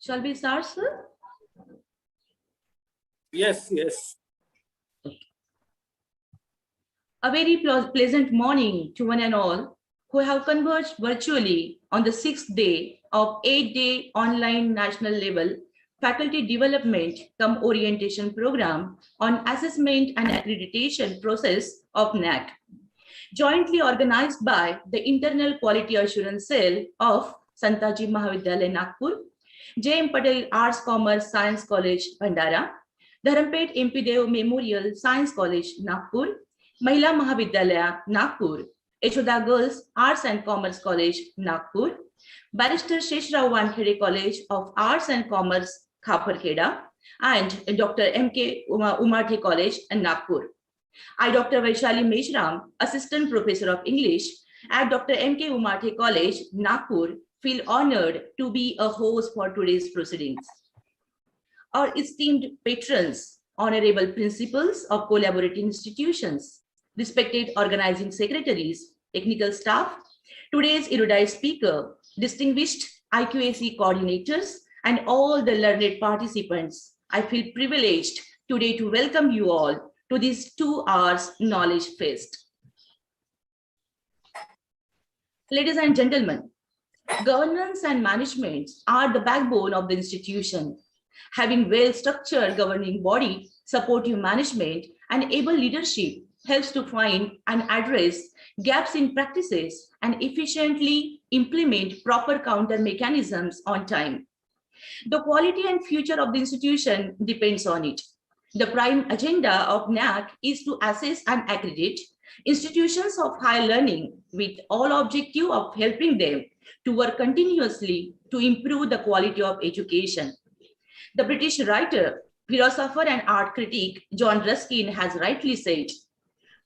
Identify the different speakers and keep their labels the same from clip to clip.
Speaker 1: Shall we start, sir?
Speaker 2: Yes.
Speaker 1: A very pleasant morning to one and all who have converged virtually on the 6th day of 8-day online national level faculty development-cum-orientation program on assessment and accreditation process of NAAC, jointly organized by the Internal Quality Assurance Cell of Santaji Mahavidyalaya, Nagpur, J.M. Patel Arts Commerce Science College, Bhandara, Dharampeth MP Dev Memorial Science College, Nagpur, Mahila Mahavidyalaya, Nagpur, Yashoda Girls Arts and Commerce College, Nagpur, Barrister Sheshrao Wankhede College of Arts and Commerce, Khaperkheda, and Dr. M.K. Umathe College, Nagpur. I, Dr. Vaishali Meshram, Assistant Professor of English at Dr. M.K. Umathe College, Nagpur, feel honored to be a host for today's proceedings. Our esteemed patrons, honorable principals of collaborating institutions, respected organizing secretaries, technical staff, today's erudite speaker, distinguished IQAC coordinators, and all the learned participants, I feel privileged today to welcome you all to this 2 hours knowledge fest. Ladies and gentlemen, governance and management are the backbone of the institution. Having well-structured governing body, supportive management, and able leadership helps to find and address gaps in practices and efficiently implement proper counter mechanisms on time. The quality and future of the institution depends on it. The prime agenda of NAAC is to assess and accredit institutions of higher learning with all objective of helping them to work continuously to improve the quality of education. The British writer, philosopher, and art critic John Ruskin has rightly said,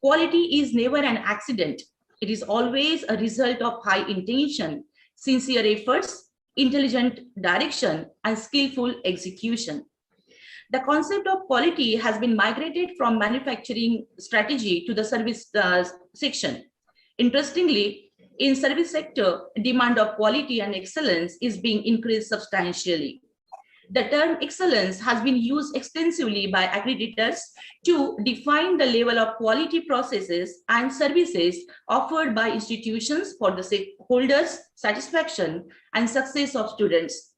Speaker 1: quality is never an accident. It is always a result of high intention, sincere efforts, intelligent direction, and skillful execution. The concept of quality has been migrated from manufacturing strategy to the service section. Interestingly, in service sector, demand of quality and excellence is being increased substantially. The term excellence has been used extensively by accreditors to define the level of quality processes and services offered by institutions for the stakeholders' satisfaction and success of students.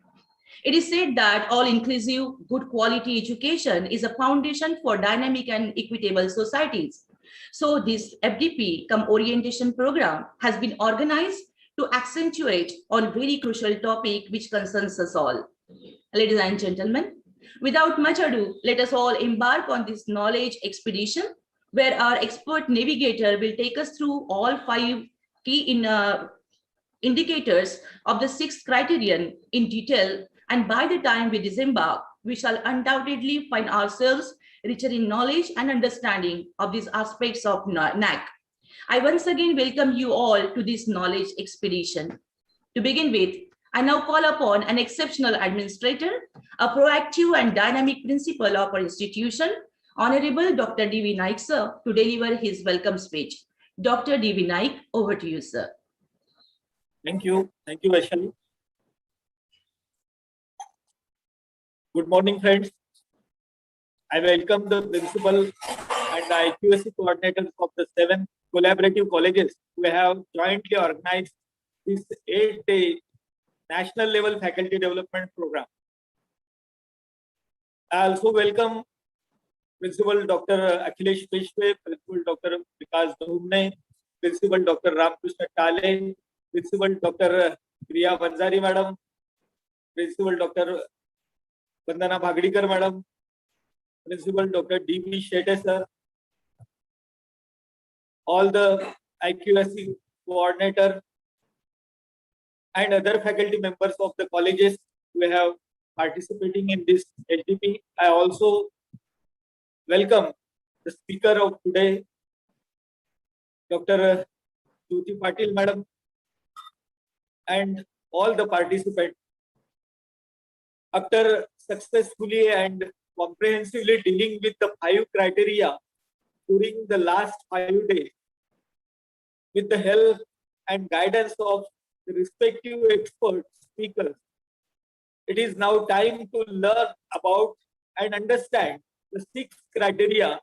Speaker 1: It is said that all-inclusive, good quality education is a foundation for dynamic and equitable societies. So this FDP-cum-orientation program has been organized to accentuate on very crucial topic which concerns us all. Ladies and gentlemen, without much ado, let us all embark on this knowledge expedition where our expert navigator will take us through all 5 key indicators of the 6th criterion in detail, and by the time we disembark, we shall undoubtedly find ourselves richer in knowledge and understanding of these aspects of NAAC. I once again welcome you all to this knowledge expedition. To begin with, I now call upon an exceptional administrator, a proactive and dynamic principal of our institution, Honorable Dr. D.V. Naik, sir, to deliver his welcome speech. Dr. D.V. Naik, over to you, sir.
Speaker 2: Thank you, Vaishali. Good morning, friends. I welcome the principal and the IQAC coordinators of the 7 collaborative colleges who have jointly organized this 8-day national level faculty development program. I also welcome Principal Dr. Akhilesh Peshwe, Principal Dr. Vikas Dhumne, Principal Dr. Ramkrishna Tale, Principal Dr. Priya Vanzari Madam, Principal Dr. Vandana Bhagdikar Madam, Principal Dr. D.B. Shetty sir, all the IQAC coordinator and other faculty members of the colleges who have participating in this HDP. I also welcome the speaker of today, Dr. Jyoti Patil Madam, and all the participants. After successfully and comprehensively dealing with the 5 criteria during the last 5 days, with the help and guidance of the respective expert speakers, it is now time to learn about and understand the 6 criteria,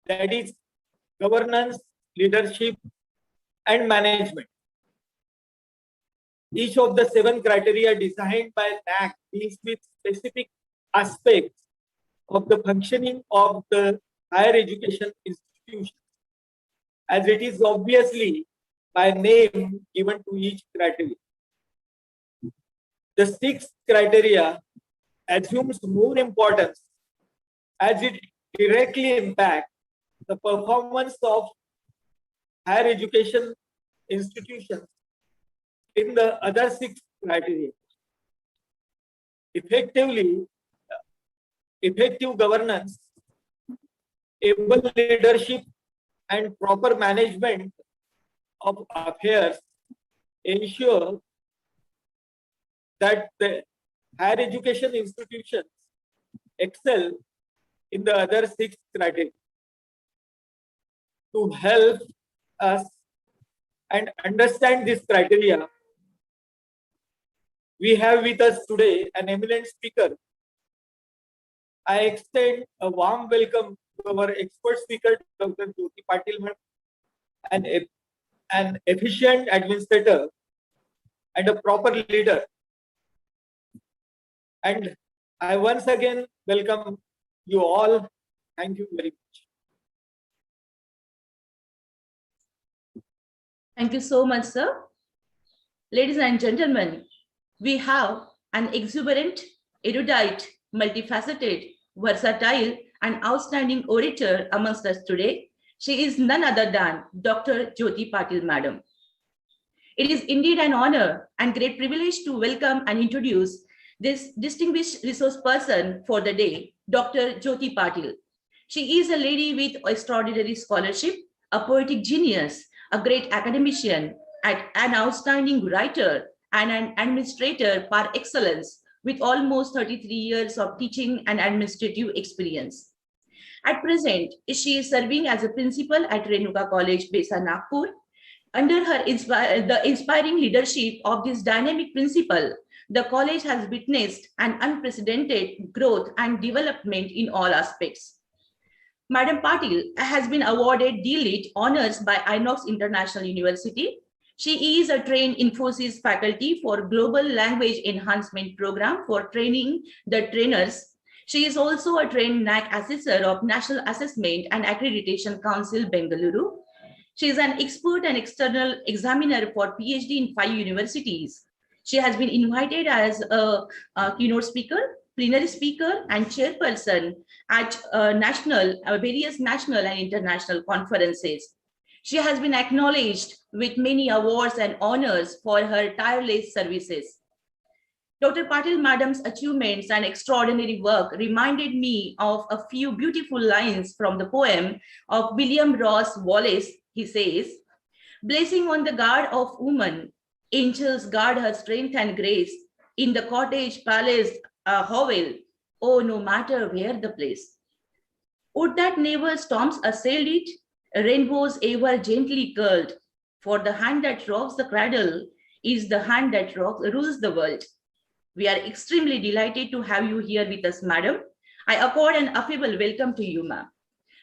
Speaker 2: that is governance, leadership, and management. Each of the 7 criteria designed by NAAC deals with specific aspects of the functioning of the higher education institution, as it is obviously by name given to each criteria. The 6th criteria assumes more importance as it directly impacts the performance of higher education institutions in the other 6 criteria. Effective governance, able leadership, and proper management of affairs ensure that the higher education institutions excel in the other 6 criteria. To help us and understand this criteria, we have with us today an eminent speaker. I extend a warm welcome to our expert speaker, Dr. Jyoti Patil, an efficient administrator and a proper leader. And I once again welcome you all. Thank you very much.
Speaker 1: Thank you so much, sir. Ladies and gentlemen, we have an exuberant, erudite, multifaceted, versatile, and outstanding orator amongst us today. She is none other than Dr. Jyoti Patil, Madam. It is indeed an honor and great privilege to welcome and introduce this distinguished resource person for the day, Dr. Jyoti Patil. She is a lady with extraordinary scholarship, a poetic genius, a great academician, an outstanding writer, and an administrator par excellence with almost 33 years of teaching and administrative experience. At present, she is serving as a principal at Renuka College, based in Nagpur. Under her the inspiring leadership of this dynamic principal, the college has witnessed an unprecedented growth and development in all aspects. Madam Patil has been awarded D.Lit honors by Inox International University. She is a trained Infosys faculty for Global Language Enhancement Program for training the trainers. She is also a trained NAAC assessor of National Assessment and Accreditation Council, Bengaluru. She is an expert and external examiner for PhD in 5 universities. She has been invited as a keynote speaker, plenary speaker, and chairperson at various national and international conferences. She has been acknowledged with many awards and honors for her tireless services. Dr. Patil Madam's achievements and extraordinary work reminded me of a few beautiful lines from the poem of William Ross Wallace. He says, "Blessing on the guard of woman, angels guard her strength and grace. In the cottage, palace, hovel, oh, no matter where the place. Would that never storms assailed it, rainbows ever gently curled, for the hand that rocks the cradle is the hand that rules the world." We are extremely delighted to have you here with us, Madam. I accord an affable welcome to you, ma'am.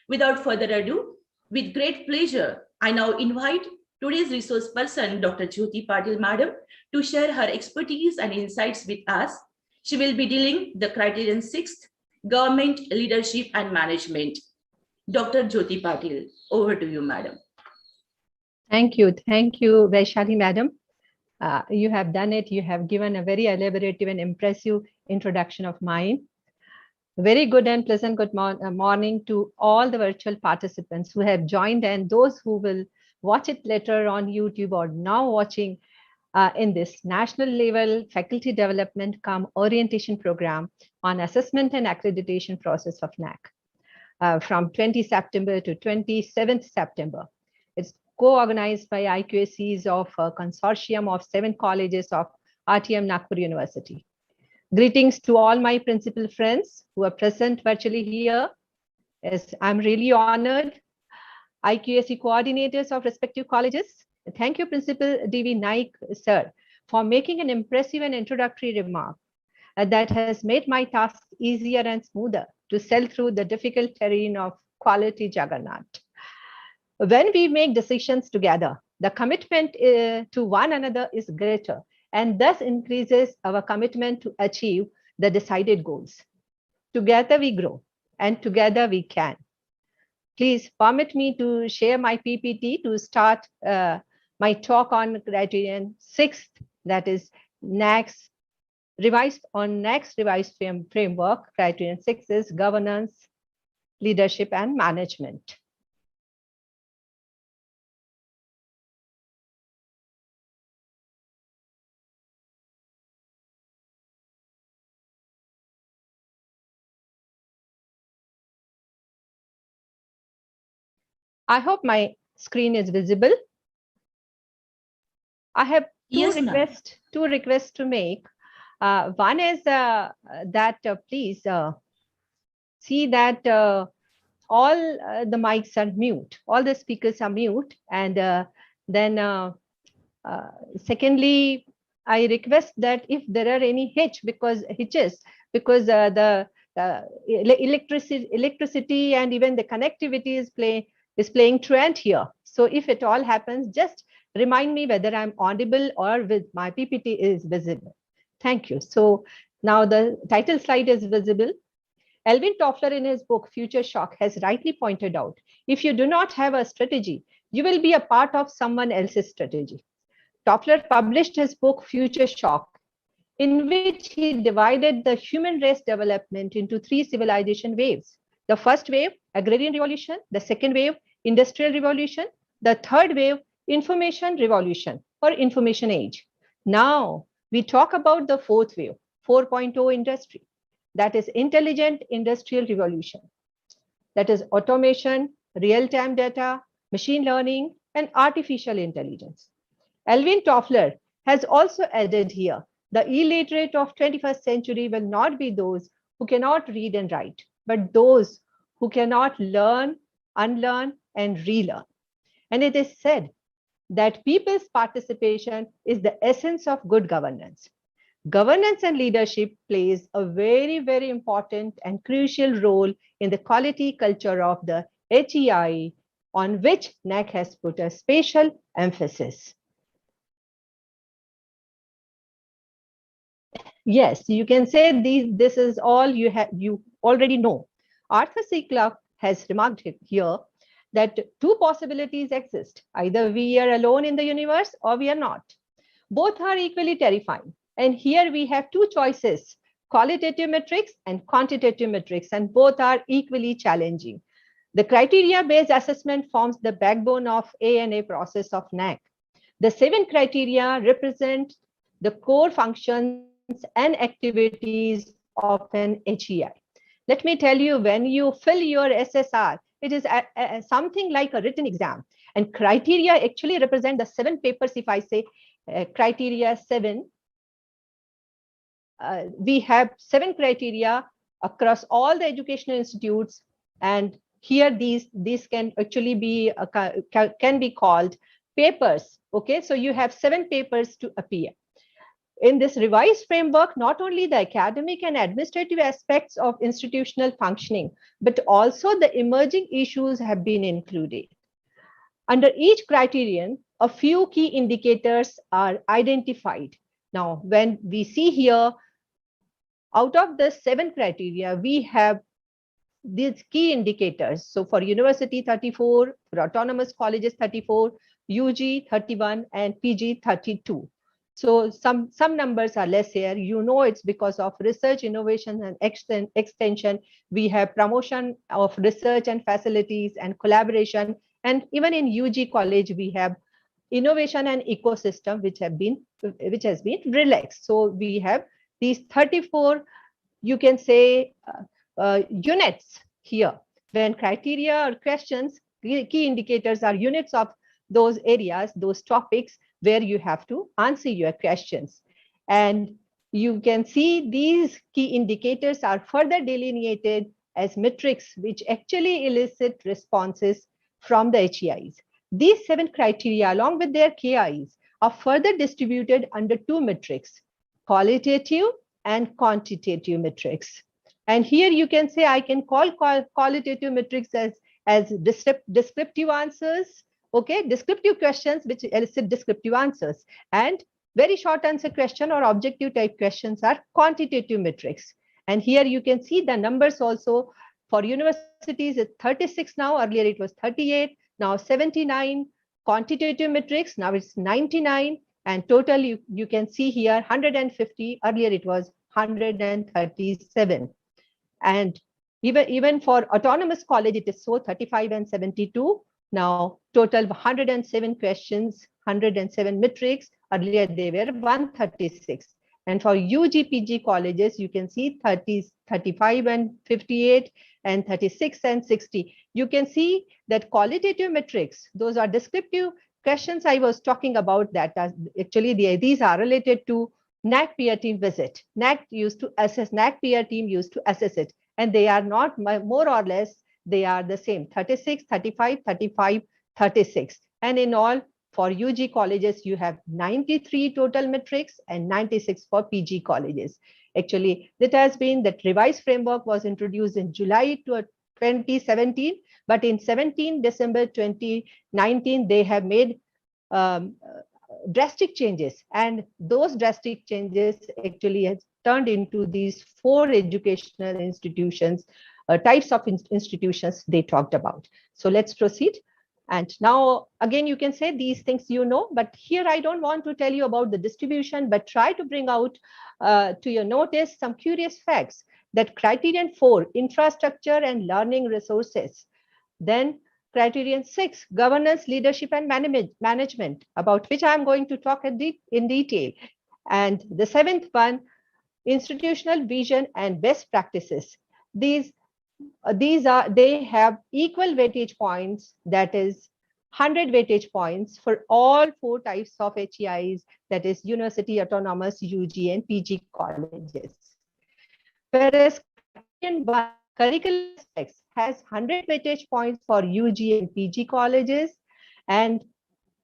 Speaker 1: Without further ado, with great pleasure, I now invite today's resource person, Dr. Jyoti Patil, Madam, to share her expertise and insights with us. She will be dealing the Criterion 6th, Government, Leadership and Management. Dr. Jyoti Patil, over to you, Madam.
Speaker 3: Thank you, Vaishali, Madam. You have done it. You have given a very elaborative and impressive introduction of mine. Very good and pleasant good morning to all the virtual participants who have joined and those who will watch it later on YouTube or now watching in this national level faculty development-cum-Orientation program on assessment and accreditation process of NAAC from 20 September to 27th September. It's co-organized by IQACs of a consortium of 7 colleges of RTM Nagpur University. Greetings to all my principal friends who are present virtually here. Yes, I'm really honored. IQAC coordinators of respective colleges. Thank you, Principal D.V. Naik, sir, for making an impressive and introductory remark. that has made my task easier and smoother to sail through the difficult terrain of quality juggernaut. When we make decisions together, the commitment to one another is greater, and thus increases our commitment to achieve the decided goals. Together we grow, and together we can. Please permit me to share my PPT to start my talk on Criterion 6, that is NAAC's revised framework. Criterion 6 is governance, leadership, and management. I hope my screen is visible. I have two requests to make. One is that please see that all the mics are mute, all the speakers are mute, and then secondly, I request that if there are any hitches, because the electricity and even the connectivity is playing truant here. So if it all happens, just remind me whether I'm audible or with my PPT is visible. Thank you. So now the title slide is visible. Alvin Toffler in his book, Future Shock, has rightly pointed out, if you do not have a strategy, you will be a part of someone else's strategy. Toffler published his book, Future Shock, in which he divided the human race development into 3 civilization waves. The first wave, agrarian revolution; the second wave, industrial revolution; the third wave, information revolution or information age. Now we talk about the fourth wave, 4.0 industry, that is intelligent industrial revolution. That is automation, real-time data, machine learning, and artificial intelligence. Alvin Toffler has also added here, the illiterate of 21st century will not be those who cannot read and write, but those who cannot learn, unlearn, and relearn. And it is said that people's participation is the essence of good governance. Governance and leadership plays a very, very important and crucial role in the quality culture of the HEI, on which NAAC has put a special emphasis. Yes, you can say this is all you already know. Arthur C. Clarke has remarked here that 2 possibilities exist. Either we are alone in the universe or we are not. Both are equally terrifying. And here we have 2 choices, qualitative metrics and quantitative metrics, and both are equally challenging. The criteria-based assessment forms the backbone of A&A process of NAAC. The 7 criteria represent the core functions and activities of an HEI. Let me tell you, when you fill your SSR, it is something like a written exam, and criteria actually represent the 7 papers. If I say criteria 7, we have 7 criteria across all the educational institutes, and here these can actually be can be called papers. Okay, so you have 7 papers to appear. In this revised framework, not only the academic and administrative aspects of institutional functioning, but also the emerging issues have been included. Under each criterion, a few key indicators are identified. Now, when we see here, out of the 7 criteria, we have these key indicators. So for university, 34, for autonomous colleges, 34, UG, 31, and PG, 32. So some numbers are less here. You know, it's because of research, innovation, and extension. We have promotion of research and facilities and collaboration. And even in UG college, we have innovation and ecosystem, which has been relaxed. So we have these 34, you can say, units here. When criteria or questions, key indicators are units of those areas, those topics where you have to answer your questions. And you can see these key indicators are further delineated as metrics, which actually elicit responses from the HEIs. These 7 criteria, along with their KIs, are further distributed under 2 metrics, qualitative and quantitative metrics. And here you can say I can call qualitative metrics as descriptive answers, okay, descriptive questions which elicit descriptive answers, and very short answer question or objective type questions are quantitative metrics. And here you can see the numbers also for universities it's 36 now, earlier it was 38, now 79, quantitative metrics, now it's 99, and total you can see here 150, earlier it was 137. And even for autonomous college, it is so 35 and 72. Now total 107 questions, 107 metrics. Earlier they were 136. And for UG PG colleges, you can see 35 and 58 and 36 and 60. You can see that qualitative metrics, those are descriptive questions I was talking about that actually these are related to NAAC peer team visit. NAAC used to assess, NAAC peer team used to assess it. And they are not more or less, they are the same 36, 35, 35, 36. And in all, for UG colleges, you have 93 total metrics and 96 for PG colleges. Actually, that has been that revised framework was introduced in July 2017, but in 17 December 2019, they have made drastic changes, and those drastic changes actually has turned into these 4 educational institutions, types of institutions they talked about. So let's proceed. And now again, you can say these things you know, but here I don't want to tell you about the distribution, but try to bring out to your notice some curious facts that Criterion 4, infrastructure and learning resources, then Criterion 6, governance, leadership, and management, about which I'm going to talk in detail. And the 7th one, institutional vision and best practices. They have equal weightage points, that is 100 weightage points for all 4 types of HEIs, that is university, autonomous, UG, and PG colleges. Whereas curricular aspects has 100 weightage points for UG and PG colleges, and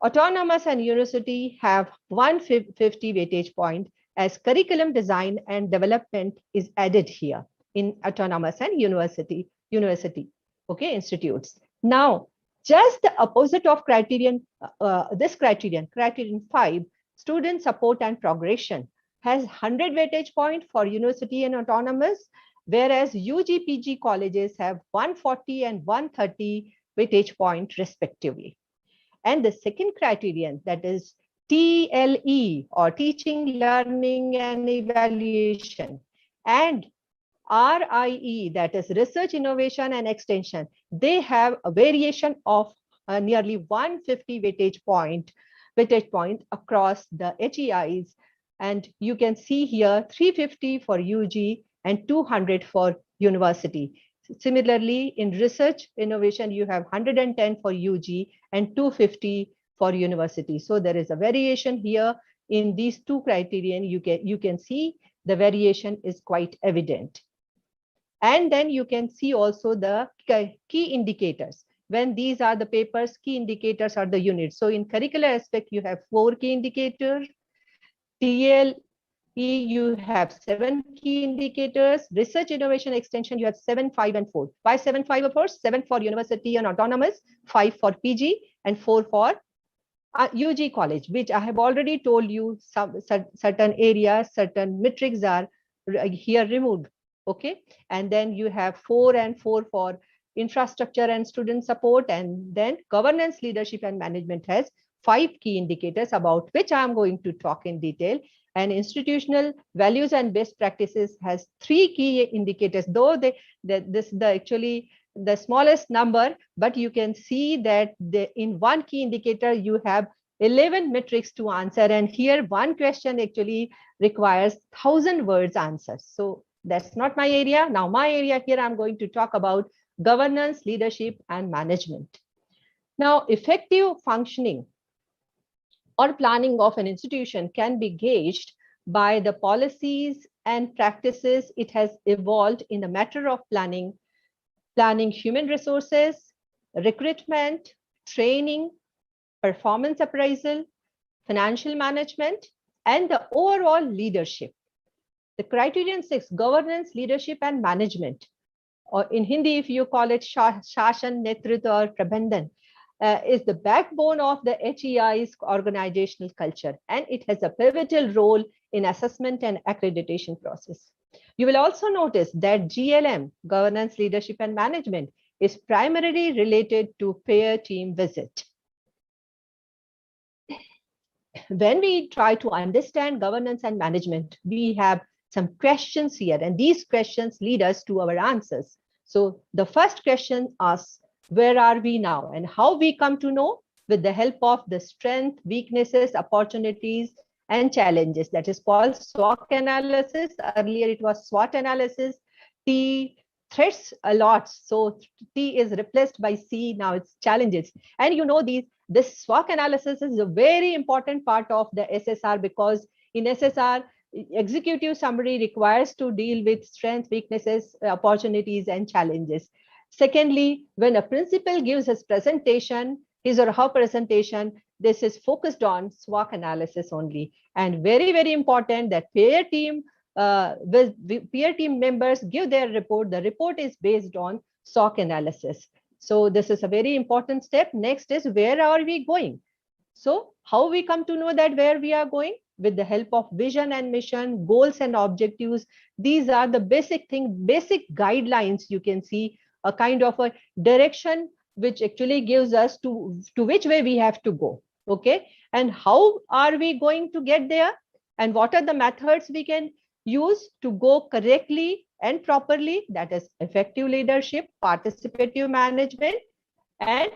Speaker 3: autonomous and university have 150 weightage point as curriculum design and development is added here in autonomous and university, okay, institutes. Now, just the opposite of criterion, criterion 5, student support and progression has 100 weightage point for university and autonomous, whereas UG PG colleges have 140 and 130 weightage point respectively. And the second criterion, that is TLE or teaching, learning and evaluation, and RIE, that is research, innovation and extension, they have a variation of nearly 150 weightage point across the HEIs. And you can see here 350 for UG and 200 for university. Similarly, in research innovation, you have 110 for UG and 250 for university. So there is a variation here in these 2 criterion. You can see the variation is quite evident. And then you can see also the key indicators. When these are the papers, key indicators are the units. So in curricular aspect, you have 4 key indicators. TLE, you have 7 key indicators. Research, innovation, extension, you have 7, 5, and 4. Why 7, 5, of course? 7 for university and autonomous, 5 for PG, and 4 for UG college, which I have already told you some certain areas, certain metrics are here removed. Okay, and then you have 4 and 4 for infrastructure and student support, and then governance, leadership, and management has 5 key indicators about which I'm going to talk in detail. And institutional values and best practices has 3 key indicators, though this is actually the smallest number, but you can see that in 1 key indicator you have 11 metrics to answer, and here 1 question actually requires 1,000 words answers. So that's not my area. Now my area here, I'm going to talk about governance, leadership, and management. Now, effective functioning or planning of an institution can be gauged by the policies and practices it has evolved in the matter of planning human resources, recruitment, training, performance appraisal, financial management, and the overall leadership. The criterion 6, governance, leadership and management. Or in Hindi, if you call it Shashan, Netrutva or Prabandhan, is the backbone of the HEI's organizational culture, and it has a pivotal role in assessment and accreditation process. You will also notice that GLM, governance, leadership and management, is primarily related to peer team visit. When we try to understand governance and management, we have some questions here, and these questions lead us to our answers. So the first question asks, where are we now and how we come to know? With the help of the strength, weaknesses, opportunities, and challenges. That is called SWOT analysis. Earlier it was SWOT analysis. T, threats a lot. So T is replaced by C. Now it's challenges. And you know, this SWOT analysis is a very important part of the SSR, because in SSR, executive summary requires to deal with strengths, weaknesses, opportunities, and challenges. Secondly, when a principal gives his presentation, his or her presentation, this is focused on SWOT analysis only. And very, very important that peer team members give their report. The report is based on SWOT analysis. So this is a very important step. Next is, where are we going? So how we come to know that where we are going? With the help of vision and mission, goals and objectives. These are the basic guidelines. You can see a kind of a direction which actually gives us to which way we have to go. Okay. And how are we going to get there? And what are the methods we can use to go correctly and properly? That is effective leadership, participative management, and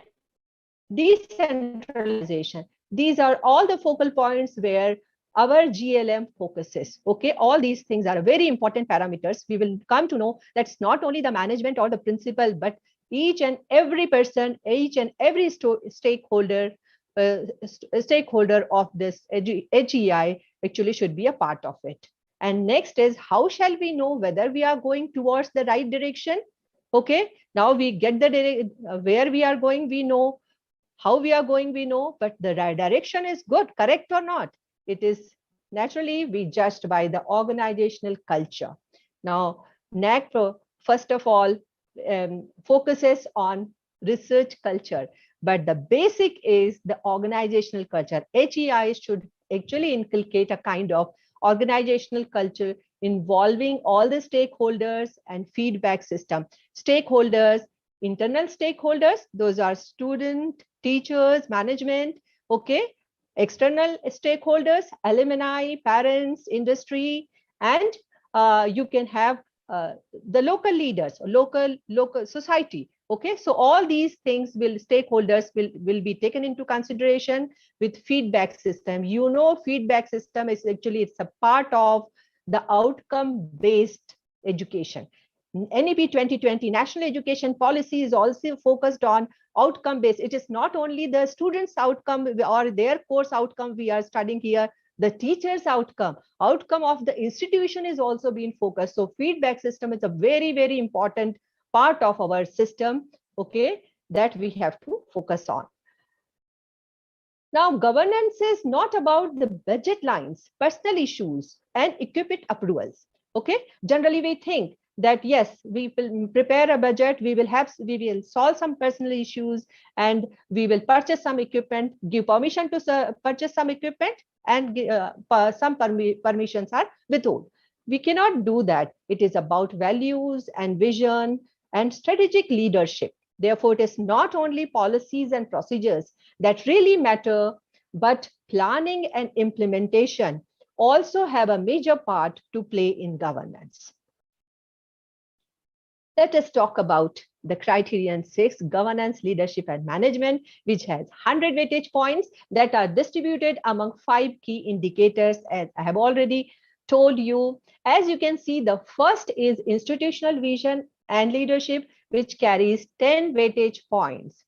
Speaker 3: decentralization. These are all the focal points where our GLM focuses. Okay, all these things are very important parameters. We will come to know that's not only the management or the principal, but each and every person, each and every stakeholder of this HEI actually should be a part of it. And next is, how shall we know whether we are going towards the right direction? Okay, now we get the where we are going, we know. How we are going, we know, but the direction is good, correct or not? It is naturally we judged by the organizational culture. Now, NAAC, first of all, focuses on research culture, but the basic is the organizational culture. HEI should actually inculcate a kind of organizational culture involving all the stakeholders and feedback system. Stakeholders, internal stakeholders, those are student, teachers, management, okay. External stakeholders, alumni, parents, industry, and you can have the local leaders, local society. Okay, so all these things stakeholders will be taken into consideration with feedback system. You know, feedback system is actually, it's a part of the outcome-based education. NEP 2020 National Education Policy is also focused on outcome-based. It is not only the students' outcome or their course outcome we are studying here, the teacher's outcome of the institution is also being focused. So feedback system is a very, very important part of our system, okay, that we have to focus on. Now, governance is not about the budget lines, personal issues, and equipment approvals. Okay, generally we think that yes, we will prepare a budget, we will solve some personal issues, and we will purchase some equipment, give permission to purchase some equipment, and some permissions are withheld. We cannot do that. It is about values and vision and strategic leadership. Therefore, it is not only policies and procedures that really matter, but planning and implementation also have a major part to play in governance. Let us talk about the Criterion 6, Governance, Leadership and Management, which has 100 weightage points that are distributed among 5 key indicators, as I have already told you. As you can see, the first is institutional vision and leadership, which carries 10 weightage points.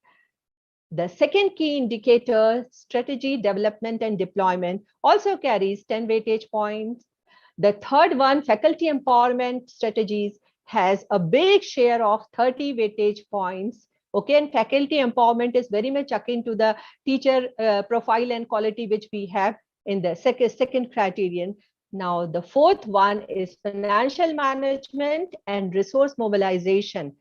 Speaker 3: The second key indicator, strategy, development and deployment, also carries 10 weightage points. The third one, faculty empowerment strategies, has a big share of 30 weightage points. Okay, and faculty empowerment is very much akin to the teacher profile and quality which we have in the second criterion. Now, the fourth one is financial management and resource mobilization,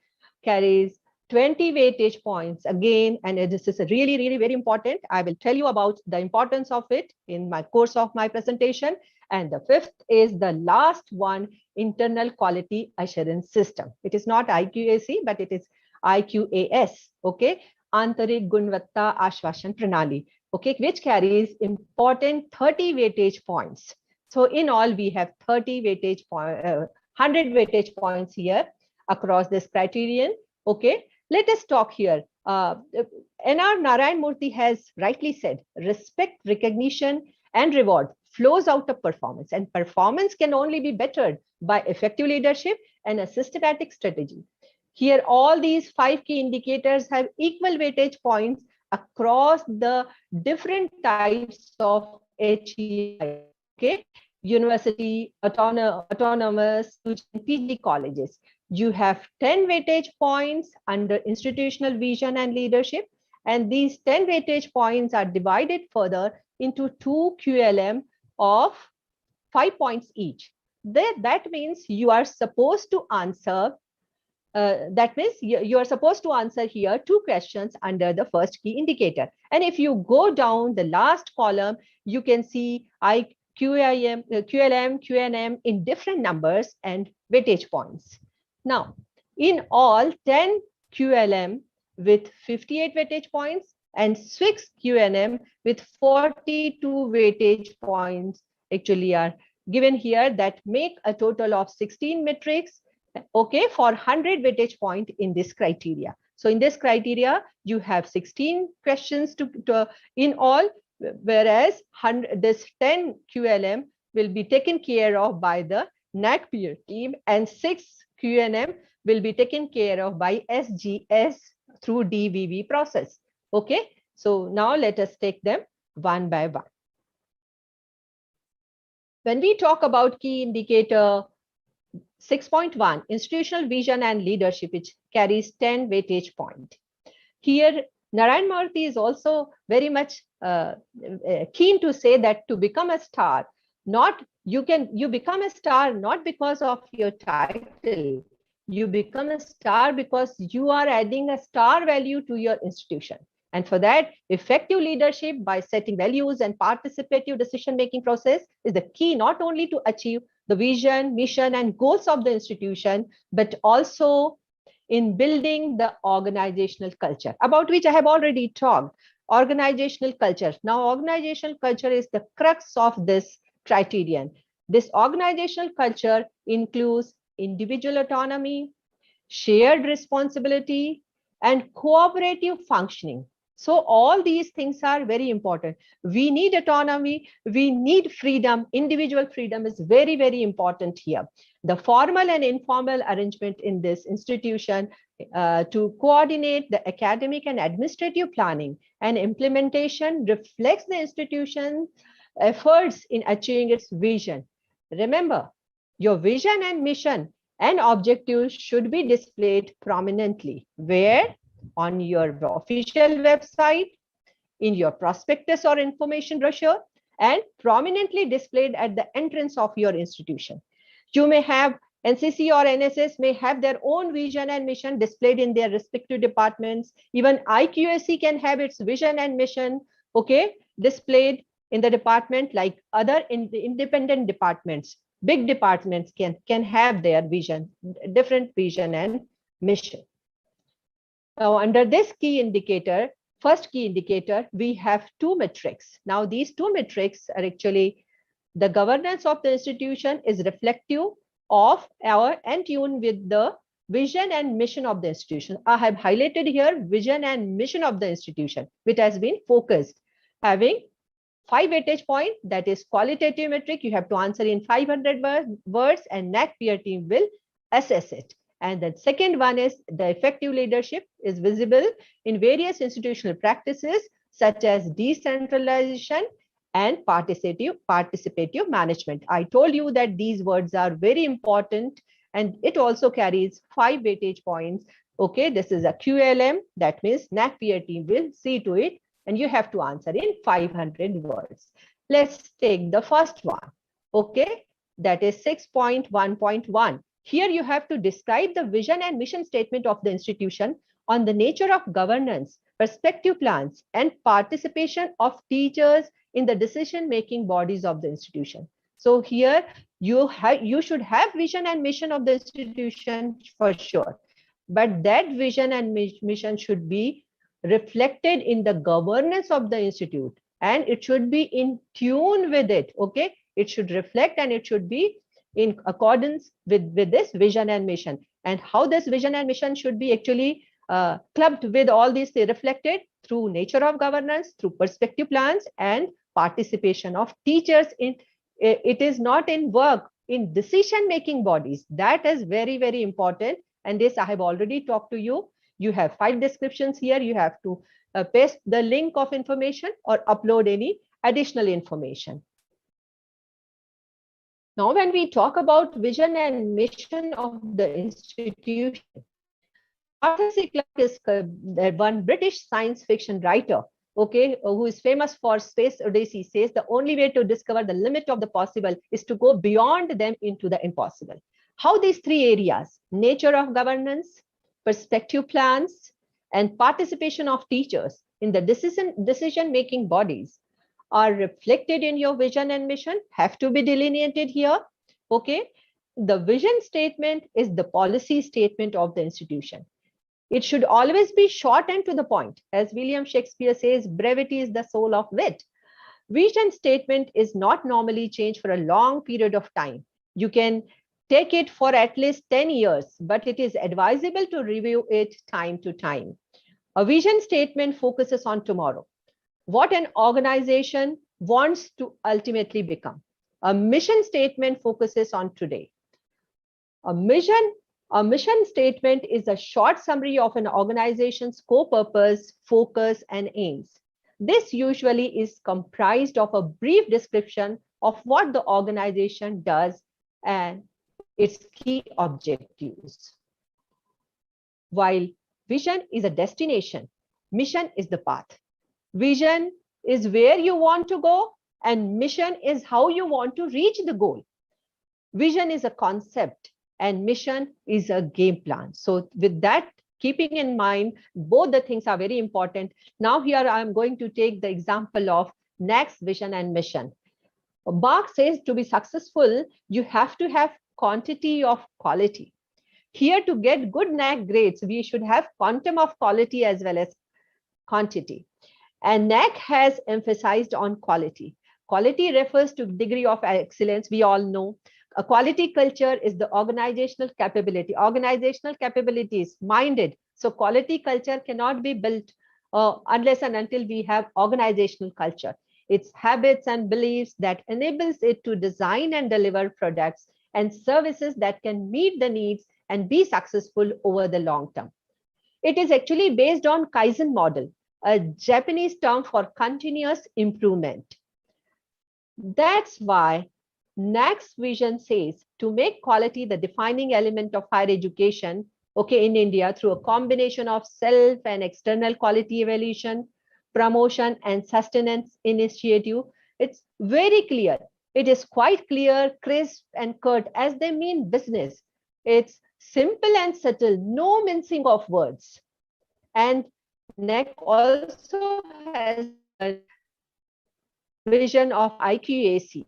Speaker 3: carries 20 weightage points again, and this is really very important. I will tell you about the importance of it in my course of my presentation. And the fifth is the last one, internal quality assurance system. It is not IQAC, but it is IQAS, okay? Antarik Gunvatta Ashvasan Pranali, okay, which carries important 30 weightage points. So in all, we have 30 weightage point, 100 weightage points here across this criterion, okay? Let us talk here. N.R. Narayan Murthy has rightly said, respect, recognition, and reward flows out of performance, and performance can only be bettered by effective leadership and a systematic strategy. Here, all these 5 key indicators have equal weightage points across the different types of HEI, okay? University, autonomous, PG colleges. You have 10 weightage points under institutional vision and leadership, and these 10 weightage points are divided further into 2 QLM of 5 points each. That means you are supposed to answer you are supposed to answer here 2 questions under the first key indicator. And if you go down the last column, you can see QLM, QNM in different numbers and weightage points. Now, in all, 10 QLM with 58 weightage points and 6 QNM with 42 weightage points actually are given here, that make a total of 16 metrics, okay, for 100 weightage point in this criteria. So in this criteria, you have 16 questions in all, whereas this 10 QLM will be taken care of by the NAAC peer team, and 6 QNM will be taken care of by SGS through DVV process. Okay, so now let us take them one by one. When we talk about key indicator 6.1, institutional vision and leadership, which carries 10 weightage point. Here, Narayan Murthy is also very much keen to say that to become a star, you become a star not because of your title, you become a star because you are adding a star value to your institution. And for that, effective leadership by setting values and participative decision-making process is the key, not only to achieve the vision, mission, and goals of the institution, but also in building the organizational culture, about which I have already talked. Organizational culture. Now, organizational culture is the crux of this criterion. This organizational culture includes individual autonomy, shared responsibility, and cooperative functioning. So all these things are very important. We need autonomy, we need freedom. Individual freedom is very important here. The formal and informal arrangement in this institution to coordinate the academic and administrative planning and implementation reflects the institution's efforts in achieving its vision. Remember, your vision and mission and objectives should be displayed prominently. Where? On your official website, in your prospectus or information brochure, and prominently displayed at the entrance of your institution. You may have NCC or NSS may have their own vision and mission displayed in their respective departments. Even IQAC can have its vision and mission, okay, displayed in the department, like other independent departments. Big departments can have their vision, different vision and mission. Now, under this key indicator, first key indicator, we have 2 metrics. Now, these 2 metrics are actually the governance of the institution is reflective of and tune with the vision and mission of the institution. I have highlighted here vision and mission of the institution, which has been focused, having 5 weightage point, that is qualitative metric. You have to answer in 500 words, and NAAC peer team will assess it. And the second one is the effective leadership is visible in various institutional practices such as decentralization and participative management. I told you that these words are very important, and it also carries 5 weightage points. Okay, this is a QLM, that means NAAC peer team will see to it, and you have to answer in 500 words. Let's take the first one. Okay, that is 6.1.1. Here you have to describe the vision and mission statement of the institution on the nature of governance, perspective plans, and participation of teachers in the decision-making bodies of the institution. So here you should have vision and mission of the institution for sure, but that vision and mission should be reflected in the governance of the institute, and it should be in tune with it. Okay, it should reflect and it should be in accordance with this vision and mission. And how this vision and mission should be actually clubbed with all these, they reflected through nature of governance, through perspective plans, and participation of teachers in it is not in work in decision making bodies. That is very, very important, and this I have already talked to you. You have 5 descriptions here. You have to paste the link of information or upload any additional information. Now, when we talk about vision and mission of the institution, Arthur C. Clarke is one British science fiction writer, okay, who is famous for Space Odyssey, says the only way to discover the limit of the possible is to go beyond them into the impossible. How these 3 areas, nature of governance, perspective plans, and participation of teachers in the decision-making bodies are reflected in your vision and mission have to be delineated here. Okay, the vision statement is the policy statement of the institution. It should always be short and to the point. As William Shakespeare says, brevity is the soul of wit. Vision statement is not normally changed for a long period of time. You can take it for at least 10 years, but it is advisable to review it time to time. A vision statement focuses on tomorrow, what an organization wants to ultimately become. A mission statement focuses on today. A mission statement is a short summary of an organization's core purpose, focus, and aims. This usually is comprised of a brief description of what the organization does and its key objectives. While vision is a destination, mission is the path. Vision is where you want to go, and mission is how you want to reach the goal. Vision is a concept, and mission is a game plan. So with that, keeping in mind, both the things are very important. Now here I'm going to take the example of NAAC's vision and mission. Mark says to be successful, you have to have quantity of quality. Here, to get good NAAC grades, we should have quantum of quality as well as quantity. And NAAC has emphasized on quality. Quality refers to degree of excellence. We all know a quality culture is the organizational capability. Organizational capability is minded. So quality culture cannot be built unless and until we have organizational culture. It's habits and beliefs that enables it to design and deliver products and services that can meet the needs and be successful over the long term. It is actually based on Kaizen model, a Japanese term for continuous improvement. That's why NAAC's vision says to make quality the defining element of higher education, okay, in India through a combination of self and external quality evaluation, promotion, and sustenance initiative. It's very clear. It is quite clear, crisp, and curt as they mean business. It's simple and subtle, no mincing of words. And NAAC also has a vision of IQAC.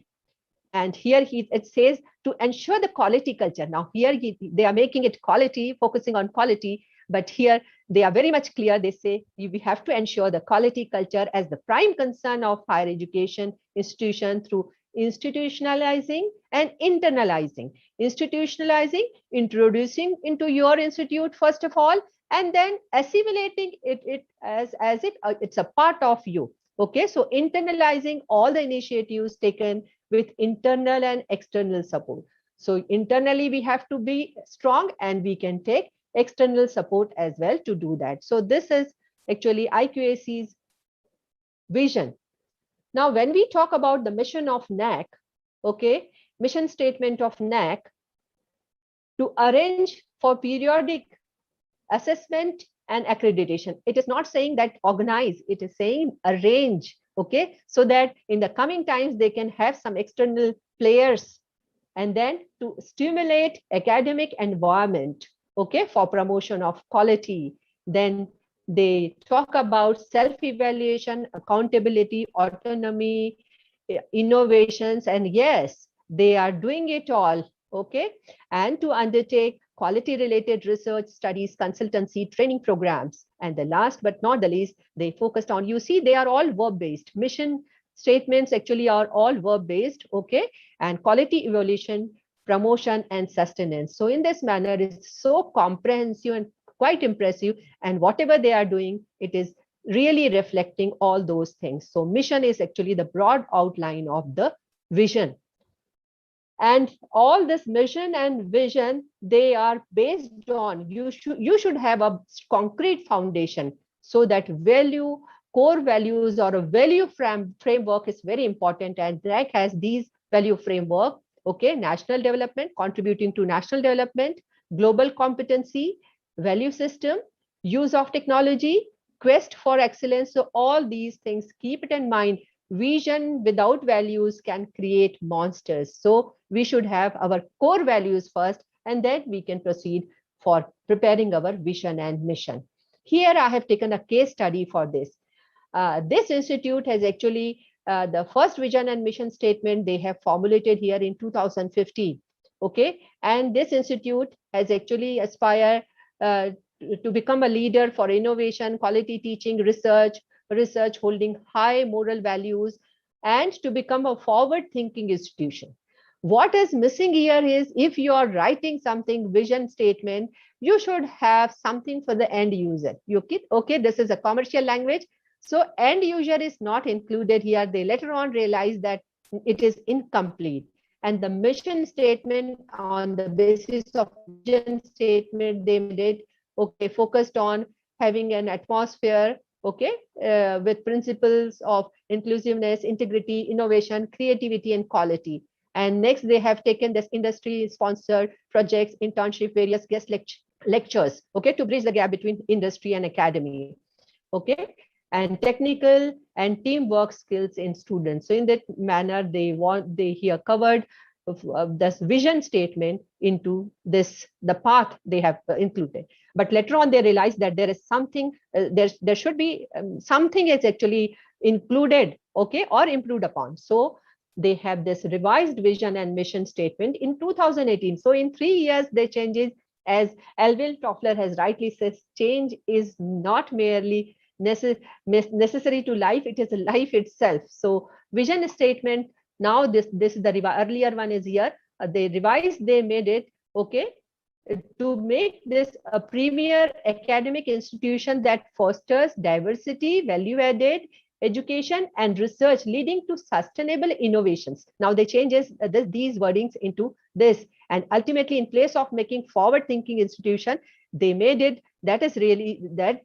Speaker 3: And here it says to ensure the quality culture. Now here they are making it quality, focusing on quality, but here they are very much clear. They say we have to ensure the quality culture as the prime concern of higher education institution through institutionalizing and internalizing. Institutionalizing, introducing into your institute first of all, and then assimilating it as it's a part of you. Okay, so internalizing all the initiatives taken with internal and external support. So internally we have to be strong, and we can take external support as well to do that. So this is actually IQAC's vision. Now, when we talk about the mission of NAAC, okay, mission statement of NAAC, to arrange for periodic assessment and accreditation. It is not saying that organize, it is saying arrange, okay, so that in the coming times they can have some external players, and then to stimulate academic environment, okay, for promotion of quality. Then they talk about self-evaluation, accountability, autonomy, innovations, and yes, they are doing it all, okay, and to undertake quality-related research, studies, consultancy, training programs. And the last but not the least, they focused on, you see, they are all verb-based. Mission statements actually are all verb-based, okay, and quality evaluation, promotion, and sustenance. So in this manner, it's so comprehensive and quite impressive. And whatever they are doing, it is really reflecting all those things. So mission is actually the broad outline of the vision. And all this mission and vision, they are based on, you should have a concrete foundation, so that core values or a value framework is very important. And NAAC has these value framework, okay, national development, contributing to national development, global competency, value system, use of technology, quest for excellence. So all these things, keep it in mind. Vision without values can create monsters. So we should have our core values first, and then we can proceed for preparing our vision and mission. Here I have taken a case study for this. This institute has actually, the first vision and mission statement they have formulated here in 2015. Okay, and this institute has actually aspired to become a leader for innovation, quality teaching, research holding high moral values, and to become a forward-thinking institution. What is missing here is, if you are writing something, vision statement, you should have something for the end user. Okay, this is a commercial language. So end user is not included here. They later on realized that it is incomplete. And the mission statement, on the basis of vision statement, they made it, okay, focused on having an atmosphere, okay, with principles of inclusiveness, integrity, innovation, creativity, and quality. And next, they have taken this industry-sponsored projects, internship, various guest lectures, okay, to bridge the gap between industry and academy, okay, and technical and teamwork skills in students. So in that manner, they here covered this vision statement into the path they have included. But later on, they realized that there is something, there should be something is actually included, okay, or improved upon. So they have this revised vision and mission statement in 2018. So in 3 years, they changed it. As Alvin Toffler has rightly said, change is not merely necessary to life, it is life itself. So vision statement, now this is the earlier one is here. They revised, they made it, okay, to make this a premier academic institution that fosters diversity, value-added education and research leading to sustainable innovations. Now they changes these wordings into this, and ultimately, in place of making forward-thinking institution, they made it that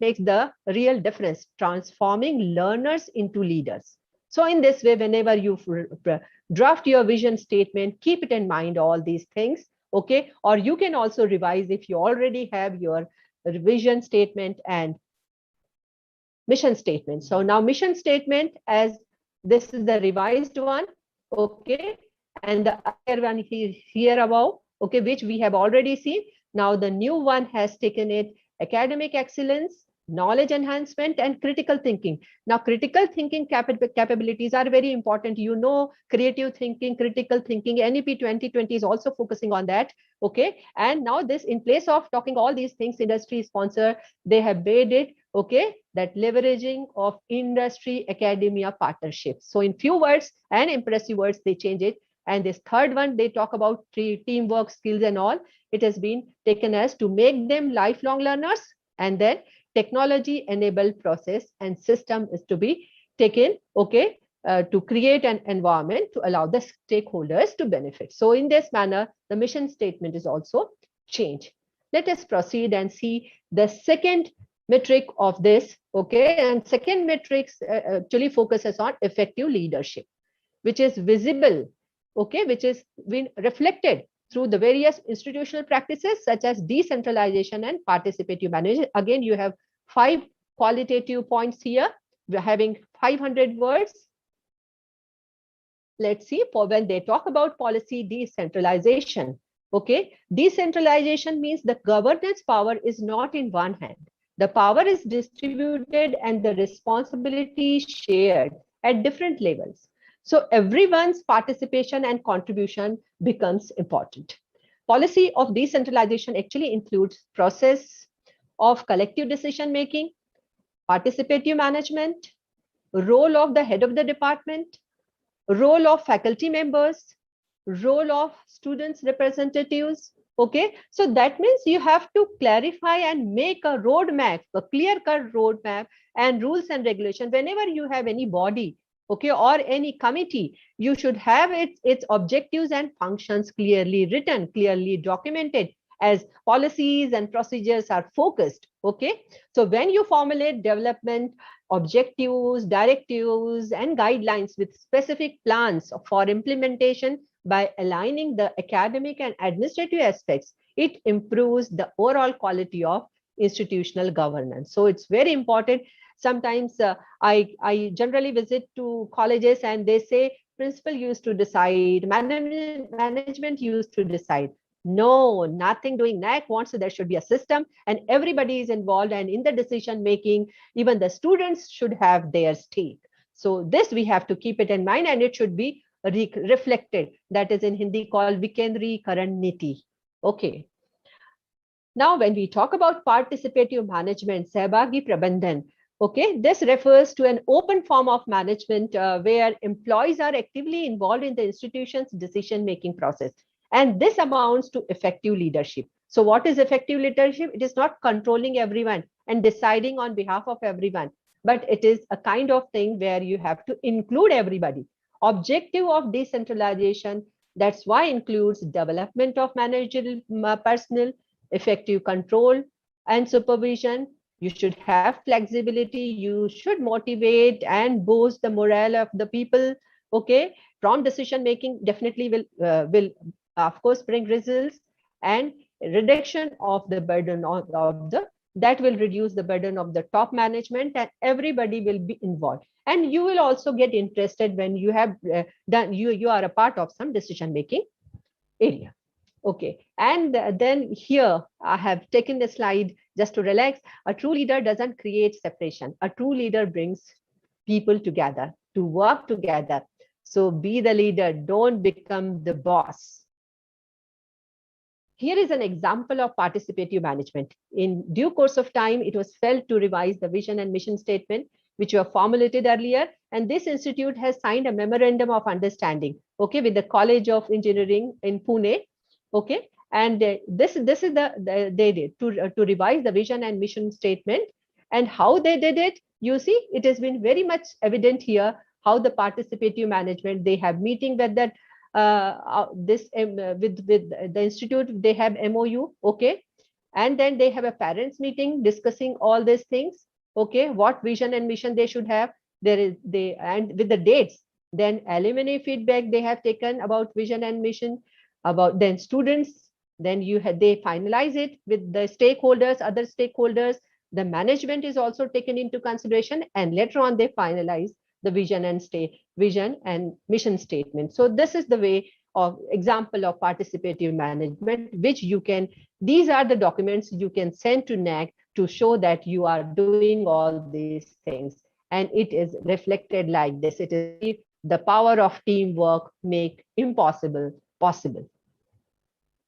Speaker 3: makes the real difference, transforming learners into leaders. So in this way, whenever you draft your vision statement, keep it in mind, all these things, okay? Or you can also revise if you already have your vision statement and mission statement. So now mission statement, as this is the revised one, okay? And the other one here above, okay, which we have already seen. Now the new one has taken it, academic excellence, knowledge enhancement, and critical thinking. Now, critical thinking capabilities are very important. You know, creative thinking, critical thinking, NEP 2020 is also focusing on that. Okay. And now this, in place of talking all these things, industry sponsor, they have made it, okay, that leveraging of industry academia partnerships. So in few words and impressive words, they change it. And this third one, they talk about teamwork skills and all. It has been taken as to make them lifelong learners, and then technology enabled process and system is to be taken, okay, to create an environment to allow the stakeholders to benefit. So in this manner, the mission statement is also changed. Let us proceed and see the second metric of this, okay? And second metrics actually focuses on effective leadership, which is visible, okay, which is been reflected through the various institutional practices such as decentralization and participative management. Again, you have 5 qualitative points here. We're having 500 words. let's see, for when they talk about policy decentralization, okay, decentralization means the governance power is not in one hand. The power is distributed and the responsibility shared at different levels. So everyone's participation and contribution becomes important. Policy of decentralization actually includes process of collective decision making, participative management, role of the head of the department, role of faculty members, role of students representatives. Okay, so that means you have to clarify and make a roadmap, a clear-cut roadmap and rules and regulation. Whenever you have any body, okay, or any committee, you should have its objectives and functions clearly written, clearly documented, as policies and procedures are focused. Okay, so when you formulate development objectives, directives, and guidelines with specific plans for implementation by aligning the academic and administrative aspects, it improves the overall quality of institutional governance. So it's very important. Sometimes I generally visit to colleges and they say principal used to decide, management used to decide. No, nothing doing. NAAC wants that there should be a system and everybody is involved, and in the decision making, even the students should have their stake. So this we have to keep it in mind, and it should be reflected. That is in Hindi called Vikendri Karan Niti. Okay. Now, when we talk about participative management, Sahbagi Prabandhan, okay, this refers to an open form of management where employees are actively involved in the institution's decision-making process. And this amounts to effective leadership. So what is effective leadership? It is not controlling everyone and deciding on behalf of everyone, but it is a kind of thing where you have to include everybody. Objective of decentralization, that's why includes development of managerial personnel, effective control and supervision. You should have flexibility. You should motivate and boost the morale of the people. Okay, prompt decision making definitely will of course bring results, and reduction of the burden of the, that will reduce the burden of the top management, and everybody will be involved. And you will also get interested when you have done, you are a part of some decision making area. Okay, and then here I have taken the slide just to relax. A true leader doesn't create separation. A true leader brings people together to work together. So be the leader, don't become the boss. Here is an example of participative management. In due course of time, it was felt to revise the vision and mission statement, which were formulated earlier. And this institute has signed a memorandum of understanding, okay, with the College of Engineering in Pune. Okay, and this is they did to revise the vision and mission statement. And how they did it, you see, it has been very much evident here how the participative management, they have meeting with that with the institute, they have MOU, okay, and then they have a parents meeting discussing all these things, okay, what vision and mission they should have. There is and with the dates, then alumni feedback they have taken about vision and mission, about then students, then they finalize it with the stakeholders, other stakeholders. The management is also taken into consideration, and later on they finalize the vision and mission statement. So this is the way of example of participative management, which you can, these are the documents you can send to NAAC to show that you are doing all these things. And it is reflected like this. It is the power of teamwork make impossible possible.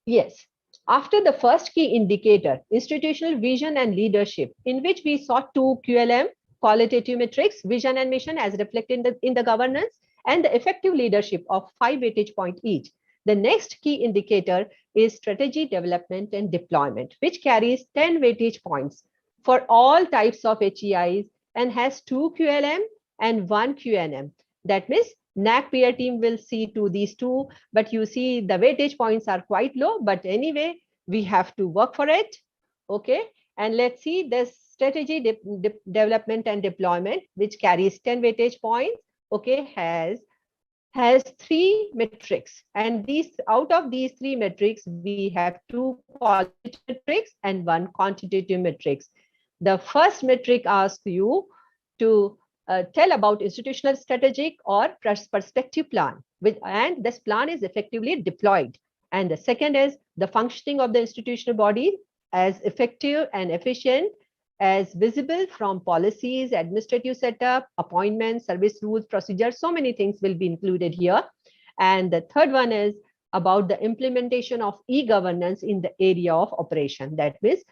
Speaker 3: Yes. After the first key indicator, institutional vision and leadership, in which we saw 2 QLM, qualitative metrics, vision and mission as reflected in the governance, and the effective leadership of 5 weightage points each. The next key indicator is strategy development and deployment, which carries 10 weightage points for all types of HEIs and has 2 QLM and 1 QNM. That means NAAC peer team will see to these 2, but you see the weightage points are quite low, but anyway, we have to work for it. Okay, and let's see this strategy development and deployment, which carries 10 weightage points, okay, has 3 metrics, and these, out of these 3 metrics, we have 2 qualitative metrics and 1 quantitative metrics. The first metric asks you to tell about institutional strategic or perspective plan. and this plan is effectively deployed. And the second is the functioning of the institutional body as effective and efficient as visible from policies, administrative setup, appointments, service rules, procedures. So many things will be included here. And the third one is about the implementation of e-governance in the area of operation. That means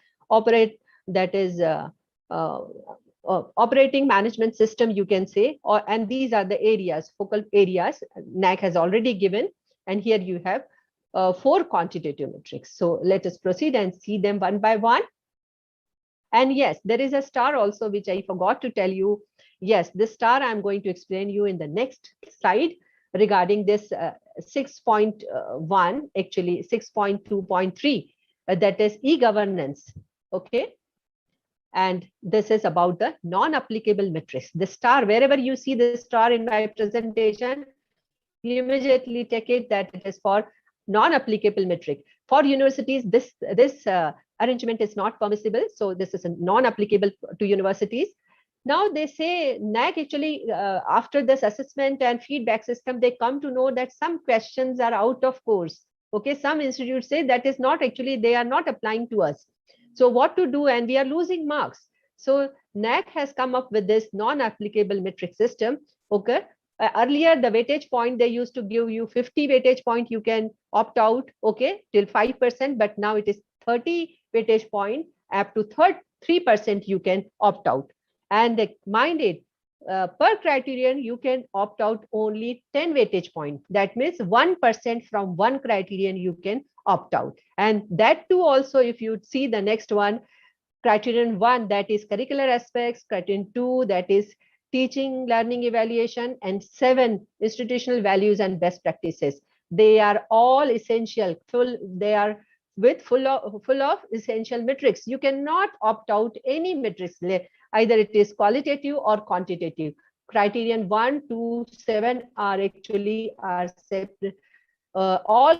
Speaker 3: operating management system, you can say, and these are the areas, focal areas NAAC has already given. And here you have 4 quantitative metrics. So let us proceed and see them one by one. And yes, there is a star also, which I forgot to tell you. Yes, this star I'm going to explain you in the next slide regarding this 6.1, actually 6.2.3, that is e-governance. Okay. And this is about the non-applicable metrics. The star, wherever you see the star in my presentation, you immediately take it that it is for non-applicable metric. For universities, this arrangement is not permissible. So this is a non-applicable to universities. Now they say NAAC actually, after this assessment and feedback system, they come to know that some questions are out of course. Okay, some institutes say that is not actually, they are not applying to us. So what to do? And we are losing marks. So NAAC has come up with this non-applicable metric system. Okay. Earlier, the weightage point, they used to give you 50 weightage point, you can opt out, okay, till 5%, but now it is 30 weightage point, up to 3% you can opt out. And mind it, per criterion, you can opt out only 10 weightage point. That means 1% from one criterion you can opt out. And that too also, if you see the next one, criterion 1, that is curricular aspects, criterion 2, that is teaching, learning, evaluation, and 7 institutional values and best practices. They are all essential. They are full of essential metrics. You cannot opt out any metrics. Either it is qualitative or quantitative. Criterion 1, 2, 7 are actually separate. All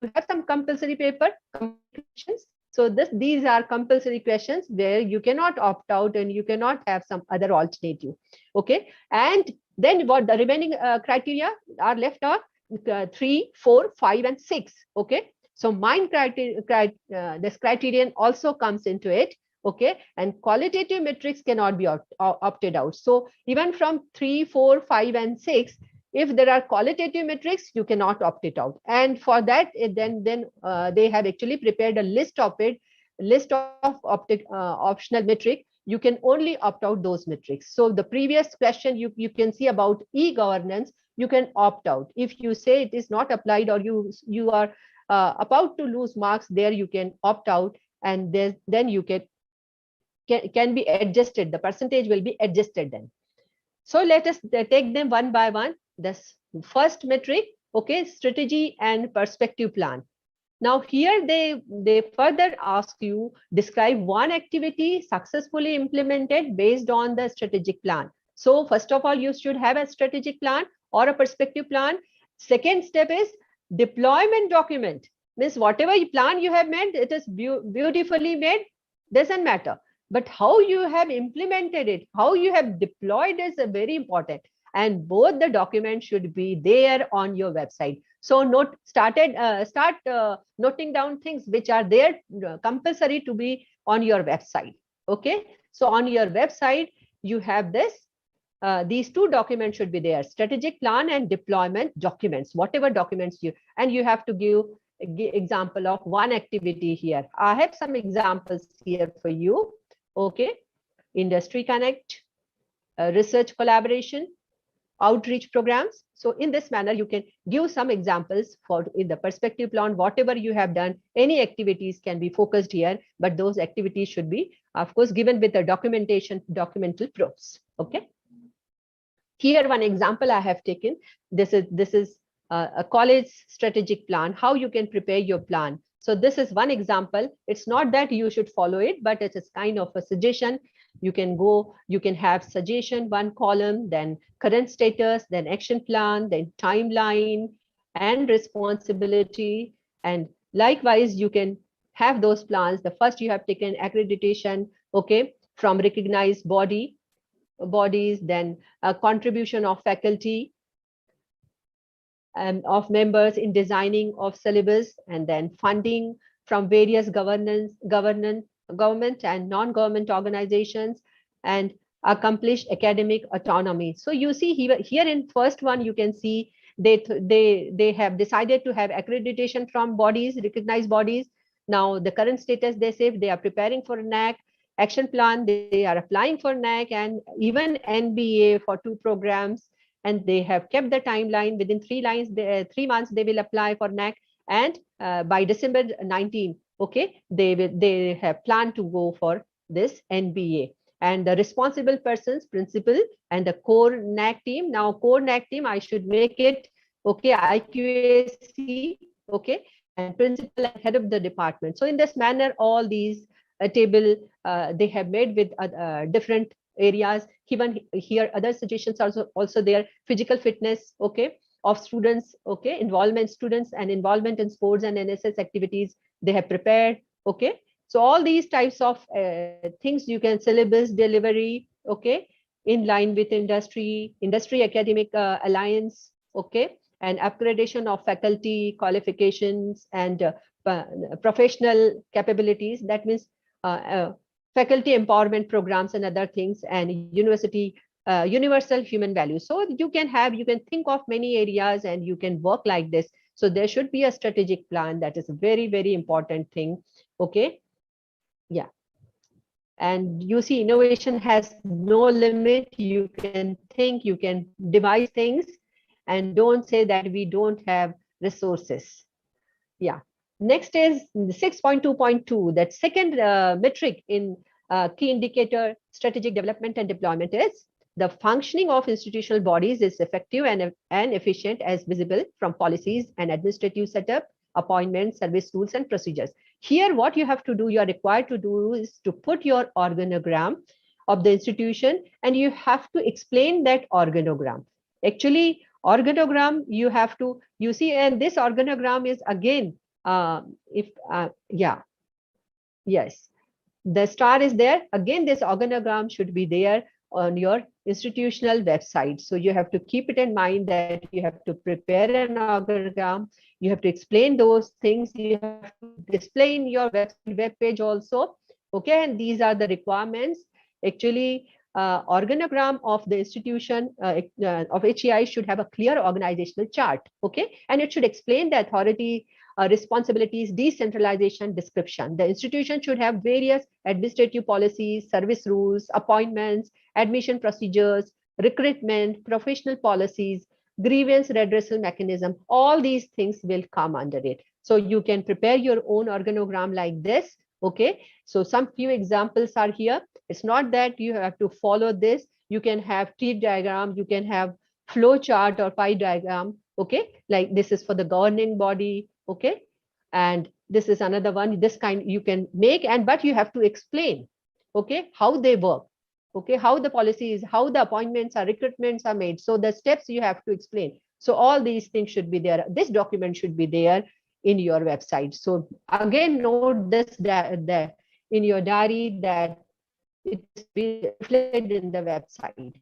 Speaker 3: you have some compulsory paper questions. So these are compulsory questions where you cannot opt out and you cannot have some other alternative. Okay. And then what the remaining criteria are left are 3, 4, 5, and 6. Okay. So this criterion also comes into it. Okay. And qualitative metrics cannot be opted out. So even from 3, 4, 5, and 6, if there are qualitative metrics, you cannot opt it out. And for that, then they have actually prepared a list of optional metric. You can only opt out those metrics. So the previous question you can see about e-governance, you can opt out. If you say it is not applied or you are about to lose marks, there you can opt out, and then you can be adjusted. The percentage will be adjusted then. So let us take them one by one. This first metric, okay, strategy and perspective plan. Now here they further ask you, describe one activity successfully implemented based on the strategic plan. So first of all, you should have a strategic plan or a perspective plan. Second step is deployment document. Means whatever plan you have made, it is beautifully made, doesn't matter. But how you have implemented it, how you have deployed is very important. And both the documents should be there on your website. So start noting down things which are there compulsory to be on your website. Okay. So on your website, you have this. These 2 documents should be there: strategic plan and deployment documents, whatever documents and you have to give example of one activity here. I have some examples here for you. Okay. Industry connect, research collaboration, outreach programs. So in this manner, you can give some examples in the perspective plan, whatever you have done, any activities can be focused here, but those activities should be, of course, given with the documental proofs. Okay. Here, one example I have taken. This is a college strategic plan, how you can prepare your plan. So this is one example. It's not that you should follow it, but it is kind of a suggestion. You can have suggestion, one column, then current status, then action plan, then timeline and responsibility. And likewise, you can have those plans. The first you have taken accreditation, okay, from recognized bodies, then a contribution of faculty, of members in designing of syllabus, and then funding from various government and non-government organizations, and accomplished academic autonomy. So you see here in first one, you can see they have decided to have accreditation from bodies, recognized bodies. Now the current status, they say they are preparing for NAAC action plan, they are applying for NAAC and even NBA for 2 programs, and they have kept the timeline within 3 months they will apply for NAAC, and by December 19, okay, they have planned to go for this NBA. And the responsible persons, principal and the core NAAC team. Now core NAAC team, I should make it, okay, IQAC, okay, and principal and head of the department. So in this manner, all these table they have made with different areas. Even here, other suggestions are also there. Physical fitness, okay, of students, okay, involvement students and involvement in sports and NSS activities they have prepared, okay. So all these types of things you can, syllabus delivery, okay, in line with industry academic alliance, okay, and upgradation of faculty qualifications and professional capabilities. That means faculty empowerment programs and other things, and university universal human values. So you can think of many areas and you can work like this. So there should be a strategic plan. That is a very, very important thing, okay. Yeah. And you see, innovation has no limit. You can think, you can devise things, and don't say that we don't have resources. Yeah. Next is 6.2.2. That second metric in key indicator strategic development and deployment is the functioning of institutional bodies is effective and efficient as visible from policies and administrative setup, appointments, service rules, and procedures. Here, what you have to do, you are required to do is to put your organogram of the institution, and you have to explain that organogram. Actually, organogram, you have to, you see, and this organogram is again, yes, the star is there. Again, this organogram should be there on your institutional website. So you have to keep it in mind that you have to prepare an organogram. You have to explain those things. You have to display in your web page also. Okay, and these are the requirements. Actually, organogram of the institution of HEI should have a clear organizational chart. Okay, and it should explain the authority, responsibilities, decentralization, description. The institution should have various administrative policies, service rules, appointments, admission procedures, recruitment, professional policies, grievance redressal mechanism. All these things will come under it. So you can prepare your own organogram like this. Okay, so some few examples are here. It's not that you have to follow this. You can have tree diagram, you can have flow chart or pie diagram. Okay, like this is for the governing body. Okay, and this is another one. This kind you can make, and but you have to explain, okay, how they work, okay, how the policies, how the appointments or recruitments are made. So the steps you have to explain. So all these things should be there. This document should be there in your website. So again, note this that in your diary that it is reflected in the website.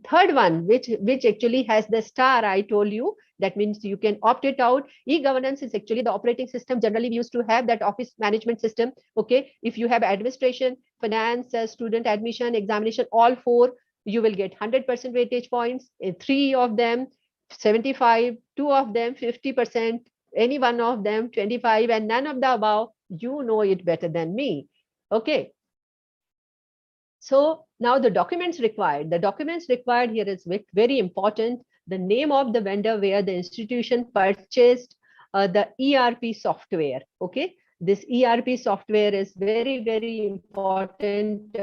Speaker 3: Third one, which actually has the star, I told you, that means you can opt it out. E-governance is actually the operating system. Generally, we used to have that office management system. Okay, if you have administration, finance, student admission, examination, all 4, you will get 100% weightage points. 3 of them, 75, 2 of them, 50%, any one of them, 25, and none of the above. You know it better than me. Okay. So now the documents required. The documents required here is very important. The name of the vendor where the institution purchased the ERP software. Okay, this ERP software is very, very important.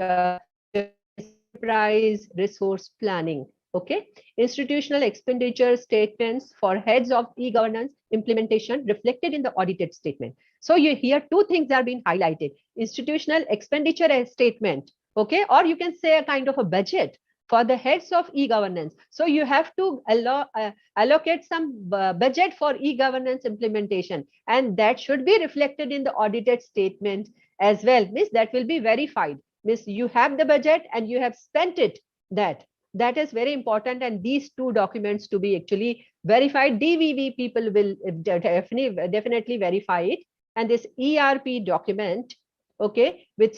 Speaker 3: Enterprise resource planning. Okay, institutional expenditure statements for heads of e-governance implementation reflected in the audited statement. So you hear 2 things are being highlighted: institutional expenditure statement. Okay, or you can say a kind of a budget for the heads of e-governance. So you have to allocate some budget for e-governance implementation, and that should be reflected in the audited statement as well. Means that will be verified. Means you have the budget and you have spent it that. that is very important, and these two documents to be actually verified. DVV people will definitely verify it, and this ERP document, okay, with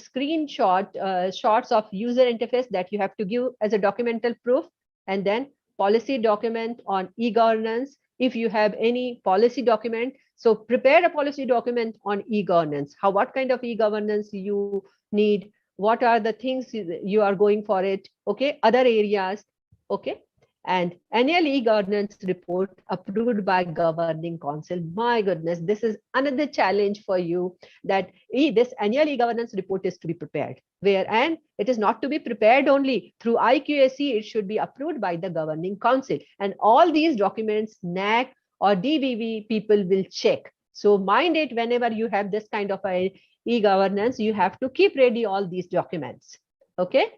Speaker 3: shots of user interface that you have to give as a documental proof, and then policy document on e-governance. If you have any policy document, so prepare a policy document on e-governance. What kind of e-governance you need, what are the things you are going for it, okay, other areas, okay, and annual e-governance report approved by governing council. My goodness, this is another challenge for you, that this annual e-governance report is to be prepared, and it is not to be prepared only through IQAC, it should be approved by the governing council, and all these documents NAAC or DVV people will check. So mind it, whenever you have this kind of a e-governance, you have to keep ready all these documents. Okay,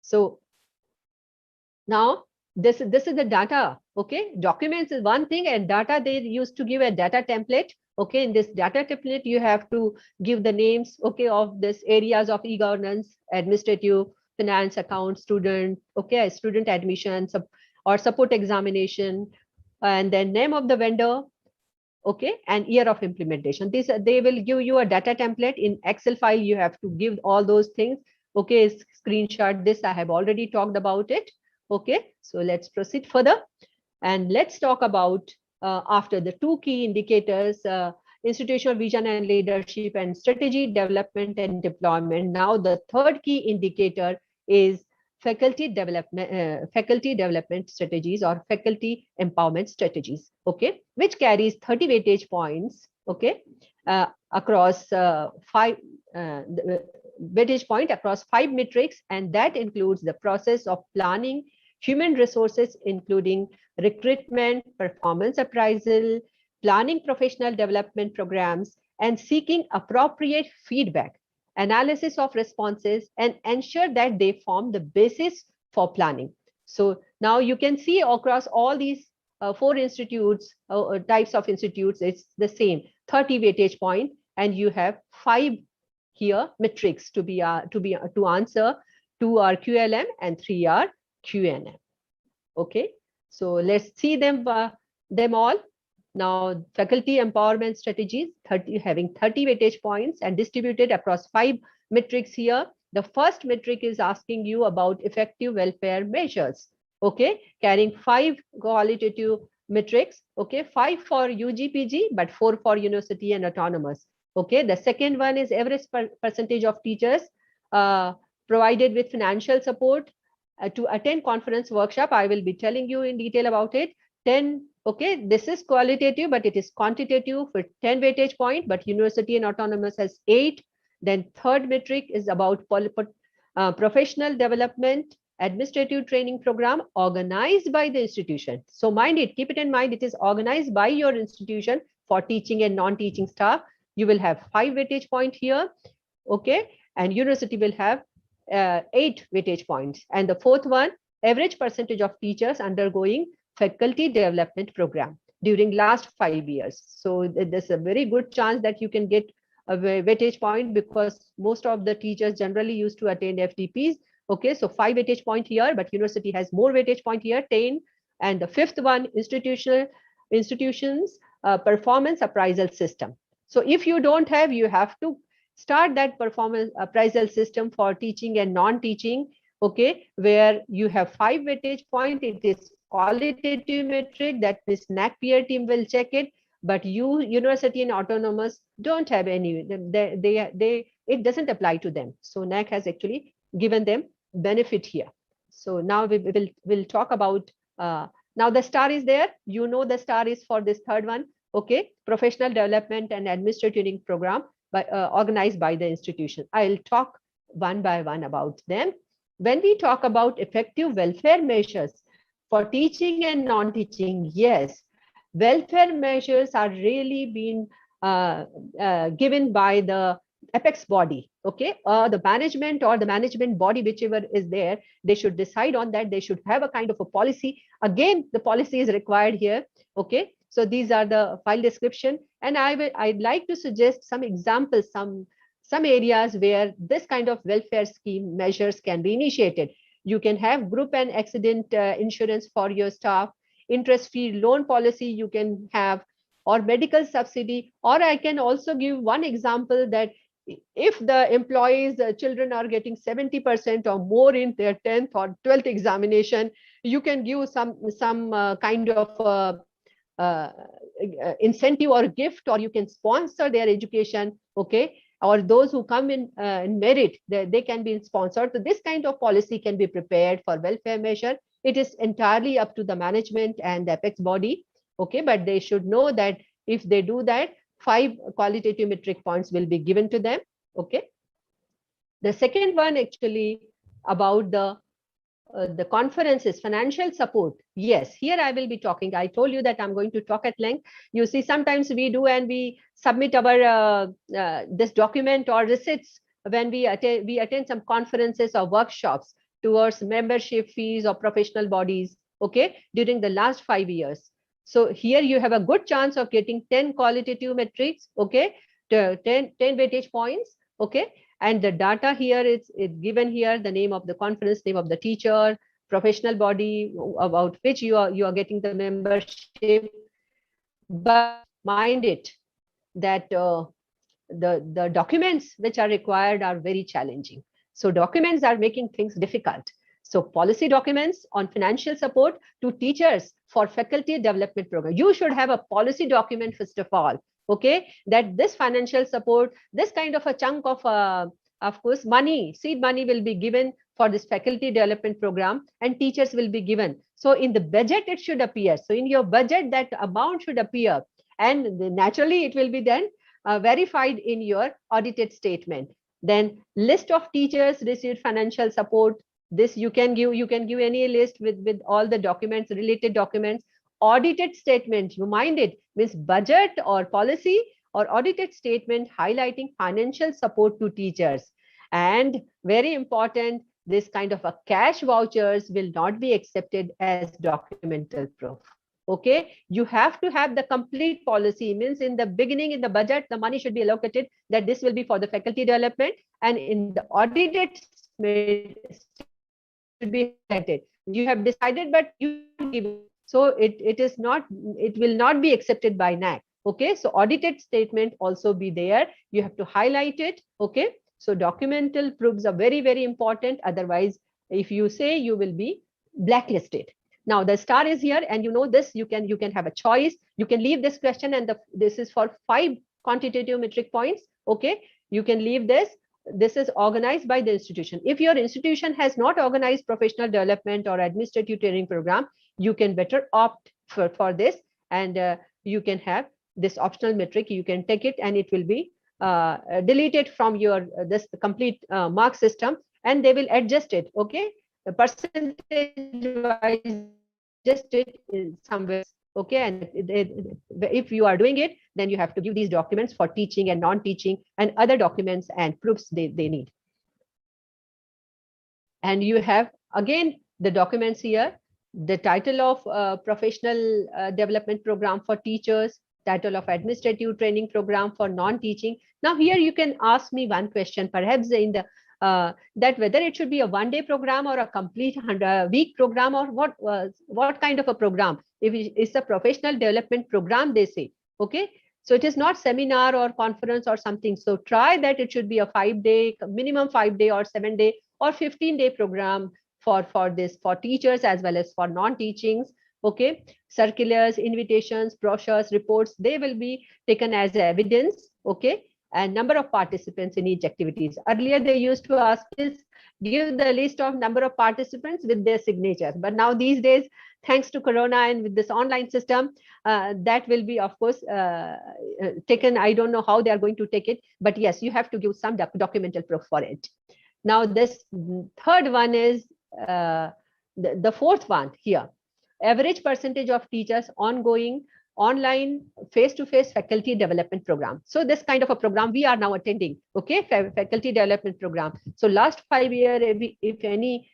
Speaker 3: so now this is the data. Okay, documents is one thing, and data, they used to give a data template. Okay, in this data template you have to give the names, okay, of this areas of e-governance: administrative, finance, account, student, okay, student admission or support examination, and then name of the vendor, okay, and year of implementation. They will give you a data template in Excel file. You have to give all those things. Okay, screenshot this. I have already talked about it. Okay, so let's proceed further, and let's talk about after the two key indicators, institutional vision and leadership, and strategy, development and deployment. Now the third key indicator is faculty development strategies or faculty empowerment strategies, okay, which carries 30 weightage points, okay, across weightage point across 5 metrics, and that includes the process of planning human resources, including recruitment, performance appraisal, planning professional development programs, and seeking appropriate feedback, analysis of responses, and ensure that they form the basis for planning. So now you can see across all these 4 institutes, types of institutes, it's the same 30 weightage point, and you have 5 here metrics to answer. 2 are QLM and 3 are QNM. Okay, so let's see them all. Now, faculty empowerment strategies, having 30 weightage points and distributed across 5 metrics here. The first metric is asking you about effective welfare measures, okay, carrying 5 qualitative metrics, okay, 5 for UGPG, but 4 for university and autonomous. Okay, the second one is average percentage of teachers provided with financial support to attend conference workshop. I will be telling you in detail about it. 10, okay, this is qualitative, but it is quantitative for 10 weightage point, but university and autonomous has 8. Then third metric is about professional development, administrative training program organized by the institution. So mind it, keep it in mind, it is organized by your institution for teaching and non-teaching staff. You will have 5 weightage point here, okay, and university will have 8 weightage points. And the fourth one, average percentage of teachers undergoing faculty development program during last 5 years. So there's a very good chance that you can get a weightage point, because most of the teachers generally used to attend FTPs. Okay, so 5 weightage point here, but university has more weightage point here, 10. And the fifth one, institutions performance appraisal system. So if you don't have, you have to start that performance appraisal system for teaching and non-teaching, okay, where you have 5 weightage point. It is qualitative metric, that this NAAC peer team will check it, but university and autonomous don't have any, it doesn't apply to them. So NAAC has actually given them benefit here. So now we'll talk about, now the star is there, the star is for this third one, okay, professional development and administrative training program organized by the institution. I'll talk one by one about them. When we talk about effective welfare measures for teaching and non-teaching, yes, welfare measures are really being given by the apex body, okay, the management or the management body, whichever is there, they should decide on that. They should have a kind of a policy. Again, the policy is required here, okay. So these are the file description, and I'd like to suggest some examples, some areas where this kind of welfare scheme measures can be initiated. You can have group and accident insurance for your staff, interest-free loan policy you can have, or medical subsidy. Or I can also give one example that if the employees' children are getting 70% or more in their 10th or 12th examination, you can give some kind of incentive or gift, or you can sponsor their education, okay? Or those who come in merit, they can be sponsored. So this kind of policy can be prepared for welfare measure. It is entirely up to the management and the apex body, okay? But they should know that if they do that, 5 qualitative metric points will be given to them, okay? The second one actually about the conferences, financial support. Yes, here I will be talking. I told you that I'm going to talk at length. You see, sometimes we do and we submit our this document or receipts when we attend some conferences or workshops towards membership fees or professional bodies, okay, during the last 5 years. So here you have a good chance of getting 10 qualitative metrics, okay, 10 weightage points, okay. And the data here is given here, the name of the conference, name of the teacher, professional body about which you are getting the membership. But mind it that the documents which are required are very challenging. So documents are making things difficult. So policy documents on financial support to teachers for faculty development program. You should have a policy document first of all, okay, that this financial support, this kind of a chunk of course, money, seed money will be given for this faculty development program, and teachers will be given. So in the budget, it should appear. So in your budget, that amount should appear. And naturally, it will be then verified in your audited statement. Then list of teachers received financial support. This you can give any list with all the documents, related documents. Audited statement, you mind it, means budget or policy or audited statement highlighting financial support to teachers. And very important, this kind of a cash vouchers will not be accepted as documental proof. Okay, you have to have the complete policy, means in the beginning, in the budget, the money should be allocated that this will be for the faculty development, and in the audited should be highlighted. You have decided, but you give it. So it will not be accepted by NAAC. Okay, so audited statement also be there. You have to highlight it. Okay, so documental proofs are very, very important. Otherwise, if you say, you will be blacklisted. Now the star is here, and you know this. You can have a choice. You can leave this question, and this is for 5 quantitative metric points. Okay, you can leave this. This is organized by the institution. If your institution has not organized professional development or administrative training program, you can better opt for this, and you can have this optional metric. You can take it, and it will be deleted from your this complete mark system, and they will adjust it. Okay, the percentage wise adjusted in somewhere. Okay, and if you are doing it, then you have to give these documents for teaching and non-teaching and other documents and proofs they need. And you have again the documents here, the title of professional development program for teachers, title of administrative training program for non-teaching. Now here you can ask me one question, perhaps in the that whether it should be a one-day program or a complete week program, or what kind of a program. If it's a professional development program, they say, okay, so it is not seminar or conference or something. So try that it should be a 5-day, minimum 5-day or 7-day or 15-day program for this, for teachers as well as for non-teachings. Okay, circulars, invitations, brochures, reports, they will be taken as evidence. Okay, and number of participants in each activities. Earlier they used to ask is give the list of number of participants with their signatures, but now these days, thanks to Corona and with this online system, that will be of course taken. I don't know how they are going to take it, but yes, you have to give some documental proof for it. Now this third one is the fourth one here. Average percentage of teachers ongoing online face-to-face faculty development program. So this kind of a program we are now attending, okay, faculty development program. So last 5 years, if any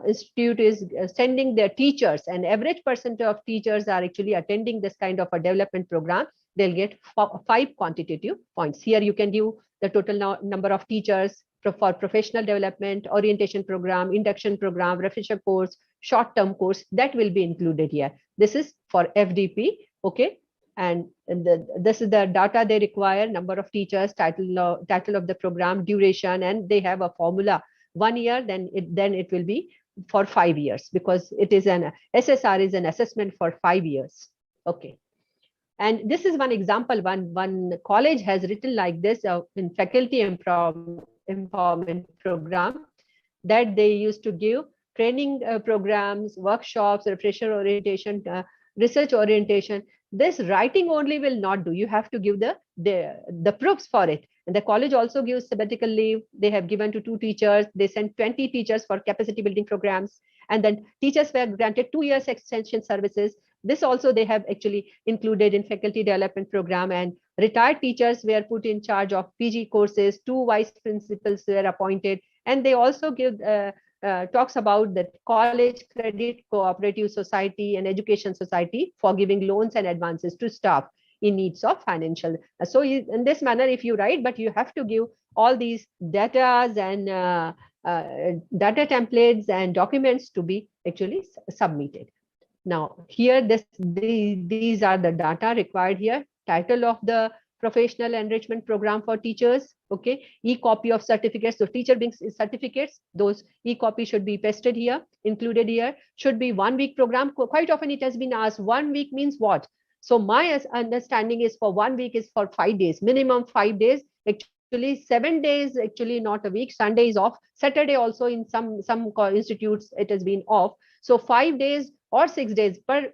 Speaker 3: institute is sending their teachers, and average percent of teachers are actually attending this kind of a development program, they'll get 5 quantitative points. Here you can give the total number of teachers, for professional development, orientation program, induction program, refresher course, short-term course, that will be included here. This is for FDP, okay? And this is the data they require, number of teachers, title of the program, duration, and they have a formula. 1 year, then it will be for 5 years, because it is an SSR is an assessment for 5 years. Okay. And this is one example. One college has written like this in faculty empowerment program, that they used to give training programs, workshops, refresher orientation, research orientation. This writing only will not do. You have to give the proofs for it. And the college also gives sabbatical leave. They have given to 2 teachers. They sent 20 teachers for capacity building programs. And then teachers were granted 2 years extension services. This also they have actually included in faculty development program. And retired teachers were put in charge of PG courses. 2 vice principals were appointed. And they also give talks about the college credit cooperative society and education society for giving loans and advances to staff in needs of financial. So in this manner, if you write, but you have to give all these data and data templates and documents to be actually submitted. Now here, these are the data required here. Title of the professional enrichment program for teachers, okay, e-copy of certificates. So teacher brings certificates, those e-copy should be pasted here, included here. Should be 1 week program. Quite often it has been asked, 1 week means what? So my understanding is for 1 week is for 5 days, minimum 5 days. Actually 7 days, actually not a week. Sunday is off. Saturday also in some institutes it has been off. So 5 days or 6 days, but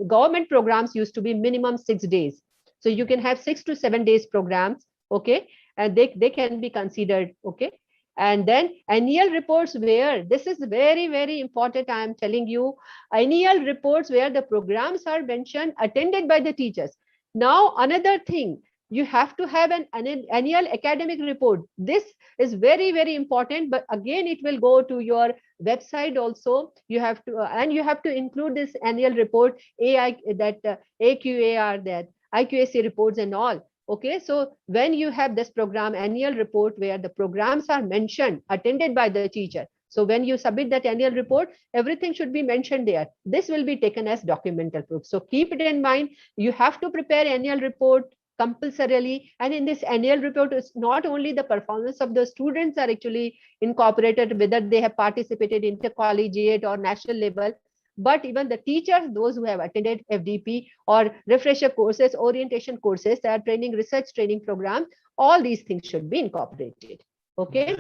Speaker 3: government programs used to be minimum 6 days. So you can have 6 to 7 days programs, okay, and they can be considered, okay. And then annual reports, where this is very, very important. I am telling you, annual reports where the programs are mentioned, attended by the teachers. Now, another thing, you have to have an annual academic report. This is very, very important, but again, it will go to your website also. You have to, and you have to include this annual report, AQAR, that IQAC reports and all. Okay, so when you have this program annual report where the programs are mentioned, attended by the teacher. So when you submit that annual report, everything should be mentioned there. This will be taken as documental proof. So keep it in mind. You have to prepare annual report compulsorily. And in this annual report, it's not only the performance of the students are actually incorporated, whether they have participated in intercollegiate or national level, but even the teachers, those who have attended FDP or refresher courses, orientation courses, that are training, research training programs, all these things should be incorporated. Okay.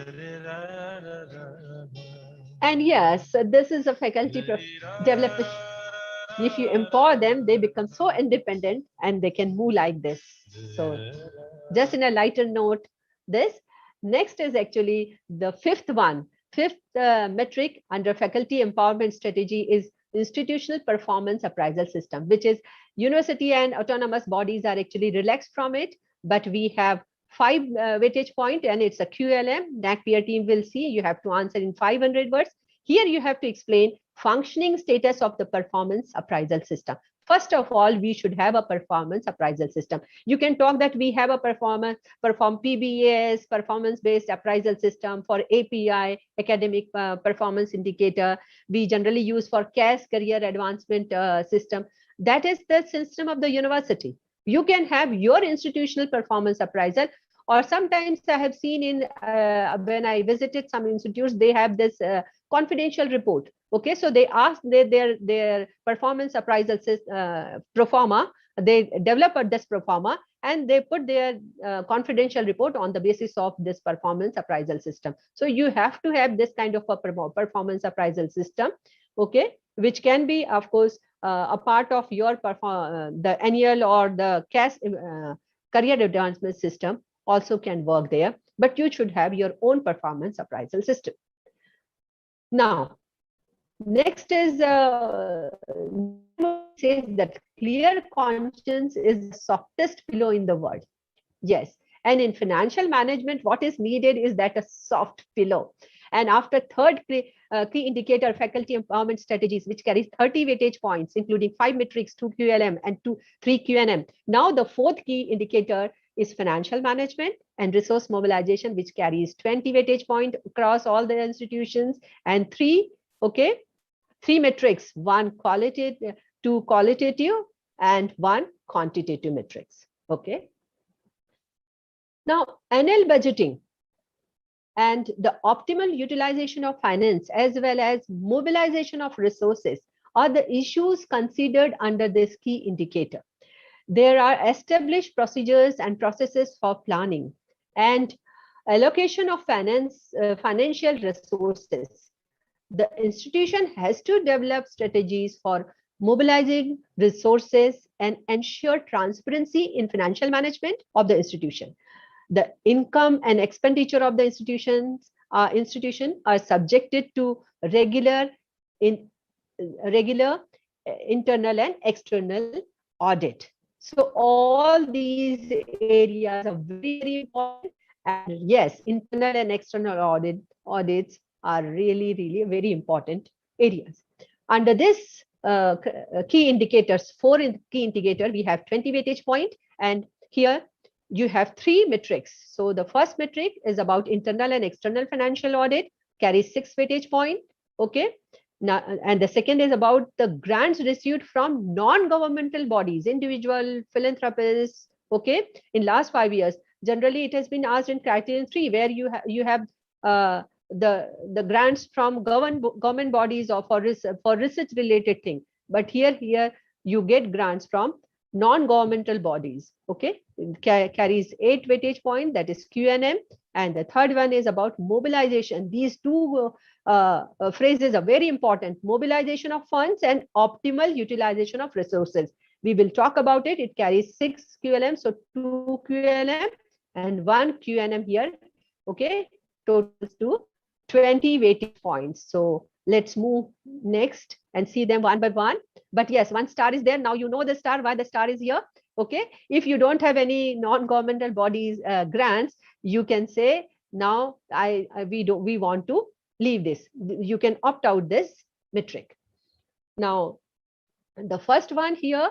Speaker 3: And yes, this is a faculty development. If you empower them, they become so independent and they can move like this. So just in a lighter note, this next is actually the fifth one. Fifth metric under faculty empowerment strategy is institutional performance appraisal system, which is university and autonomous bodies are actually relaxed from it, but we have 5 weightage point, and it's a QLM. NAAC peer team will see. You have to answer in 500 words. Here you have to explain functioning status of the performance appraisal system. First of all, we should have a performance appraisal system. You can talk that we have a perform PBS, performance-based appraisal system for API, academic performance indicator. We generally use for CAS, career advancement system. That is the system of the university. You can have your institutional performance appraisal, or sometimes I have seen in when I visited some institutes, they have this confidential report. Okay, so they ask their performance appraisal pro forma. They develop this pro forma and they put their confidential report on the basis of this performance appraisal system. So you have to have this kind of a performance appraisal system, okay, which can be, of course, a part of your the annual or the CAS career advancement system also can work there, but you should have your own performance appraisal system. Now, next is says that clear conscience is the softest pillow in the world. Yes, and in financial management, what is needed is that a soft pillow. And after third key indicator, faculty empowerment strategies, which carries 30 weightage points, including 5 metrics, 2 QLM and 3 QNM. Now the fourth key indicator is financial management and resource mobilization, which carries 20 weightage point across all the institutions, and three metrics, one qualitative, two qualitative, and one quantitative metrics. Okay. Now, annual budgeting and the optimal utilization of finance as well as mobilization of resources are the issues considered under this key indicator. There are established procedures and processes for planning and allocation of financial resources. The institution has to develop strategies for mobilizing resources and ensure transparency in financial management of the institution. The income and expenditure of the institution are subjected to regular internal and external audit. So all these areas are very, very important. And yes, internal and external audits are really, really very important areas. Under this key indicators, key indicator, we have 20 weightage point, and here you have three metrics. So the first metric is about internal and external financial audit, carries 6 weightage point. Okay. Now, and the second is about the grants received from non-governmental bodies, individual philanthropists. Okay. In last 5 years, generally it has been asked in Criterion 3, where you have the grants from government bodies or for research related thing. But here you get grants from non-governmental bodies. Okay, it carries 8 weightage point, that is QNM. And the third one is about mobilization. These two phrases are very important: mobilization of funds and optimal utilization of resources. We will talk about it. It carries 6 QLM, so 2 QLM and 1 QNM here. Okay, totals to 20 weightage points. So let's move next and see them one by one. But yes, one star is there. Now you know the star, why the star is here. Okay, if you don't have any non-governmental bodies grants, you can say now we want to leave this. You can opt out this metric. Now the first one here,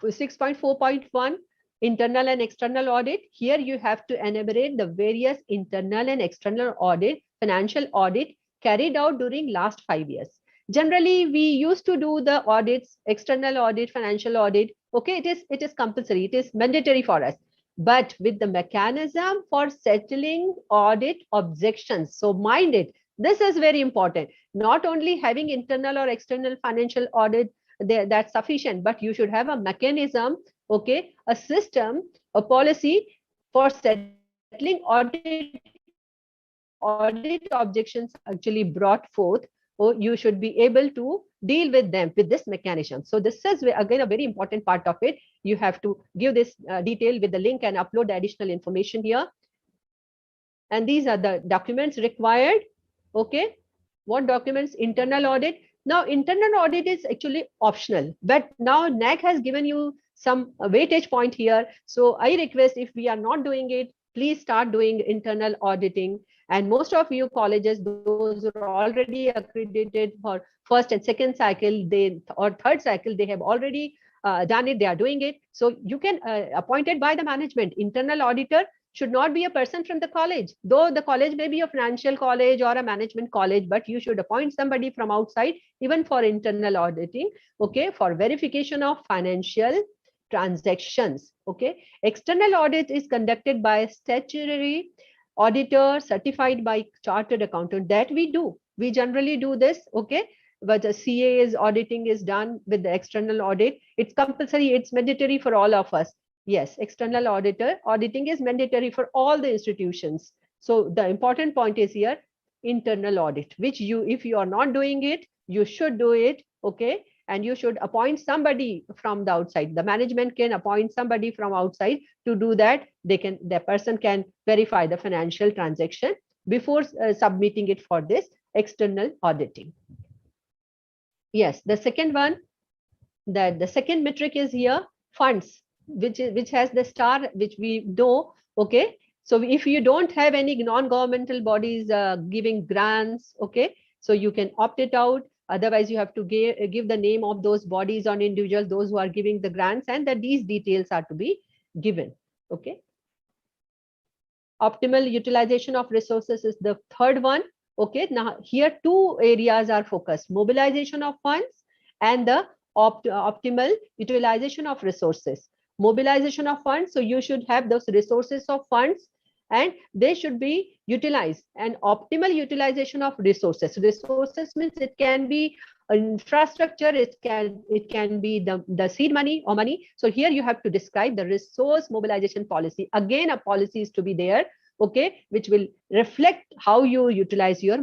Speaker 3: 6.4.1, internal and external audit. Here you have to enumerate the various internal and external audit, financial audit carried out during last 5 years. Generally, we used to do the audits, external audit, financial audit. Okay, it is compulsory, it is mandatory for us. But with the mechanism for settling audit objections, so mind it, this is very important. Not only having internal or external financial audit, that's sufficient, but you should have a mechanism, okay, a system, a policy for settling audit objections actually brought forth, or you should be able to deal with them with this mechanism. So this is again a very important part of it. You have to give this detail with the link and upload the additional information here. And these are the documents required. Okay, what documents? Internal audit. Now internal audit is actually optional, but now NAAC has given you some weightage point here. So I request, if we are not doing it, please start doing internal auditing. And most of you colleges, those who are already accredited for first and second cycle, or third cycle, they have already done it, they are doing it. So you can appointed by the management. Internal auditor should not be a person from the college, though the college may be a financial college or a management college, but you should appoint somebody from outside, even for internal auditing, okay, for verification of financial transactions. Okay, external audit is conducted by a statutory auditor certified by chartered accountant. That we do, we generally do this. Okay, but the CA's auditing is done with the external audit. It's compulsory, it's mandatory for all of us. Yes, external auditing is mandatory for all the institutions. So the important point is here, internal audit, which if you are not doing it, you should do it. Okay, and you should appoint somebody from the outside. The management can appoint somebody from outside to do that. The person can verify the financial transaction before submitting it for this external auditing. Yes, the second one, the second metric is here, funds, which has the star, which we know. Okay, so if you don't have any non-governmental bodies giving grants, okay, so you can opt it out. Otherwise, you have to give the name of those bodies on individuals, those who are giving the grants, and that these details are to be given. Okay. Optimal utilization of resources is the third one. Okay, now here two areas are focused: mobilization of funds and the optimal utilization of resources. Mobilization of funds, so you should have those resources of funds and they should be utilized. And optimal utilization of resources. Resources means it can be infrastructure, it can be the seed money or money. So here you have to describe the resource mobilization policy. Again, a policy is to be there, okay, which will reflect how you utilize your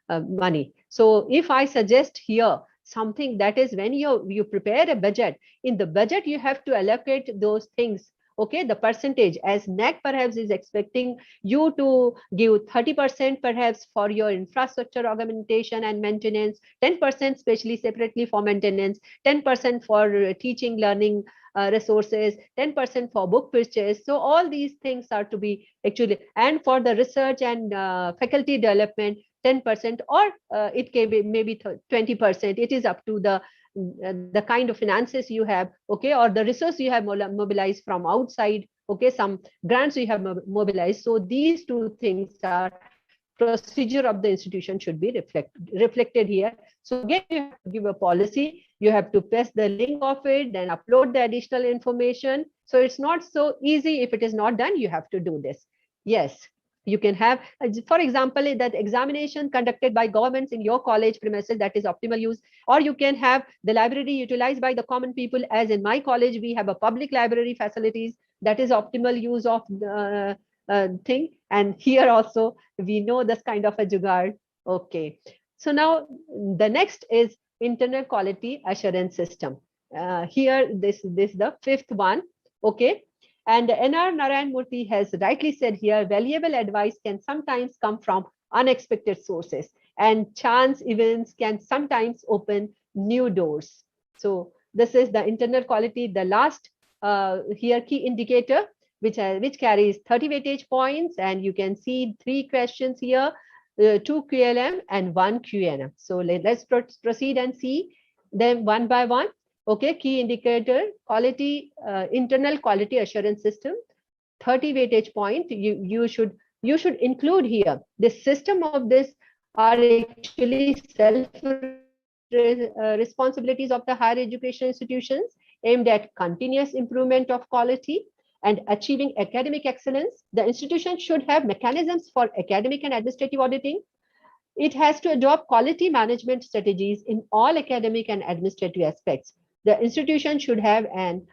Speaker 3: money. So if I suggest here something, that is when you prepare a budget, in the budget you have to allocate those things. Okay, the percentage, as NAAC perhaps is expecting you to give 30% perhaps for your infrastructure augmentation and maintenance, 10% specially separately for maintenance, 10% for teaching learning resources, 10% for book purchase. So all these things are to be actually, and for the research and faculty development, 10%, or it can be maybe 20%. It is up to the kind of finances you have, okay, or the resource you have mobilized from outside, okay, some grants you have mobilized. So these two things are procedure of the institution should be reflected here. So again, you have to give a policy, you have to paste the link of it, then upload the additional information. So it's not so easy. If it is not done, you have to do this. Yes. You can have, for example, that examination conducted by governments in your college premises, that is optimal use. Or you can have the library utilized by the common people, as in my college, we have a public library facilities, that is optimal use of the thing. And here also, we know this kind of a jugaad. Okay. So now the next is internal quality assurance system. Here, this is the fifth one. Okay. And N.R. Narayan Murthy has rightly said here, valuable advice can sometimes come from unexpected sources, and chance events can sometimes open new doors. So this is the internal quality, the last here key indicator, which carries 30 weightage points, and you can see 3 questions here, 2 QLM and 1 QNM. So let's proceed and see them one by one. Okay, key indicator, quality, internal quality assurance system, 30 weightage point. You should include here. The system of this are actually self responsibilities of the higher education institutions aimed at continuous improvement of quality and achieving academic excellence. The institution should have mechanisms for academic and administrative auditing. It has to adopt quality management strategies in all academic and administrative aspects. The institution should have an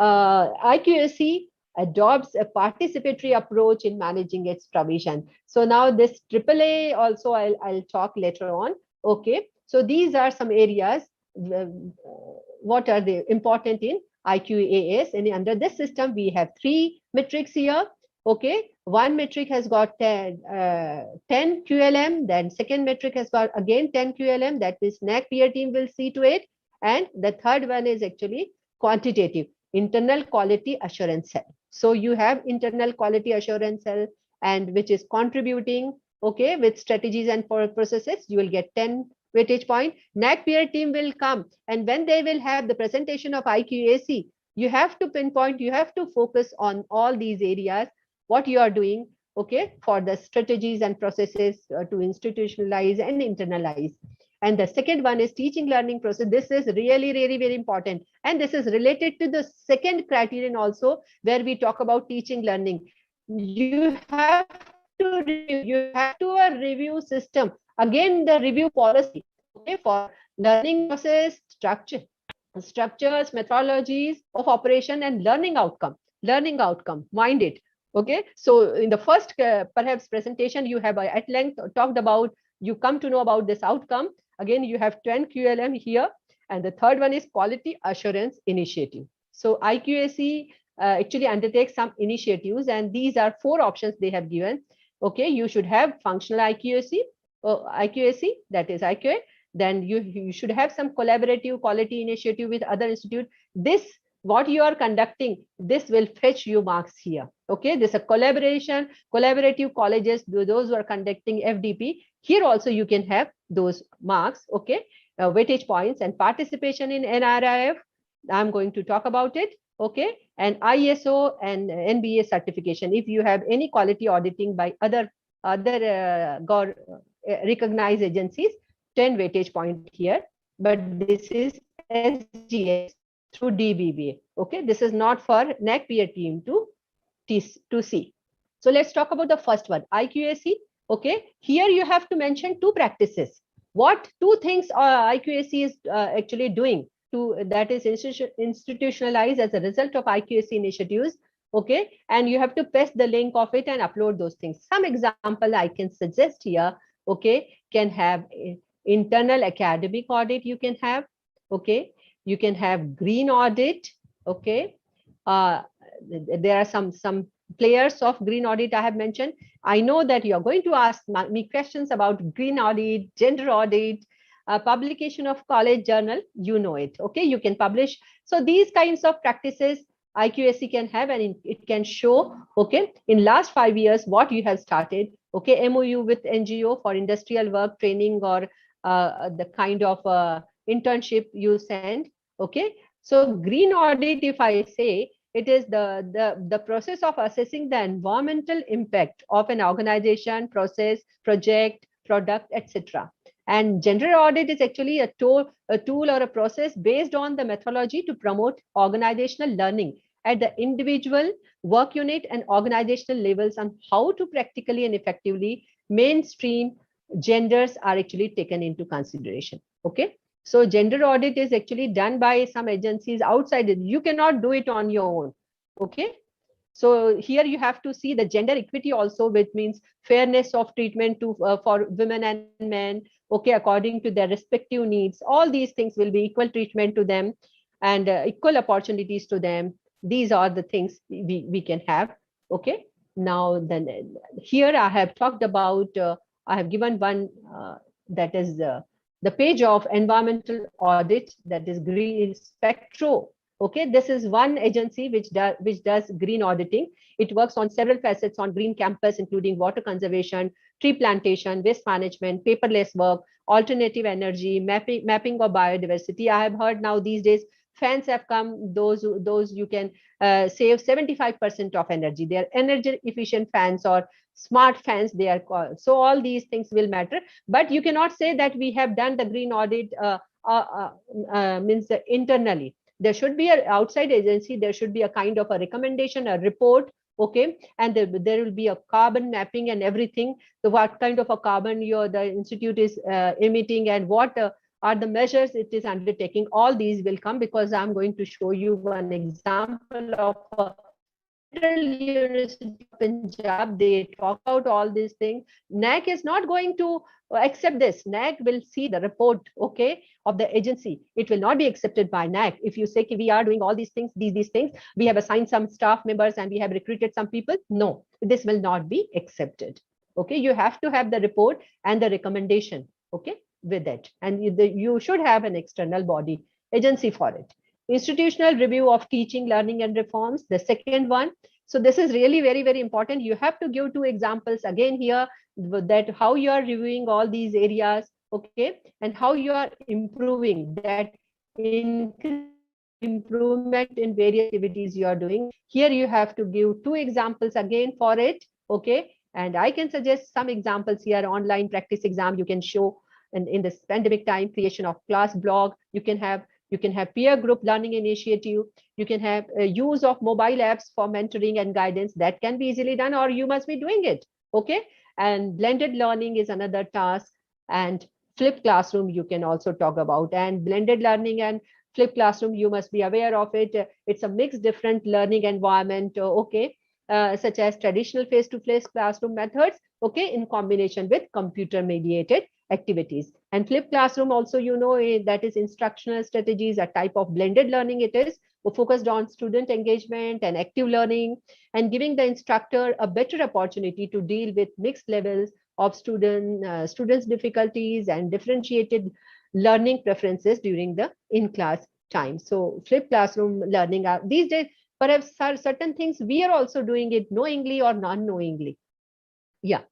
Speaker 3: IQAC adopts a participatory approach in managing its provision. So now this AAA also I'll talk later on. Okay, so these are some areas. What are they important in IQAS? And under this system, we have 3 metrics here. Okay, one metric has got 10 QLM. Then second metric has got again 10 QLM. That is NAAC peer team will see to it. And the third one is actually quantitative, internal quality assurance cell. So you have internal quality assurance cell, and which is contributing, okay, with strategies and processes, you will get 10 weightage point. NAAC peer team will come, and when they will have the presentation of IQAC, you have to pinpoint, you have to focus on all these areas, what you are doing, okay, for the strategies and processes to institutionalize and internalize. And the second one is teaching learning process. This is really, really very important. And this is related to the second criterion also, where we talk about teaching learning. You have to a review system. Again, the review policy, okay, for learning process, structures, methodologies of operation and learning outcome, mind it. Okay, so in the first perhaps presentation, you have at length talked about, you come to know about this outcome. Again, you have 10 QLM here, and the third one is quality assurance initiative. So IQAC actually undertakes some initiatives, and these are 4 options they have given. Okay, you should have functional IQAC, that is IQA. Then you should have some collaborative quality initiative with other institute. This, what you are conducting, this will fetch you marks here. Okay, this is a collaborative colleges, those who are conducting FDP. Here also you can have those marks, okay, weightage points. And participation in NRIF, I'm going to talk about it. Okay, and ISO and NBA certification. If you have any quality auditing by other recognized agencies, 10 weightage point here. But this is SGS through DBBA. Okay, this is not for NAAC peer team to see. So let's talk about the first one, IQAC. Okay, here you have to mention two practices. What two things IQAC is actually doing that is institutionalized as a result of IQAC initiatives. Okay, and you have to paste the link of it and upload those things. Some example I can suggest here. Okay, can have internal academic audit. You can have. Okay, you can have green audit. Okay, there are some players of green audit I have mentioned. I know that you are going to ask me questions about green audit, gender audit, publication of college journal. You know it. Okay, you can publish. So these kinds of practices IQAC can have, and it can show, okay, in last 5 years what you have started. Okay, MOU with NGO for industrial work training, or the kind of internship you send. Okay, so green audit, if I say, it is the process of assessing the environmental impact of an organization, process, project, product, etc. And gender audit is actually a tool or a process based on the methodology to promote organizational learning at the individual, work unit, and organizational levels on how to practically and effectively mainstream genders are actually taken into consideration. Okay, so gender audit is actually done by some agencies outside it. You cannot do it on your own. Okay, so here you have to see the gender equity also, which means fairness of treatment to for women and men. Okay, according to their respective needs. All these things will be equal treatment to them and equal opportunities to them. These are the things we can have. Okay, now then here I have talked about, I have given one that is the page of environmental audit, that is Green Spectro. Okay, this is one agency which does green auditing. It works on several facets on green campus, including water conservation, tree plantation, waste management, paperless work, alternative energy, mapping of biodiversity. I have heard now these days fans have come, those you can save 75% of energy. They are energy efficient fans or smart fans, they are called. So all these things will matter, but you cannot say that we have done the green audit means internally. There should be an outside agency, there should be a kind of a recommendation, a report. Okay, and there will be a carbon mapping and everything. So what kind of a carbon the institute is emitting, and what are the measures it is undertaking. All these will come, because I'm going to show you one example of Central University of Punjab. They talk about all these things. NAAC is not going to accept this. NAAC will see the report, okay, of the agency. It will not be accepted by NAAC. If you say we are doing all these things, these things, we have assigned some staff members and we have recruited some people. No, this will not be accepted. Okay, you have to have the report and the recommendation, okay, with it. And you should have an external body agency for it. Institutional review of teaching, learning, and reforms, the second one. So this is really very, very important. You have to give two examples again here, that how you are reviewing all these areas, okay, and how you are improving that improvement in various activities you are doing. Here you have to give two examples again for it, okay, and I can suggest some examples here. Online practice exam you can show, and in this pandemic time, creation of class blog. You can have peer group learning initiative. You can have use of mobile apps for mentoring and guidance. That can be easily done, or you must be doing it. Okay, and blended learning is another task, and flipped classroom you can also talk about. And blended learning and flipped classroom, you must be aware of it. It's a mixed different learning environment, okay, such as traditional face-to-face classroom methods, okay, in combination with computer mediated activities. And flipped classroom also, that is instructional strategies, a type of blended learning. It is focused on student engagement and active learning, and giving the instructor a better opportunity to deal with mixed levels of students' difficulties and differentiated learning preferences during the in-class time. So flipped classroom learning are these days, perhaps certain things we are also doing it knowingly or non-knowingly. Yeah.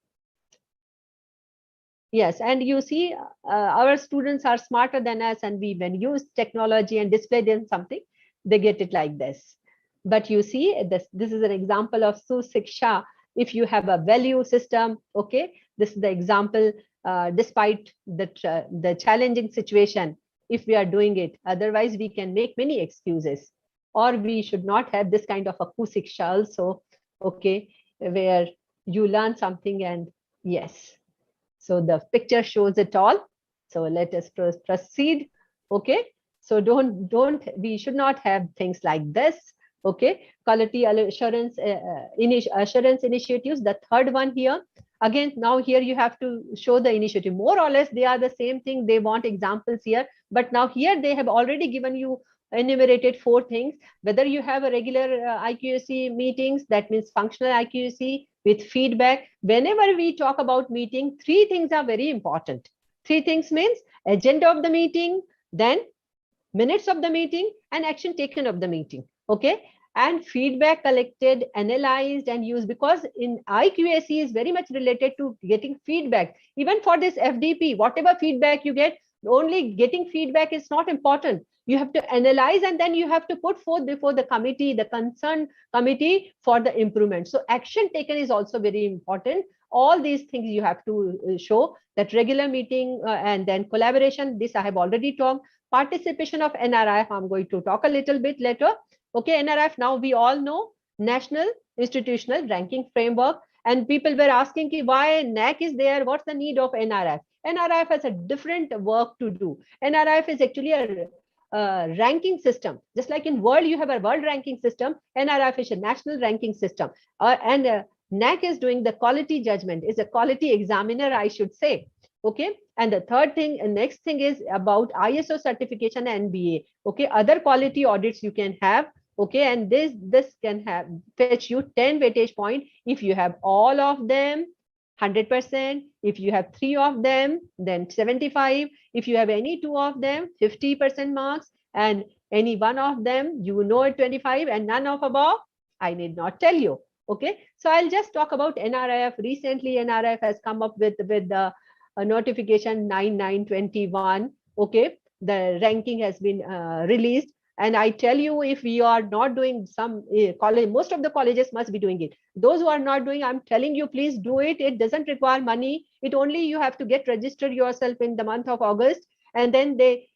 Speaker 3: Yes, and you see, our students are smarter than us, and when use technology and display them something, they get it like this. But you see, this is an example of Susiksha. If you have a value system, okay, this is the example, despite the challenging situation, if we are doing it. Otherwise, we can make many excuses. Or we should not have this kind of a Kusiksha also, okay, where you learn something and yes. So the picture shows it all. So let us proceed, okay. So we should not have things like this, okay. Quality assurance, assurance initiatives, the third one here. Again, now here you have to show the initiative. More or less, they are the same thing. They want examples here, but now here they have already given you enumerated 4 things. Whether you have a regular IQAC meetings, that means functional IQAC with feedback. Whenever we talk about meeting, 3 things are very important. 3 things means agenda of the meeting, then minutes of the meeting, and action taken of the meeting, okay. And feedback collected, analyzed, and used, because in IQAC is very much related to getting feedback. Even for this FDP, whatever feedback you get, only getting feedback is not important. You have to analyze, and then you have to put forth before the committee, the concerned committee, for the improvement. So action taken is also very important. All these things you have to show, that regular meeting, and then collaboration, this I have already talked. Participation of NRIF, I'm going to talk a little bit later. Okay, NRIF, now we all know, National Institutional Ranking Framework. And people were asking why NAAC is there, what's the need of NRIF? NRIF has a different work to do. NRIF is actually a ranking system. Just like in world, you have a world ranking system, NRIF is a national ranking system. NAAC is doing the quality judgment, is a quality examiner, I should say. Okay, and the third thing, next thing is about ISO certification and NBA. Okay, other quality audits you can have. Okay, and this can fetch you 10 weightage point if you have all of them, 100%. If you have 3 of them, then 75. If you have any 2 of them, 50% marks, and any 1 of them, you know it, 25, and none of above, I need not tell you. Okay, so I'll just talk about NRIF. Recently, NRIF has come up with the notification 9921. Okay, the ranking has been released. And I tell you, if we are not doing some college, most of the colleges must be doing it. Those who are not doing, I'm telling you, please do it. It doesn't require money. It only you have to get registered yourself in the month of August, and then they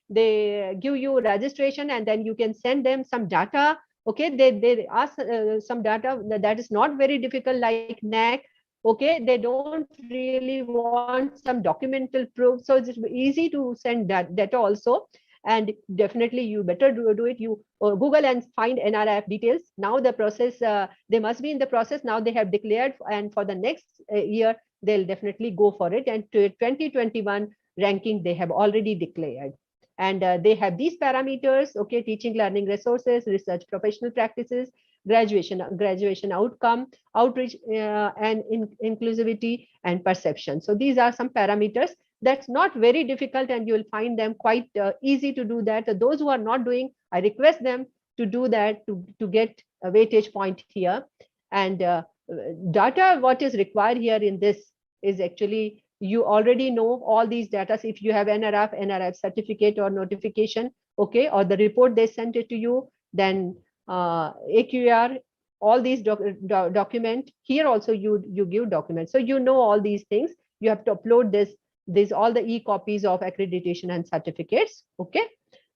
Speaker 3: give you registration, and then you can send them some data. Okay, they ask some data that is not very difficult, like NAAC. Okay, they don't really want some documental proof, so it's easy to send that data also. And definitely you better do it. You Google and find NRIF details. Now the process, they must be in the process. Now they have declared, and for the next year, they'll definitely go for it. And to 2021 ranking, they have already declared. And they have these parameters, okay, teaching, learning resources, research, professional practices, graduation outcome, outreach, and inclusivity, and perception. So these are some parameters. That's not very difficult, and you'll find them quite easy to do that. Those who are not doing, I request them to do that to get a weightage point here. And data, what is required here in this is actually, you already know all these data. If you have NRIF certificate or notification, okay, or the report they sent it to you, then AQR, all these document here also, you give documents. So you know all these things. You have to upload these all the e-copies of accreditation and certificates. Okay,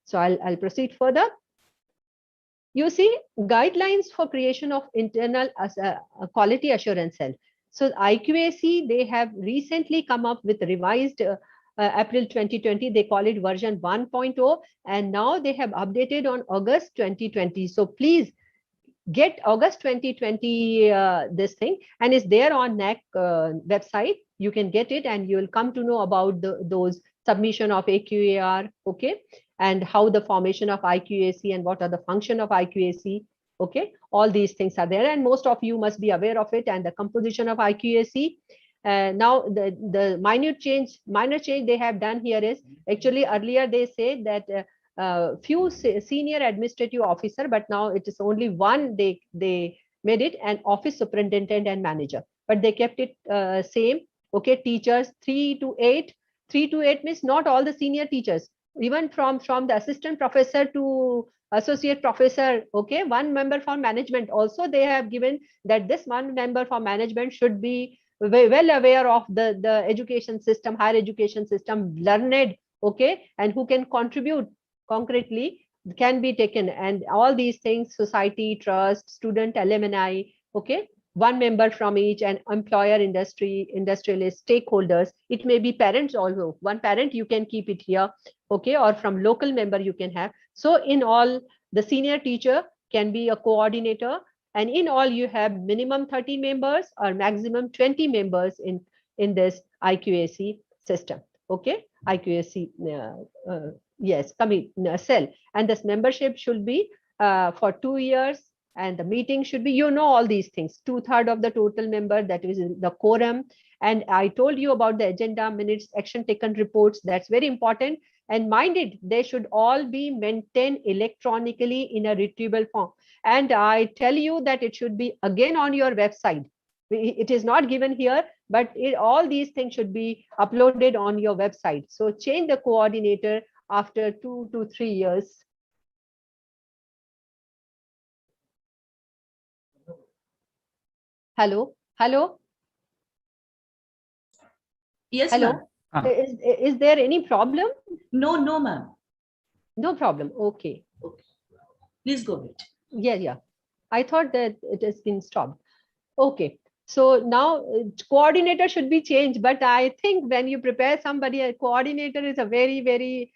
Speaker 3: so I'll proceed further. You see, guidelines for creation of internal quality assurance cell. So IQAC, they have recently come up with revised April 2020, they call it version 1.0, and now they have updated on August 2020. So please get August 2020 this thing, and it's there on NAAC website. You can get it, and you will come to know about those submission of AQAR, okay, and how the formation of IQAC and what are the function of IQAC. Okay, all these things are there, and most of you must be aware of it, and the composition of IQAC. Now the minor change they have done here is, actually earlier they say that few senior administrative officer, but now it is only one. They made it an office superintendent and manager, but they kept it same. Okay, teachers 3 to 8. 3 to 8 means not all the senior teachers, even from the assistant professor to associate professor, okay, one member for management. Also, they have given that this one member for management should be well aware of the education system, higher education system, learned, okay, and who can contribute concretely, can be taken. And all these things, society, trust, student, alumni, okay, one member from each, and employer, industry, industrialist, stakeholders. It may be parents also. One parent you can keep it here, okay, or from local member you can have. So in all, the senior teacher can be a coordinator, and in all you have minimum 30 members or maximum 20 members in this IQAC system, okay, IQAC yes, cell. And this membership should be for 2 years, and the meeting should be, you know, all these things, 2/3 of the total member, that is the quorum. And I told you about the agenda, minutes, action taken reports. That's very important. And mind it, they should all be maintained electronically in a retrievable form. And I tell you that it should be again on your website. It is not given here, but all these things should be uploaded on your website. So change the coordinator after 2 to 3 years. Hello, hello.
Speaker 1: Yes,
Speaker 3: hello. Is there any problem?
Speaker 1: No, ma'am.
Speaker 3: No problem. Okay.
Speaker 1: Please go ahead.
Speaker 3: Yeah. I thought that it has been stopped. Okay. So now coordinator should be changed, but I think when you prepare somebody, a coordinator is a very, very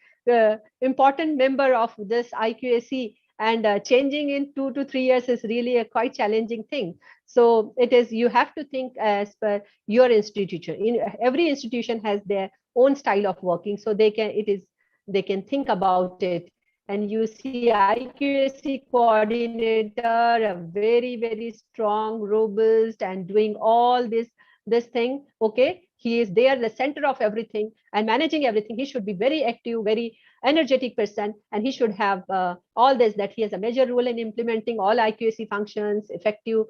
Speaker 3: important member of this IQAC, and changing in 2 to 3 years is really a quite challenging thing. So it is, you have to think as per your institution. Every institution has their own style of working, so they can think about it. And you see IQAC coordinator, a very, very strong, robust, and doing all this thing, okay? He is there, the center of everything and managing everything. He should be very active, very energetic person, and he should have all this, that he has a major role in implementing all IQAC functions, effective.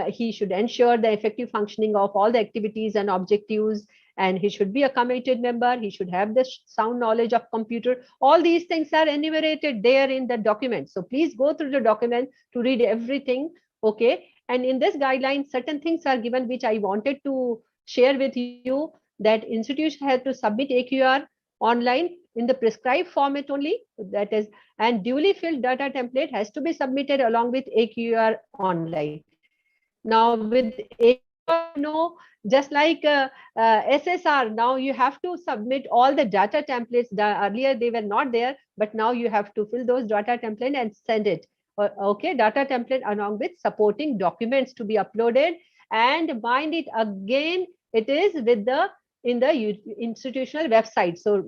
Speaker 3: He should ensure the effective functioning of all the activities and objectives, and he should be a committed member. He should have the sound knowledge of computer. All these things are enumerated there in the document. So please go through the document to read everything, okay? And in this guideline, certain things are given which I wanted to share with you, that institution has to submit AQR online in the prescribed format only, that is, and duly filled data template has to be submitted along with AQR online. Now with AQR, just like SSR, now you have to submit all the data templates. Earlier they were not there, but now you have to fill those data template and send it. Okay, data template along with supporting documents to be uploaded. And mind it again, it is with the in the institutional website. So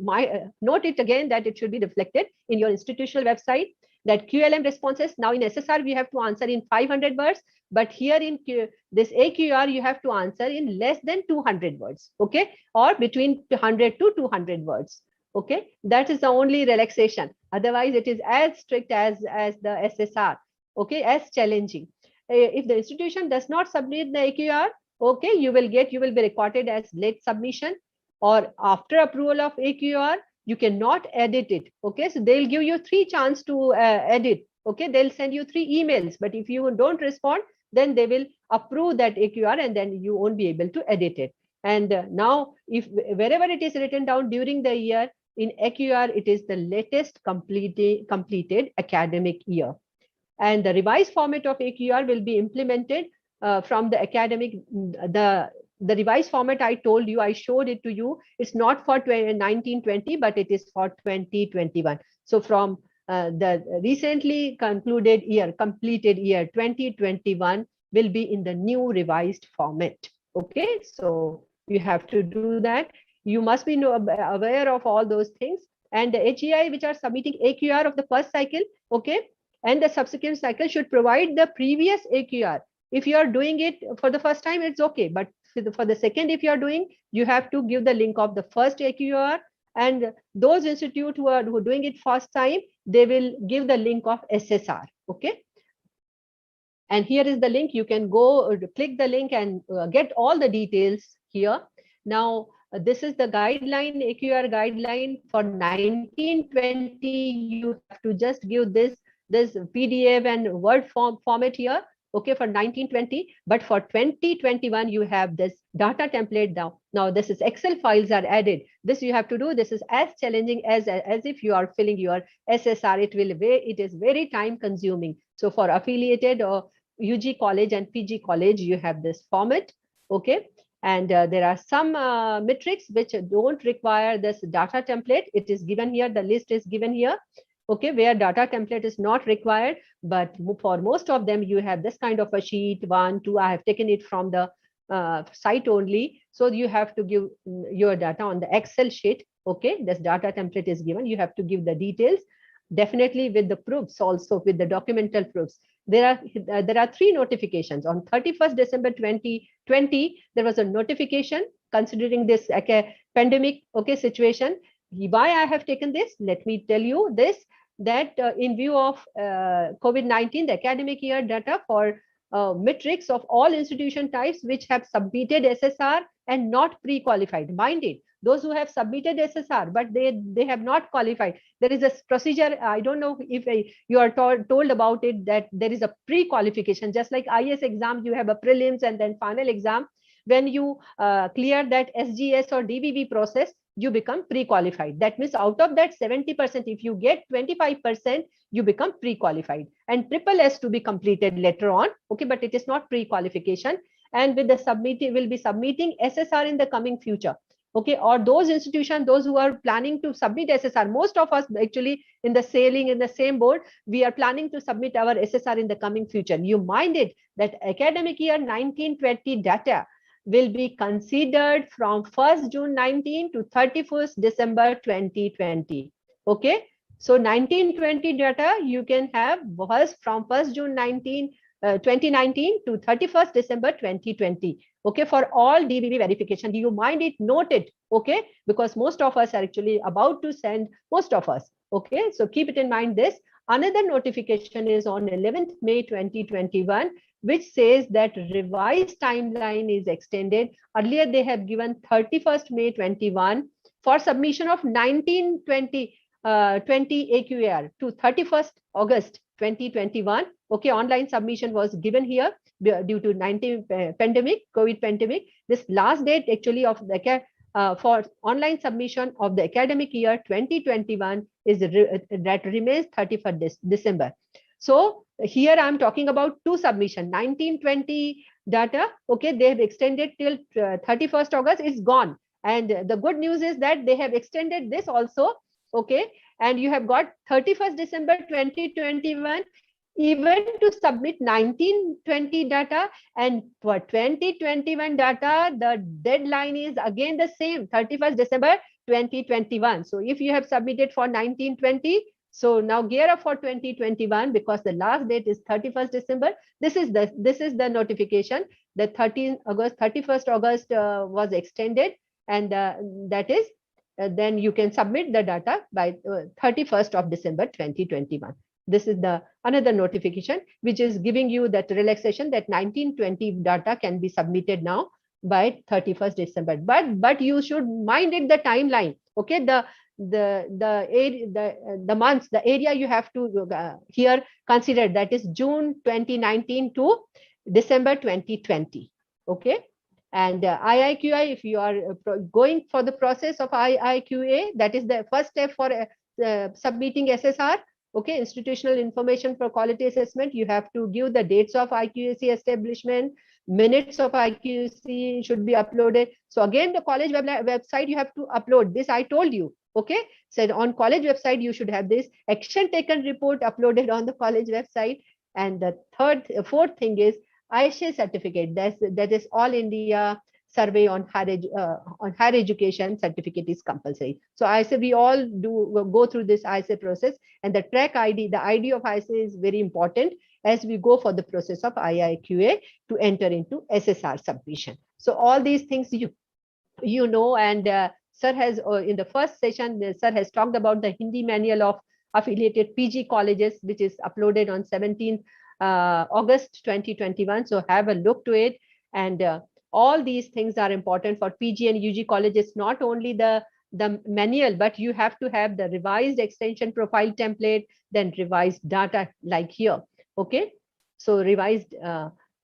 Speaker 3: note it again that it should be reflected in your institutional website. That QLM responses, now in SSR we have to answer in 500 words, but here in this AQR you have to answer in less than 200 words, okay, or between 100 to 200 words, okay. That is the only relaxation. Otherwise it is as strict as the SSR, okay, as challenging. If the institution does not submit the AQR, okay, you will be recorded as late submission, or after approval of AQR you cannot edit it, okay. So they'll give you 3 chances to edit, okay. They'll send you 3 emails, but if you don't respond, then they will approve that AQR, and then you won't be able to edit it. And now if wherever it is written down during the year, in AQR it is the latest completed academic year. And the revised format of AQR will be implemented from the academic, the revised format I told you, I showed it to you. It's not for 1920, but it is for 2021. So from the recently completed year 2021 will be in the new revised format. Okay, so you have to do that. You must be aware of all those things. And the HEI which are submitting AQR of the first cycle, okay, and the subsequent cycle should provide the previous AQR. If you are doing it for the first time, it's okay. But for the second, if you are doing, you have to give the link of the first AQR. And those institutes who are doing it first time, they will give the link of SSR. Okay. And here is the link. You can go click the link and get all the details here. Now, this is the guideline, AQR guideline for 1920. You have to just give this this PDF and Word format here, okay, for 1920, but for 2021, you have this data template now. Now this is Excel files are added. This you have to do. This is as challenging as if you are filling your SSR. It is very time consuming. So for affiliated or UG college and PG college, you have this format, okay. And there are some metrics which don't require this data template. It is given here. The list is given here, okay, where data template is not required. But for most of them, you have this kind of a sheet, 1, 2. I have taken it from the site only. So you have to give your data on the Excel sheet, okay. This data template is given. You have to give the details, definitely with the proofs, also with the documental proofs. There are 3 notifications. On 31st December 2020, there was a notification considering this pandemic, okay, situation. Why I have taken this? Let me tell you this, that in view of COVID-19, the academic year data for metrics of all institution types which have submitted SSR and not pre-qualified. Mind it, those who have submitted SSR, but they have not qualified. There is a procedure. I don't know if you are told about it, that there is a pre-qualification. Just like IS exam, you have a prelims and then final exam. When you clear that SGS or DVV process, you become pre-qualified. That means out of that 70%, if you get 25%, you become pre-qualified. And triple S to be completed later on, okay, but it is not pre-qualification. And with the submitting, will be submitting SSR in the coming future, okay. Or those institutions, those who are planning to submit SSR, most of us actually in the sailing in the same board, we are planning to submit our SSR in the coming future. You mind it that academic year 1920 data will be considered from 1st June 19 to 31st December 2020, okay. So 1920 data you can have from 1st June 2019 to 31st December 2020, okay, for all DVV verification. Do you mind it? Note it, okay, because most of us are actually about to send, most of us, okay. So keep it in mind this. Another notification is on 11th May 2021, which says that revised timeline is extended. Earlier, they have given 31st May 21 for submission of 1920 AQAR to 31st August 2021. Okay, online submission was given here due to COVID pandemic. This last date actually of the for online submission of the academic year 2021 is that remains 31st December. So here I'm talking about 2 submission, 1920 data. Okay, they have extended till 31st August. It's gone. And the good news is that they have extended this also. Okay, and you have got 31st December 2021 even to submit 1920 data, and for 2021 data, the deadline is again the same, 31st December 2021. So if you have submitted for 1920, so now gear up for 2021 because the last date is 31st December. This is the notification. The 31st August was extended, and that is then you can submit the data by 31st of December 2021. This is the another notification which is giving you that relaxation that 1920 data can be submitted now by 31st December. But you should mind it the timeline. Okay, the months, the area you have to here consider, that is June 2019 to December 2020. Okay, and IIQA, if you are going for the process of IIQA, that is the first step for submitting SSR. Okay, institutional information for quality assessment. You have to give the dates of IQAC establishment, minutes of IQAC should be uploaded. So again, the college website you have to upload this. I told you. Okay, so on college website you should have this action taken report uploaded on the college website. And the fourth thing is ISHA certificate. That is All India Survey on higher education certificate is compulsory. So ISA, we all go through this ISA process, and the track ID, the ID of ISA is very important as we go for the process of IIQA to enter into SSR submission. So all these things you know, and sir has in the first session, sir has talked about the Hindi manual of affiliated PG colleges, which is uploaded on 17th August 2021. So have a look to it. And all these things are important for PG and UG colleges, not only the the manual, but you have to have the revised extension profile template, then revised data like here. Okay, so revised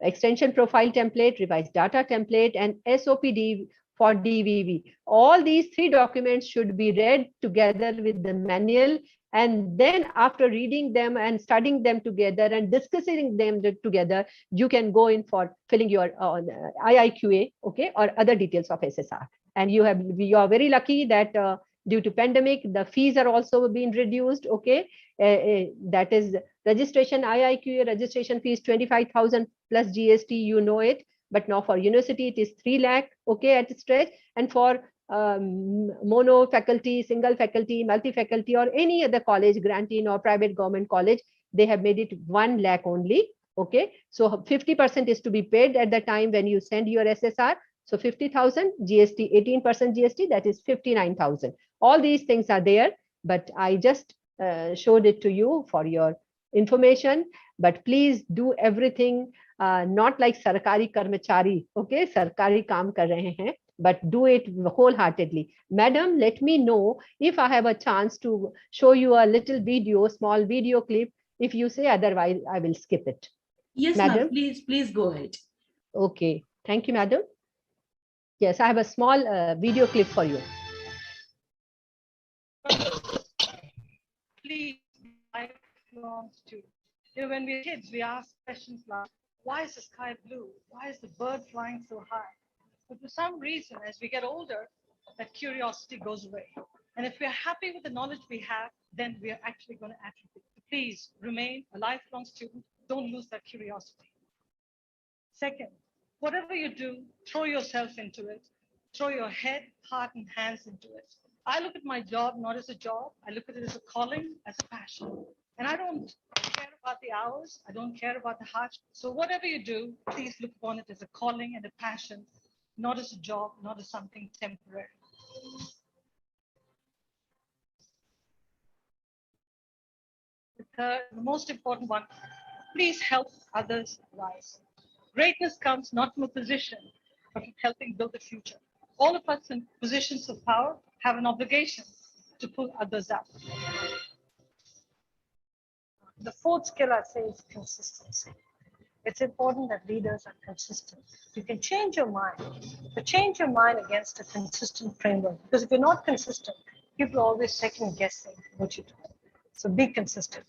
Speaker 3: extension profile template, revised data template, and SOPD for DVV. All these 3 documents should be read together with the manual, and then after reading them and studying them together and discussing them together, you can go in for filling your IIQA, okay, or other details of SSR. And you are very lucky that due to pandemic, the fees are also being reduced. Okay, that is registration IIQA registration fees 25,000 plus GST. You know it, but now for university it is 3 lakh. Okay, at stretch, and for mono faculty, single faculty, multi faculty, or any other college, granting or private government college, they have made it 1 lakh only. Okay, so 50% is to be paid at the time when you send your SSR. So 50,000 GST, 18% GST, that is 59,000. All these things are there, but I just showed it to you for your information. But please do everything, not like sarkari karmachari, okay, sarkari kaam kar rahe hain, but do it wholeheartedly. Madam, let me know if I have a chance to show you a little video, small video clip. If you say otherwise, I will skip it.
Speaker 1: Yes,
Speaker 3: Madam?
Speaker 1: ma'am, please go ahead.
Speaker 3: Okay, thank you, madam. Yes, I have a small video clip for you.
Speaker 4: Please, lifelong students. You know, when we're kids, we ask questions like, why is the sky blue? Why is the bird flying so high? But for some reason, as we get older, that curiosity goes away. And if we're happy with the knowledge we have, then we are actually going to atrophy. Please remain a lifelong student. Don't lose that curiosity. Second, whatever you do, throw yourself into it. Throw your head, heart, and hands into it. I look at my job not as a job. I look at it as a calling, as a passion. And I don't care about the hours. I don't care about the hardship. So whatever you do, please look upon it as a calling and a passion, not as a job, not as something temporary. The most important one, please help others rise. Greatness comes not from a position, but from helping build the future. All of us in positions of power have an obligation to pull others up. The fourth skill I say is consistency. It's important that leaders are consistent. You can change your mind, but change your mind against a consistent framework. Because if you're not consistent, people are always second guessing what you do. So be consistent.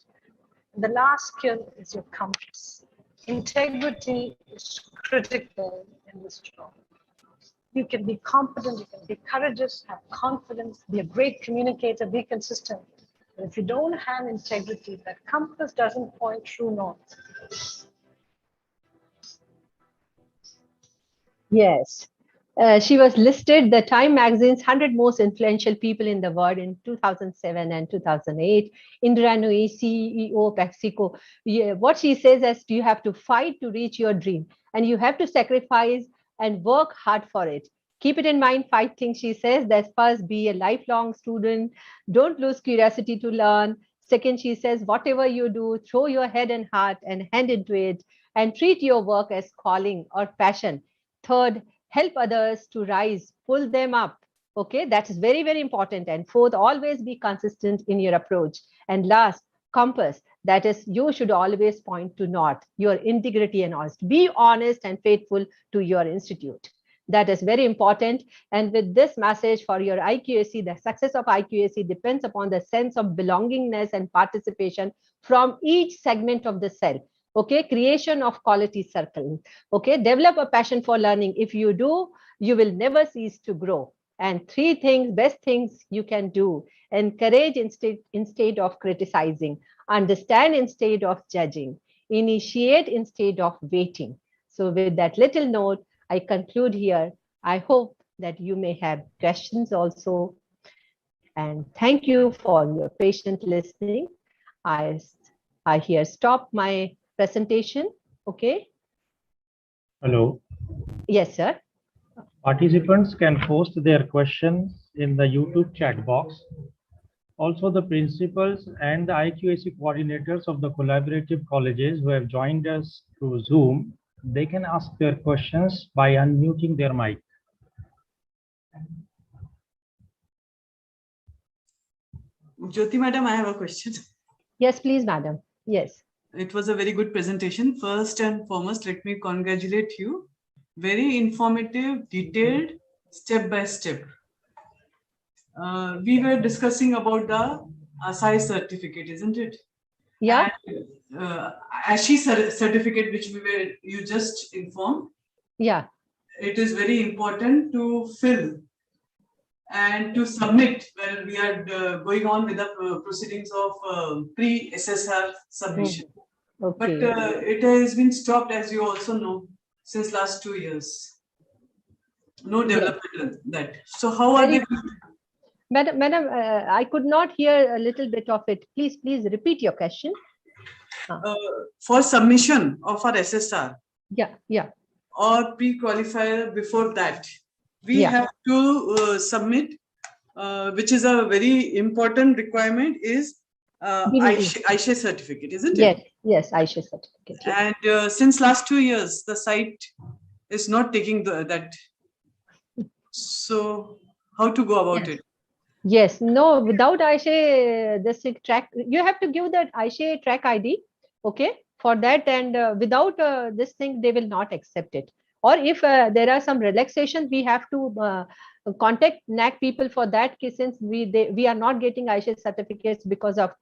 Speaker 4: And the last skill is your compass. Integrity is critical in this job. You can be competent, you can be courageous, have confidence, be a great communicator, be consistent. But if you don't have integrity, that compass doesn't point true north.
Speaker 3: Yes. She was listed the Time magazine's 100 most influential people in the world in 2007 and 2008. Indra Nooyi, CEO PepsiCo. Yeah, what she says is you have to fight to reach your dream, and you have to sacrifice and work hard for it. Keep it in mind, 5 things she says. That first, be a lifelong student. Don't lose curiosity to learn. Second, she says, whatever you do, throw your head and heart and hand into it, and treat your work as calling or passion. Third, help others to rise, pull them up. Okay, that is very, very important. And fourth, always be consistent in your approach. And last, compass. That is, you should always point to north, your integrity and honesty. Be honest and faithful to your institute. That is very important. And with this message for your IQAC, the success of IQAC depends upon the sense of belongingness and participation from each segment of the cell. Okay, creation of quality circle. Okay, develop a passion for learning. If you do, you will never cease to grow. And 3 things, best things you can do: encourage instead of criticizing, understand instead of judging, initiate instead of waiting. So with that little note, I conclude here. I hope that you may have questions also. And thank you for your patient listening. I here stop my presentation. Okay.
Speaker 5: Hello.
Speaker 3: Yes, sir.
Speaker 5: Participants can post their questions in the YouTube chat box. Also, the principals and the IQAC coordinators of the collaborative colleges who have joined us through Zoom, they can ask their questions by unmuting their mic.
Speaker 6: Jyoti Madam, I have a question.
Speaker 3: Yes, please, madam. Yes.
Speaker 6: It was a very good presentation. First and foremost, let me congratulate you. Very informative, detailed, step by step. We were discussing about the ASAI certificate, isn't it?
Speaker 3: Yeah.
Speaker 6: And, ASHI certificate, which you just informed.
Speaker 3: Yeah.
Speaker 6: It is very important to fill and to submit when we are going on with the proceedings of pre-SSR submission.
Speaker 3: Okay.
Speaker 6: But it has been stopped, as you also know, since last 2 years. No development in that. So how are they?
Speaker 3: Madam, I could not hear a little bit of it. Please repeat your question.
Speaker 6: For submission of our SSR.
Speaker 3: Yeah.
Speaker 6: Or pre-qualifier before that, we have to submit, which is a very important requirement, is AISHE certificate, isn't it?
Speaker 3: Yes, AISHE certificate. Yes.
Speaker 6: And since last 2 years, the site is not taking that. So how to go about it?
Speaker 3: Yes, no, without AISHE, this track, you have to give that AISHE track ID, okay, for that, and without this thing, they will not accept it. Or if there are some relaxations, we have to contact NAAC people for that case, since we are not getting AISHE certificates because of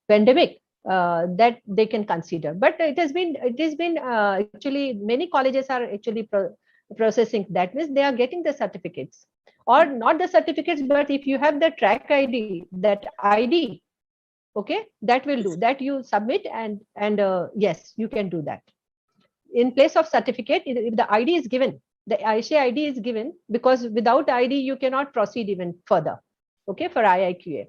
Speaker 3: pandemic, that they can consider. But it has been actually many colleges are actually processing. That means they are getting the certificates. Or not the certificates, but if you have the track ID, that ID, okay, that will do. That you submit, and yes, you can do that. In place of certificate, if the ID is given, the AISHE ID is given, because without ID you cannot proceed even further. Okay, for IIQA.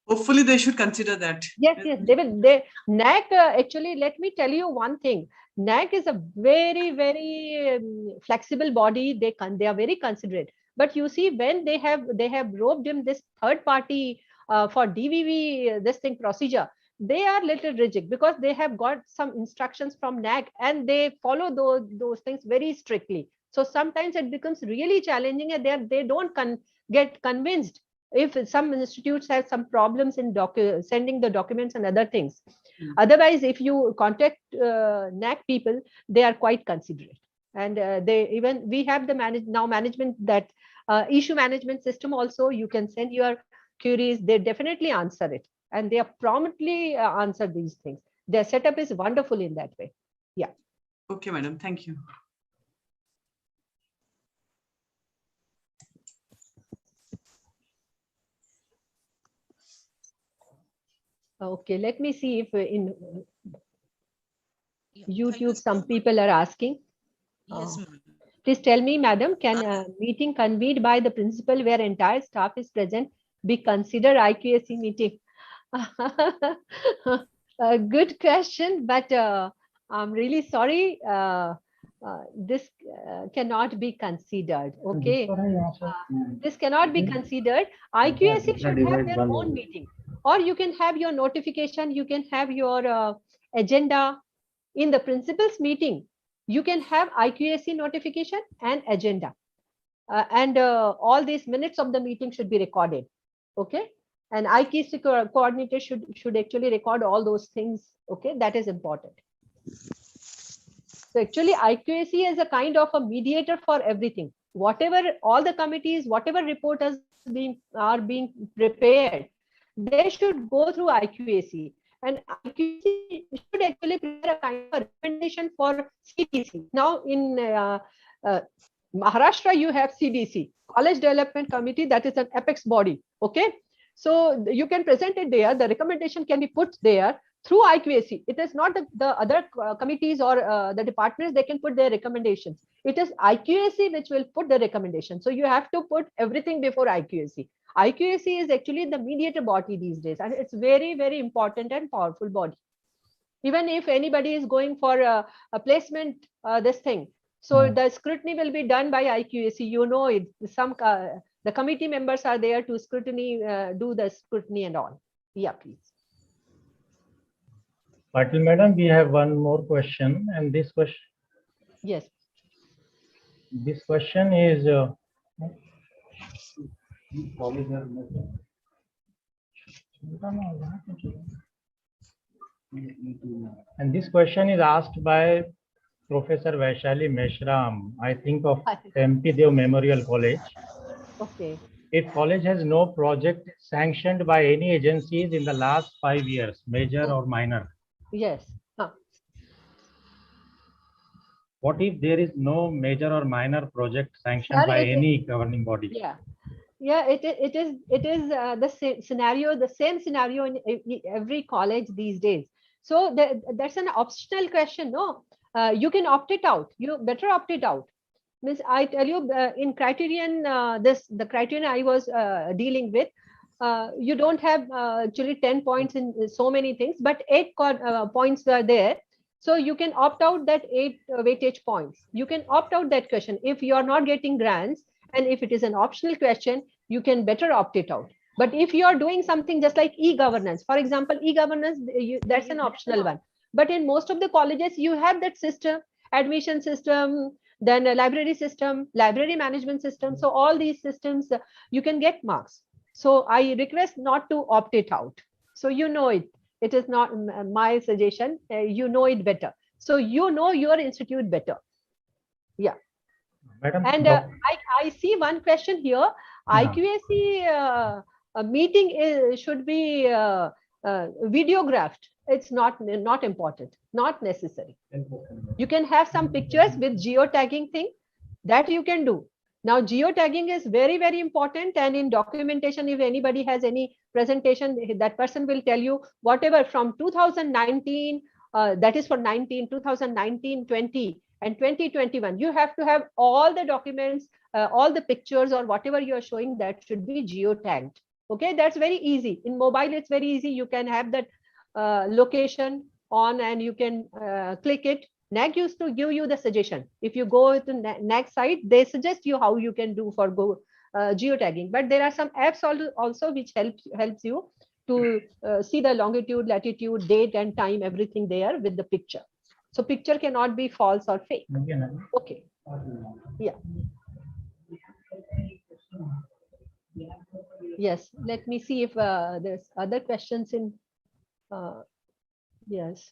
Speaker 6: Hopefully they should consider that.
Speaker 3: Yes, they will. NAAC, actually, let me tell you one thing. NAAC is a very, very flexible body. They are very considerate. But you see, when they have roped in this third party for DVV, this thing procedure, they are little rigid, because they have got some instructions from NAAC and they follow those things very strictly. So sometimes it becomes really challenging, and they don't get convinced if some institutes have some problems in sending the documents and other things. Otherwise, if you contact NAAC people, they are quite considerate. And we have the management, that issue management system also. You can send your queries, they definitely answer it, and they are promptly answer these things. Their setup is wonderful in that way. Yeah.
Speaker 6: Okay, madam, thank you.
Speaker 3: Okay, let me see if in YouTube some people are asking.
Speaker 1: Yes,
Speaker 3: please tell me, madam, can a meeting convened by the principal where entire staff is present be considered IQAC meeting? A good question, but I'm really sorry. This cannot be considered. Okay, this cannot be considered. IQAC should have their own meeting, or you can have your notification. You can have your agenda in the principal's meeting. You can have IQAC notification and agenda, and all these minutes of the meeting should be recorded. Okay, and IQAC coordinator should actually record all those things. Okay, that is important. So actually, IQAC is a kind of a mediator for everything. Whatever all the committees, whatever reporters are being prepared, they should go through IQAC. And IQAC should actually prepare a kind of recommendation for CDC. Now in Maharashtra, you have CDC, College Development Committee, that is an apex body. Okay, so you can present it there. The recommendation can be put there through IQAC. It is not the other committees or the departments, they can put their recommendations. It is IQAC which will put the recommendation. So you have to put everything before IQAC. IQAC is actually the mediator body these days, and it's very, very important and powerful body. Even if anybody is going for a placement, this thing, so the scrutiny will be done by IQAC. You know it. The committee members are there to do the scrutiny and all. Yeah, please.
Speaker 5: Patil madam, we have one more question, and this question.
Speaker 3: Yes.
Speaker 5: This question is. And this question is asked by Professor Vaishali Meshram, I think of MP Dev Memorial College.
Speaker 3: Okay.
Speaker 5: If college has no project sanctioned by any agencies in the last 5 years, major or minor,
Speaker 3: Yes.
Speaker 5: what if there is no major or minor project sanctioned by any governing body?
Speaker 3: Yeah. Yeah, it is the same scenario in every college these days. So that's an optional question. No, you can opt it out. You better opt it out. Means I tell you in Criterion, the Criterion I was dealing with, you don't have actually 10 points in so many things, but 8 points were there. So you can opt out that 8 weightage points. You can opt out that question if you are not getting grants, and if it is an optional question, you can better opt it out. But if you are doing something just like e-governance, for example, e-governance, that's an optional one. But in most of the colleges, you have that system, admission system, then a library system, library management system. So all these systems, you can get marks. So I request not to opt it out. So you know it. It is not my suggestion. You know it better. So you know your institute better. Yeah.
Speaker 5: Madam,
Speaker 3: and I see one question here. IQAC meeting should be videographed. It's not important, not necessary. You can have some pictures with geotagging thing that you can do. Now, geotagging is very, very important. And in documentation, if anybody has any presentation, that person will tell you whatever from 2019, that is for 2019, 20, and 2021, you have to have all the documents, all the pictures or whatever you are showing that should be geotagged. Okay, that's very easy. In mobile, it's very easy. You can have that location on and you can click it. NAAC used to give you the suggestion. If you go to NAAC site, they suggest you how you can do for geotagging. But there are some apps also which helps you to see the longitude, latitude, date and time, everything there with the picture. So picture cannot be false or fake. Okay. Yeah. Yes. Let me see if there's other questions in. Yes.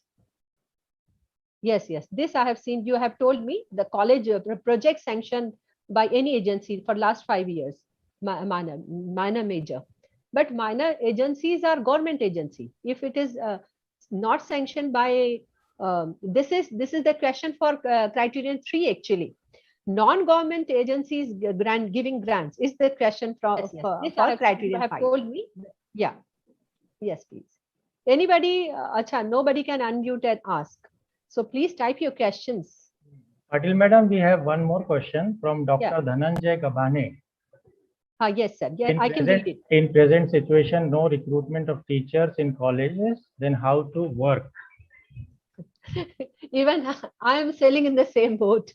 Speaker 3: Yes. This I have seen. You have told me the college project sanctioned by any agency for last 5 years, minor, major. But minor agencies are government agency. If it is not sanctioned by this is the question for Criterion 3 actually. Non-government agencies giving grants is the question for Criterion 5. Have told me. Yeah. Yes, please. Anybody? Nobody can unmute and ask. So please type your questions.
Speaker 5: Patil Madam, we have one more question from Dr. Dhananjay Gabane.
Speaker 3: Yes, sir. Yeah, I can read it.
Speaker 5: In present situation, no recruitment of teachers in colleges, then how to work?
Speaker 3: Even I am sailing in the same boat.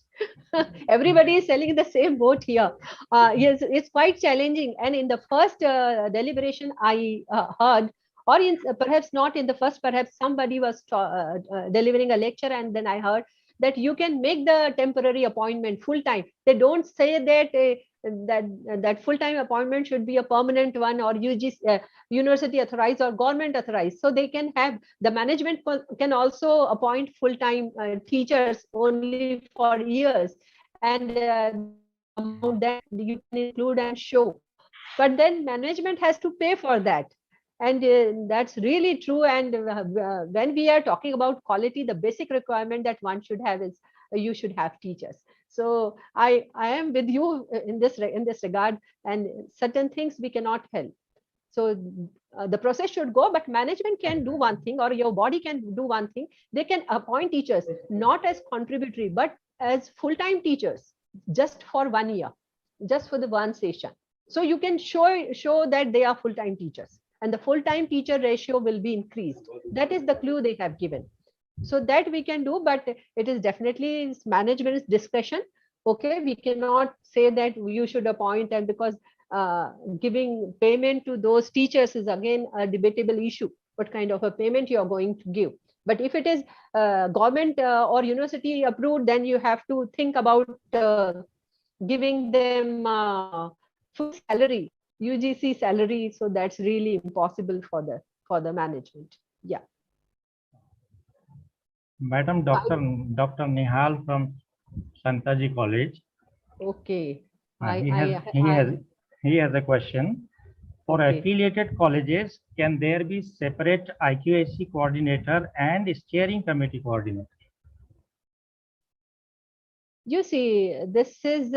Speaker 3: Everybody is sailing in the same boat here. Yes, it's quite challenging. And in the first deliberation, I heard, or perhaps not in the first, perhaps somebody was delivering a lecture, and then I heard that you can make the temporary appointment full time. They don't say that that full-time appointment should be a permanent one or UGC, university authorized or government authorized. So they can have, the management can also appoint full-time teachers only for years, and that you can include and show. But then management has to pay for that. And that's really true. And when we are talking about quality, the basic requirement that one should have is you should have teachers. So I am with you in this regard, and certain things we cannot help. So the process should go, but management can do one thing, or your body can do one thing. They can appoint teachers not as contributory, but as full-time teachers, just for 1 year, just for the one session. So you can show that they are full-time teachers, and the full-time teacher ratio will be increased. That is the clue they have given. So that we can do, but it is definitely management's discretion. Okay, we cannot say that you should appoint, and because giving payment to those teachers is again a debatable issue. What kind of a payment you are going to give? But if it is government or university approved, then you have to think about giving them full salary UGC salary. So that's really impossible for the management. Yeah.
Speaker 5: Madam, Dr. Nihal from Santaji College.
Speaker 3: Okay.
Speaker 5: He has a question. For
Speaker 3: Okay.
Speaker 5: affiliated colleges, can there be separate IQAC coordinator and steering committee coordinator?
Speaker 3: You see, this is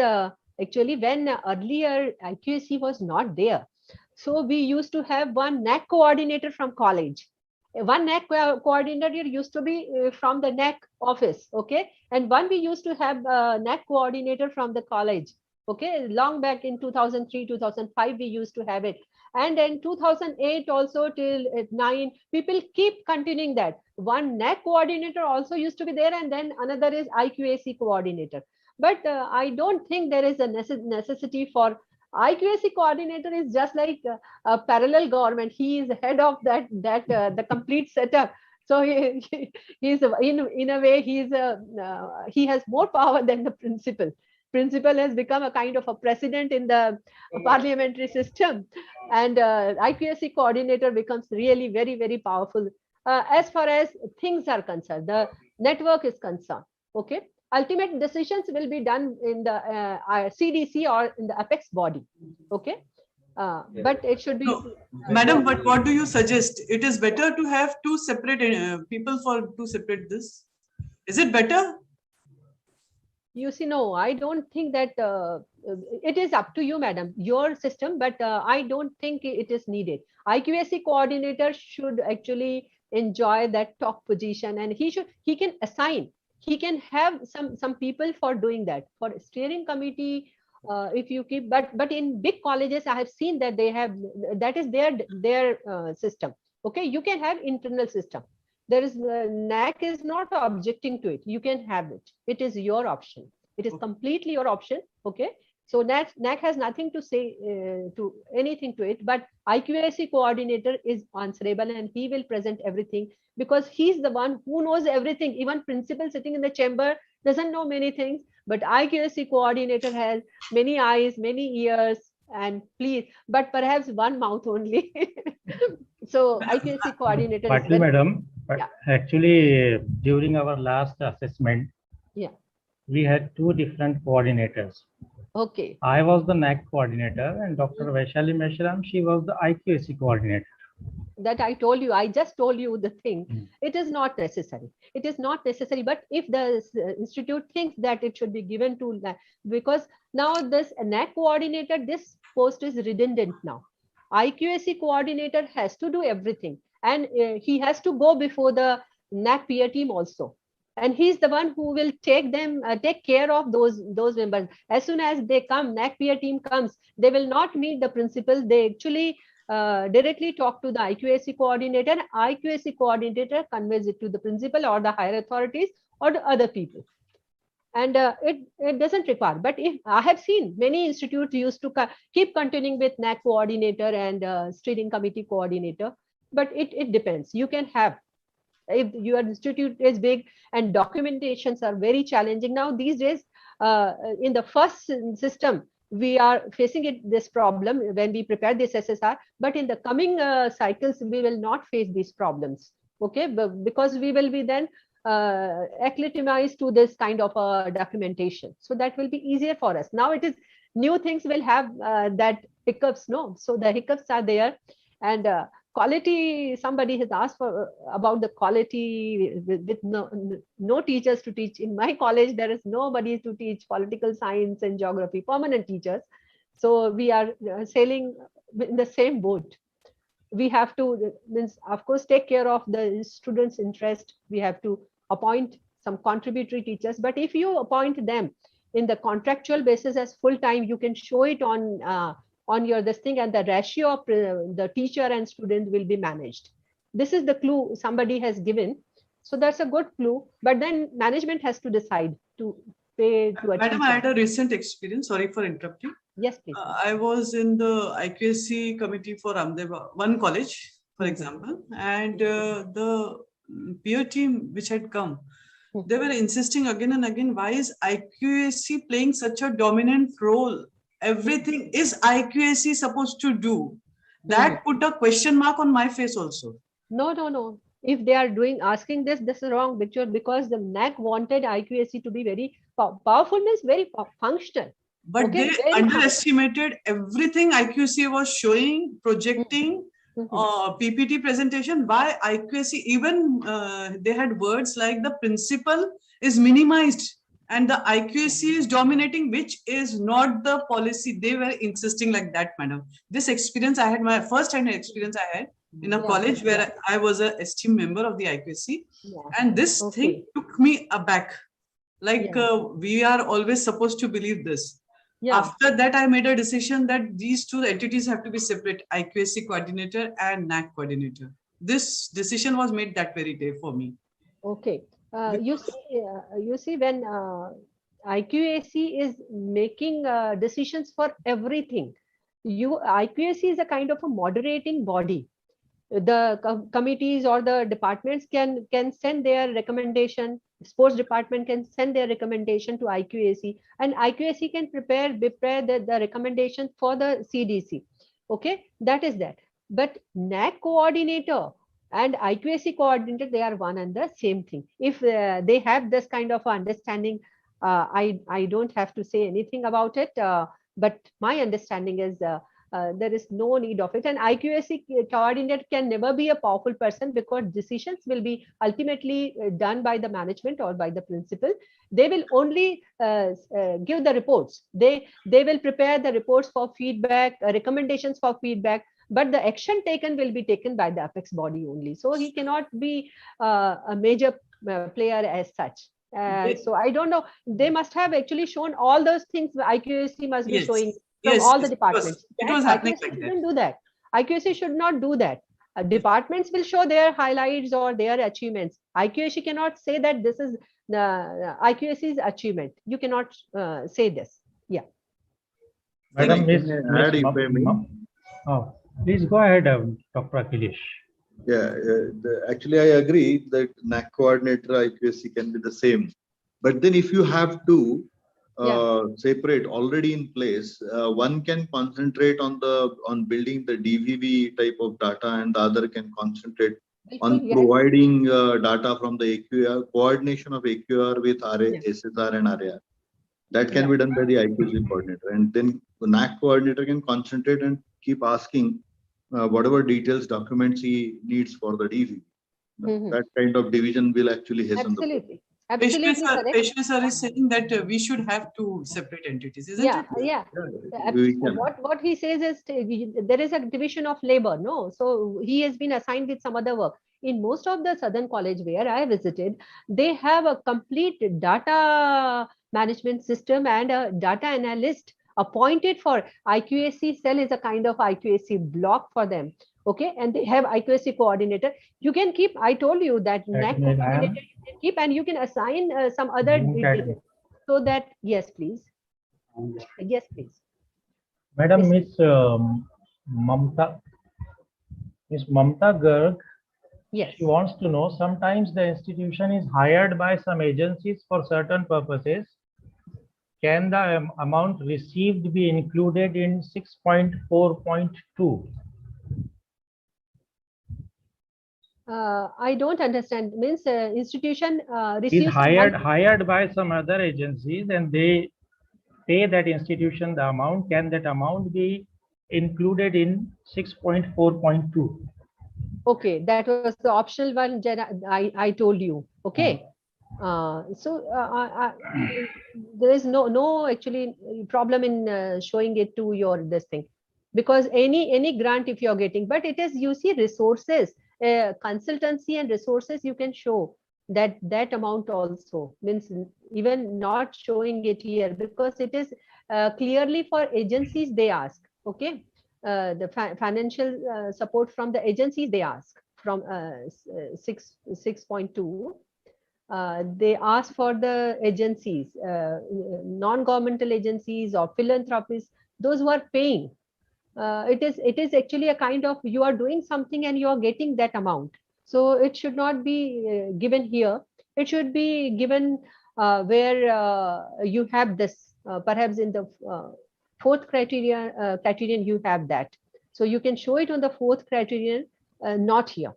Speaker 3: actually when earlier IQAC was not there. So we used to have one NAAC coordinator from college. One NAAC coordinator used to be from the NAAC office, okay? And one we used to have NAAC coordinator from the college, okay? Long back in 2003, 2005, we used to have it. And in 2008 also till 9, people keep continuing that. One NAAC coordinator also used to be there, and then another is IQAC coordinator. But I don't think there is a necessity for IQAC coordinator. Is just like a parallel government. He is head of the complete setup. So he's in a way he has more power than the principal. Principal has become a kind of a president in the parliamentary system, and IQAC coordinator becomes really very, very powerful as far as things are concerned. The network is concerned. Okay. Ultimate decisions will be done in the CDC or in the apex body. Okay. But it should be.
Speaker 6: No, Madam, but what do you suggest? It is better to have two separate people to separate this. Is it better?
Speaker 3: You see, no, I don't think that it is up to you, madam, your system, but I don't think it is needed. IQAC coordinator should actually enjoy that top position, and he can assign, he can have some people for doing that. For steering committee, if you keep, but in big colleges, I have seen that they have, that is their system. Okay, you can have internal system. There is NAAC is not objecting to it. You can have it. It is your option. It is completely your option. Okay. So NAAC has nothing to say to anything to it. But IQAC coordinator is answerable, and he will present everything because he's the one who knows everything. Even principal sitting in the chamber doesn't know many things. But IQAC coordinator has many eyes, many ears, and but perhaps one mouth only. So IQAC coordinator is very,
Speaker 5: madam, but
Speaker 3: yeah.
Speaker 5: Actually, during our last assessment,
Speaker 3: yeah,
Speaker 5: we had two different coordinators.
Speaker 3: okay.
Speaker 5: I was the NAAC coordinator, and Dr. Vaishali Meshram, she was the IQAC coordinator.
Speaker 3: That I told you, I just told you the thing. It is not necessary. It is not necessary. But if the institute thinks that it should be given to, because now this NAAC coordinator, this post is redundant now. IQAC coordinator has to do everything, and he has to go before the NAAC peer team also, and he's the one who will take care of those members. As soon as they come, NAAC peer team comes, they will not meet the principal. They actually directly talk to the IQAC coordinator. IQAC coordinator conveys it to the principal or the higher authorities or the other people. And it doesn't require. But if I have seen many institutes used to keep continuing with NAAC coordinator and steering committee coordinator, but it depends. You can have, if your institute is big and documentations are very challenging. Now these days, in the first system, we are facing this problem when we prepare this SSR, but in the coming cycles, we will not face these problems. Okay, because we will be then acclimatized to this kind of documentation. So that will be easier for us. Now it is new things will have that hiccups, no? So the hiccups are there, and quality, somebody has asked about the quality with no teachers to teach. In my college, there is nobody to teach political science and geography, permanent teachers. So we are sailing in the same boat. We have to, of course, take care of the students' interest. We have to appoint some contributory teachers. But if you appoint them in the contractual basis as full-time, you can show it on your this thing, and the ratio of the teacher and student will be managed. This is the clue somebody has given. So that's a good clue. But then management has to decide to pay to a
Speaker 6: Madam,
Speaker 3: teacher.
Speaker 6: I had a recent experience. Sorry for interrupting.
Speaker 3: Yes, please.
Speaker 6: I was in the IQAC committee for one college, for example, and the peer team which had come, they were insisting again and again, why is IQAC playing such a dominant role everything is IQAC supposed to do? That put a question mark on my face also.
Speaker 3: No. If they are asking this is wrong, because the NAAC wanted IQAC to be very powerful, means very functional.
Speaker 6: But
Speaker 3: Okay,
Speaker 6: they underestimated everything IQAC was showing, projecting, PPT presentation by IQAC. Even they had words like the principle is minimized and the IQAC is dominating, which is not the policy. They were insisting like that, madam. This experience I had, my first hand experience I had in a college where I was an esteemed member of the IQAC. And this thing took me aback. Like we are always supposed to believe this. After that, I made a decision that these two entities have to be separate, IQAC coordinator and NAAC coordinator. This decision was made that very day for me.
Speaker 3: Okay. You see, when IQAC is making decisions for everything, IQAC is a kind of a moderating body. The committees or the departments can send their recommendation. Sports department can send their recommendation to IQAC, and IQAC can prepare the recommendation for the CDC. Okay, that is that. But NAAC coordinator and IQAC coordinator, they are one and the same thing. If they have this kind of understanding, I don't have to say anything about it. But my understanding is there is no need of it. And IQAC coordinator can never be a powerful person, because decisions will be ultimately done by the management or by the principal. They will only give the reports. They will prepare the reports for feedback, recommendations for feedback, but the action taken will be taken by the apex body only. So he cannot be a major player as such. So I don't know. They must have actually shown all those things. IQAC must be showing from all the departments.
Speaker 6: It was happening
Speaker 3: IQAC
Speaker 6: like that.
Speaker 3: shouldn't do that. IQAC should not do that. Departments will show their highlights or their achievements. IQAC cannot say that this is the IQAC's achievement. You cannot say this. Yeah.
Speaker 5: Madam,
Speaker 7: Oh,
Speaker 5: please go ahead, Dr. Akhilesh.
Speaker 7: yeah, actually, I agree that NAAC coordinator, IQAC can be the same. But then if you have two separate already in place, one can concentrate on building the DVV type of data, and the other can concentrate on providing data from the AQR, coordination of AQR with SSR and RAR. That can be done by the IQAC coordinator. And then the NAAC coordinator can concentrate and keep asking whatever details, documents he needs for the DVV. That kind of division will actually hasten the process.
Speaker 3: Absolutely correct.
Speaker 6: Peshwa sir is saying that we should have two separate entities, isn't it?
Speaker 3: What he says is there is a division of labor, no? So he has been assigned with some other work. In most of the southern college where I visited, they have a complete data management system and a data analyst appointed for IQAC cell is a kind of IQAC block for them. Okay, and they have IQAC coordinator. You can keep, I told you that NAAC coordinator you can keep, and you can assign some other details. So that, yes, please. Yes, please.
Speaker 5: Madam, Miss Mamta Garg,
Speaker 3: yes,
Speaker 5: she wants to know, sometimes the institution is hired by some agencies for certain purposes. Can the amount received be included in 6.4.2?
Speaker 3: I don't understand. Means institution receives
Speaker 5: is hired by some other agencies, and they pay that institution the amount. Can that amount be included in 6.4.2?
Speaker 3: Okay, that was the optional one I told you. Okay. There is no actually problem in showing it to your this thing, because any grant if you're getting, but it is, you see, resources, consultancy and resources, you can show that amount also, means even not showing it here, because it is clearly for agencies they ask. Okay, the financial support from the agencies they ask from 6.2. They ask for the agencies, non-governmental agencies or philanthropists, those who are paying. It is actually a kind of, you are doing something and you are getting that amount. So it should not be given here. It should be given where you have this, perhaps in the fourth criterion you have that. So you can show it on the fourth criterion, not here,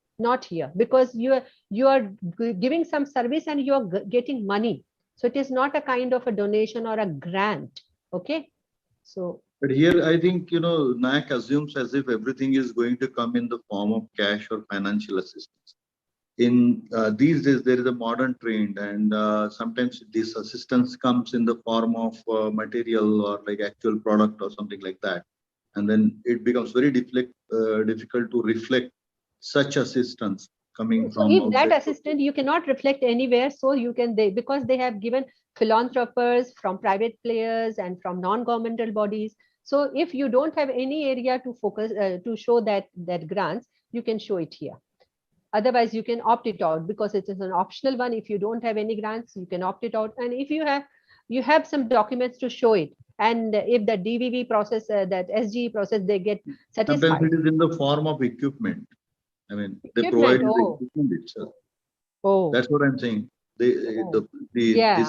Speaker 3: because you are giving some service and you are getting money. So it is not a kind of a donation or a grant. Okay. So.
Speaker 7: But here, I think, NAAC assumes as if everything is going to come in the form of cash or financial assistance. In these days, there is a modern trend, and sometimes this assistance comes in the form of material or like actual product or something like that. And then it becomes very difficult to reflect such assistance coming
Speaker 3: so
Speaker 7: from.
Speaker 3: if that assistant you cannot reflect anywhere, so you can because they have given philanthropers from private players and from non-governmental bodies. So if you don't have any area to focus to show that grants, you can show it here. Otherwise, you can opt it out because it is an optional one. If you don't have any grants, you can opt it out. And if you have some documents to show it, and if the DVV process, that SGE process, they get satisfied.
Speaker 7: Sometimes it is in the form of equipment. I mean, they provide you the equipment itself.
Speaker 3: Oh,
Speaker 7: that's what I'm saying. This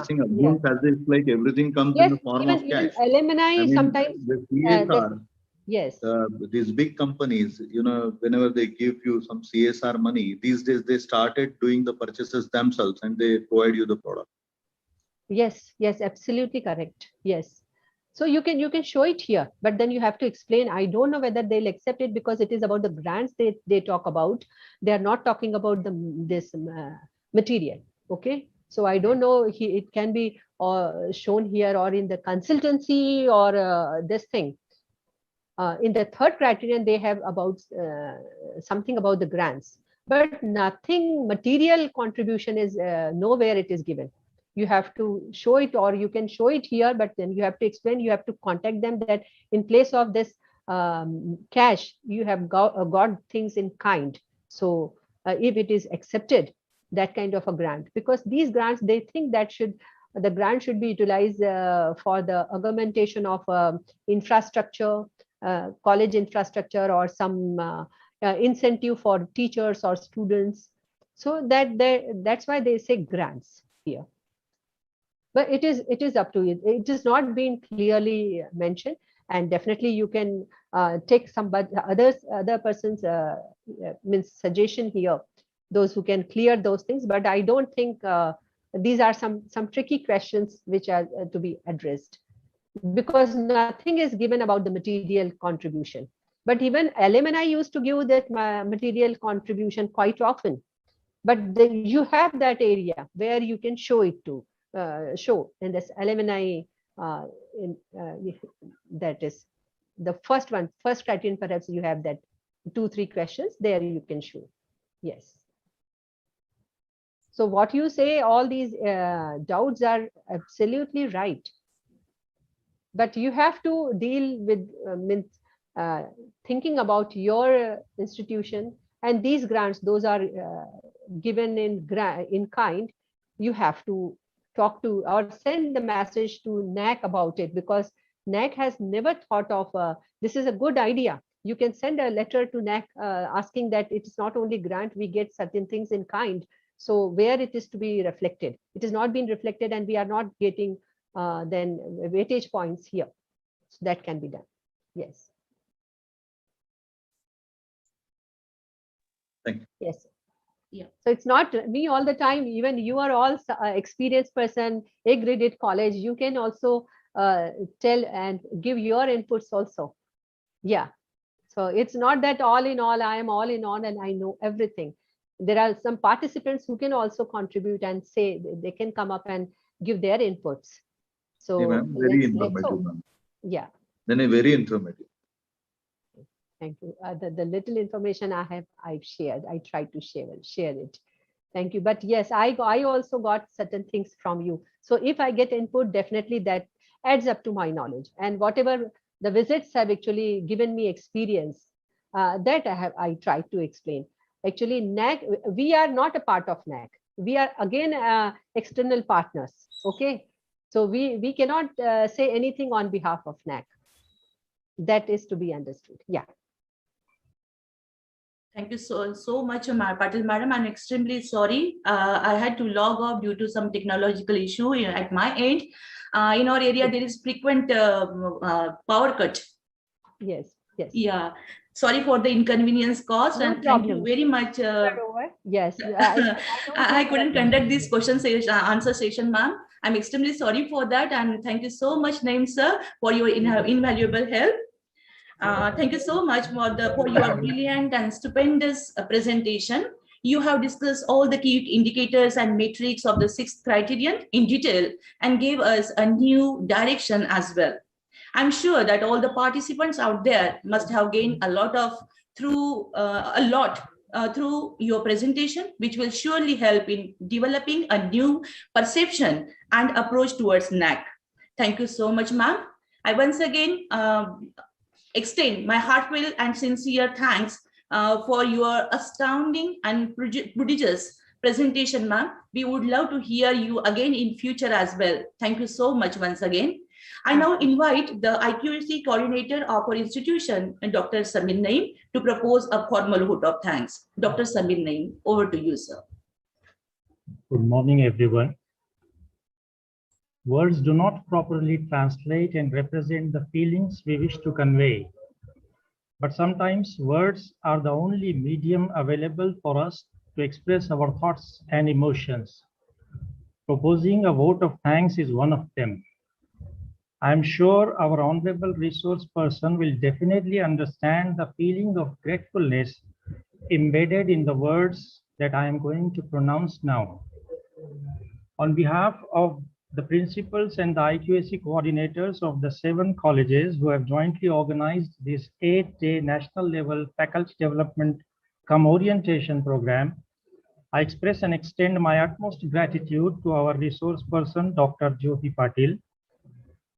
Speaker 7: thing assumes as if like everything comes in the form of cash.
Speaker 3: Alumni sometimes.
Speaker 7: The CSR,
Speaker 3: yes.
Speaker 7: These big companies, whenever they give you some CSR money, these days they started doing the purchases themselves and they provide you the product.
Speaker 3: Yes, absolutely correct. Yes. So you can show it here, but then you have to explain. I don't know whether they'll accept it because it is about the grants they talk about. They are not talking about this material. Okay. So I don't know. It can be shown here or in the consultancy or this thing. In the third criterion, they have about something about the grants, but nothing material contribution is nowhere it is given. You have to show it, or you can show it here, but then you have to explain, you have to contact them that in place of this cash, you have got things in kind. So if it is accepted, that kind of a grant, because these grants, they think that the grant should be utilized for the augmentation of infrastructure, college infrastructure, or some incentive for teachers or students. So that's why they say grants here. But it is up to you. It is not being clearly mentioned, and definitely you can take some other person's means suggestion here, those who can clear those things. But I don't think these are some tricky questions which are to be addressed, because nothing is given about the material contribution. But even alumni used to give that material contribution quite often. But you have that area where you can show it to. Show in this alumni, that is the first criterion. Perhaps you have that 2-3 questions there you can show. Yes. So what you say, all these doubts are absolutely right, but you have to deal with thinking about your institution, and these grants, those are given in kind. You have to talk to or send the message to NAAC about it, because NAAC has never thought of this is a good idea. You can send a letter to NAAC asking that it's not only grant, we get certain things in kind. So where it is to be reflected, it is not being reflected, and we are not getting then weightage points here. So that can be done. Yes.
Speaker 7: Thank you.
Speaker 3: Yes. Yeah. So it's not me all the time. Even you are all experienced person, A-graded college. You can also tell and give your inputs also. Yeah. So it's not that all in all, I am all in all and I know everything. There are some participants who can also contribute and say they can come up and give their inputs. So
Speaker 7: yeah, very informative.
Speaker 3: Yeah.
Speaker 7: Then very informative.
Speaker 3: Thank you. The little information I've shared, I tried to share it. Thank you. But yes, I also got certain things from you. So if I get input, definitely that adds up to my knowledge. And whatever the visits have actually given me experience, that I tried to explain. Actually, NAAC, we are not a part of NAAC. We are again external partners. Okay. So we cannot say anything on behalf of NAAC. That is to be understood. Yeah.
Speaker 1: Thank you so much, Patel madam. I'm extremely sorry. I had to log off due to some technological issue at my end. In our area, there is frequent power cut.
Speaker 3: Yes, yes.
Speaker 1: Yeah. Sorry for the inconvenience caused,
Speaker 3: No
Speaker 1: and
Speaker 3: problem.
Speaker 1: thank you very much.
Speaker 3: Yes,
Speaker 1: I couldn't conduct this answer session, ma'am. I'm extremely sorry for that, and thank you so much, Naeem sir, for your invaluable help. Thank you so much for your brilliant and stupendous presentation. You have discussed all the key indicators and metrics of the 6th criterion in detail and gave us a new direction as well. I'm sure that all the participants out there must have gained a lot through your presentation, which will surely help in developing a new perception and approach towards NAAC. Thank you so much, ma'am. I once again extend my heartfelt and sincere thanks for your astounding and prodigious presentation, ma'am. We would love to hear you again in future as well. Thank you so much once again. I now invite the IQAC coordinator of our institution, Dr. Samir Naeem, to propose a formal vote of thanks. Dr. Samir Naeem, over to you, sir.
Speaker 5: Good morning, everyone. Words do not properly translate and represent the feelings we wish to convey. But sometimes words are the only medium available for us to express our thoughts and emotions. Proposing a vote of thanks is one of them. I am sure our honorable resource person will definitely understand the feeling of gratefulness embedded in the words that I am going to pronounce now. On behalf of the principals and the IQAC coordinators of the 7 colleges who have jointly organized this 8-day national level faculty development-cum-orientation program, I express and extend my utmost gratitude to our resource person, Dr. Jyoti Patil.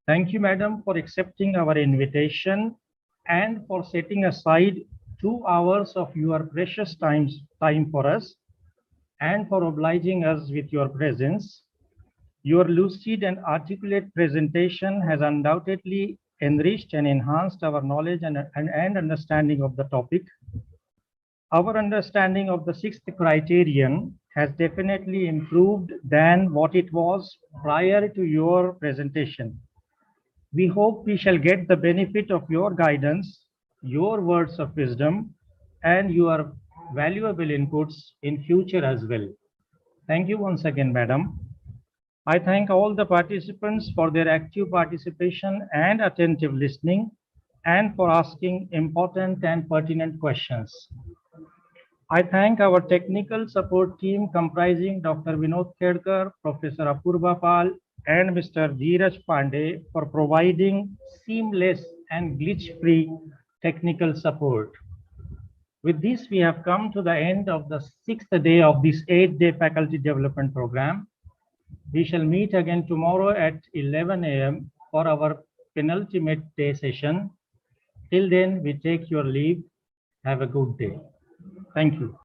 Speaker 5: Thank you, madam, for accepting our invitation and for setting aside 2 hours of your precious time for us and for obliging us with your presence. Your lucid and articulate presentation has undoubtedly enriched and enhanced our knowledge and understanding of the topic. Our understanding of the 6th criterion has definitely improved than what it was prior to your presentation. We hope we shall get the benefit of your guidance, your words of wisdom, and your valuable inputs in future as well. Thank you once again, madam. I thank all the participants for their active participation and attentive listening and for asking important and pertinent questions. I thank our technical support team comprising Dr. Vinod Khedkar, Professor Apurva Pal, and Mr. Dheeraj Pandey for providing seamless and glitch-free technical support. With this, we have come to the end of the 6th day of this 8-day faculty development program. We shall meet again tomorrow at 11 a.m. for our penultimate day session. Till then, we take your leave. Have a good day. Thank you.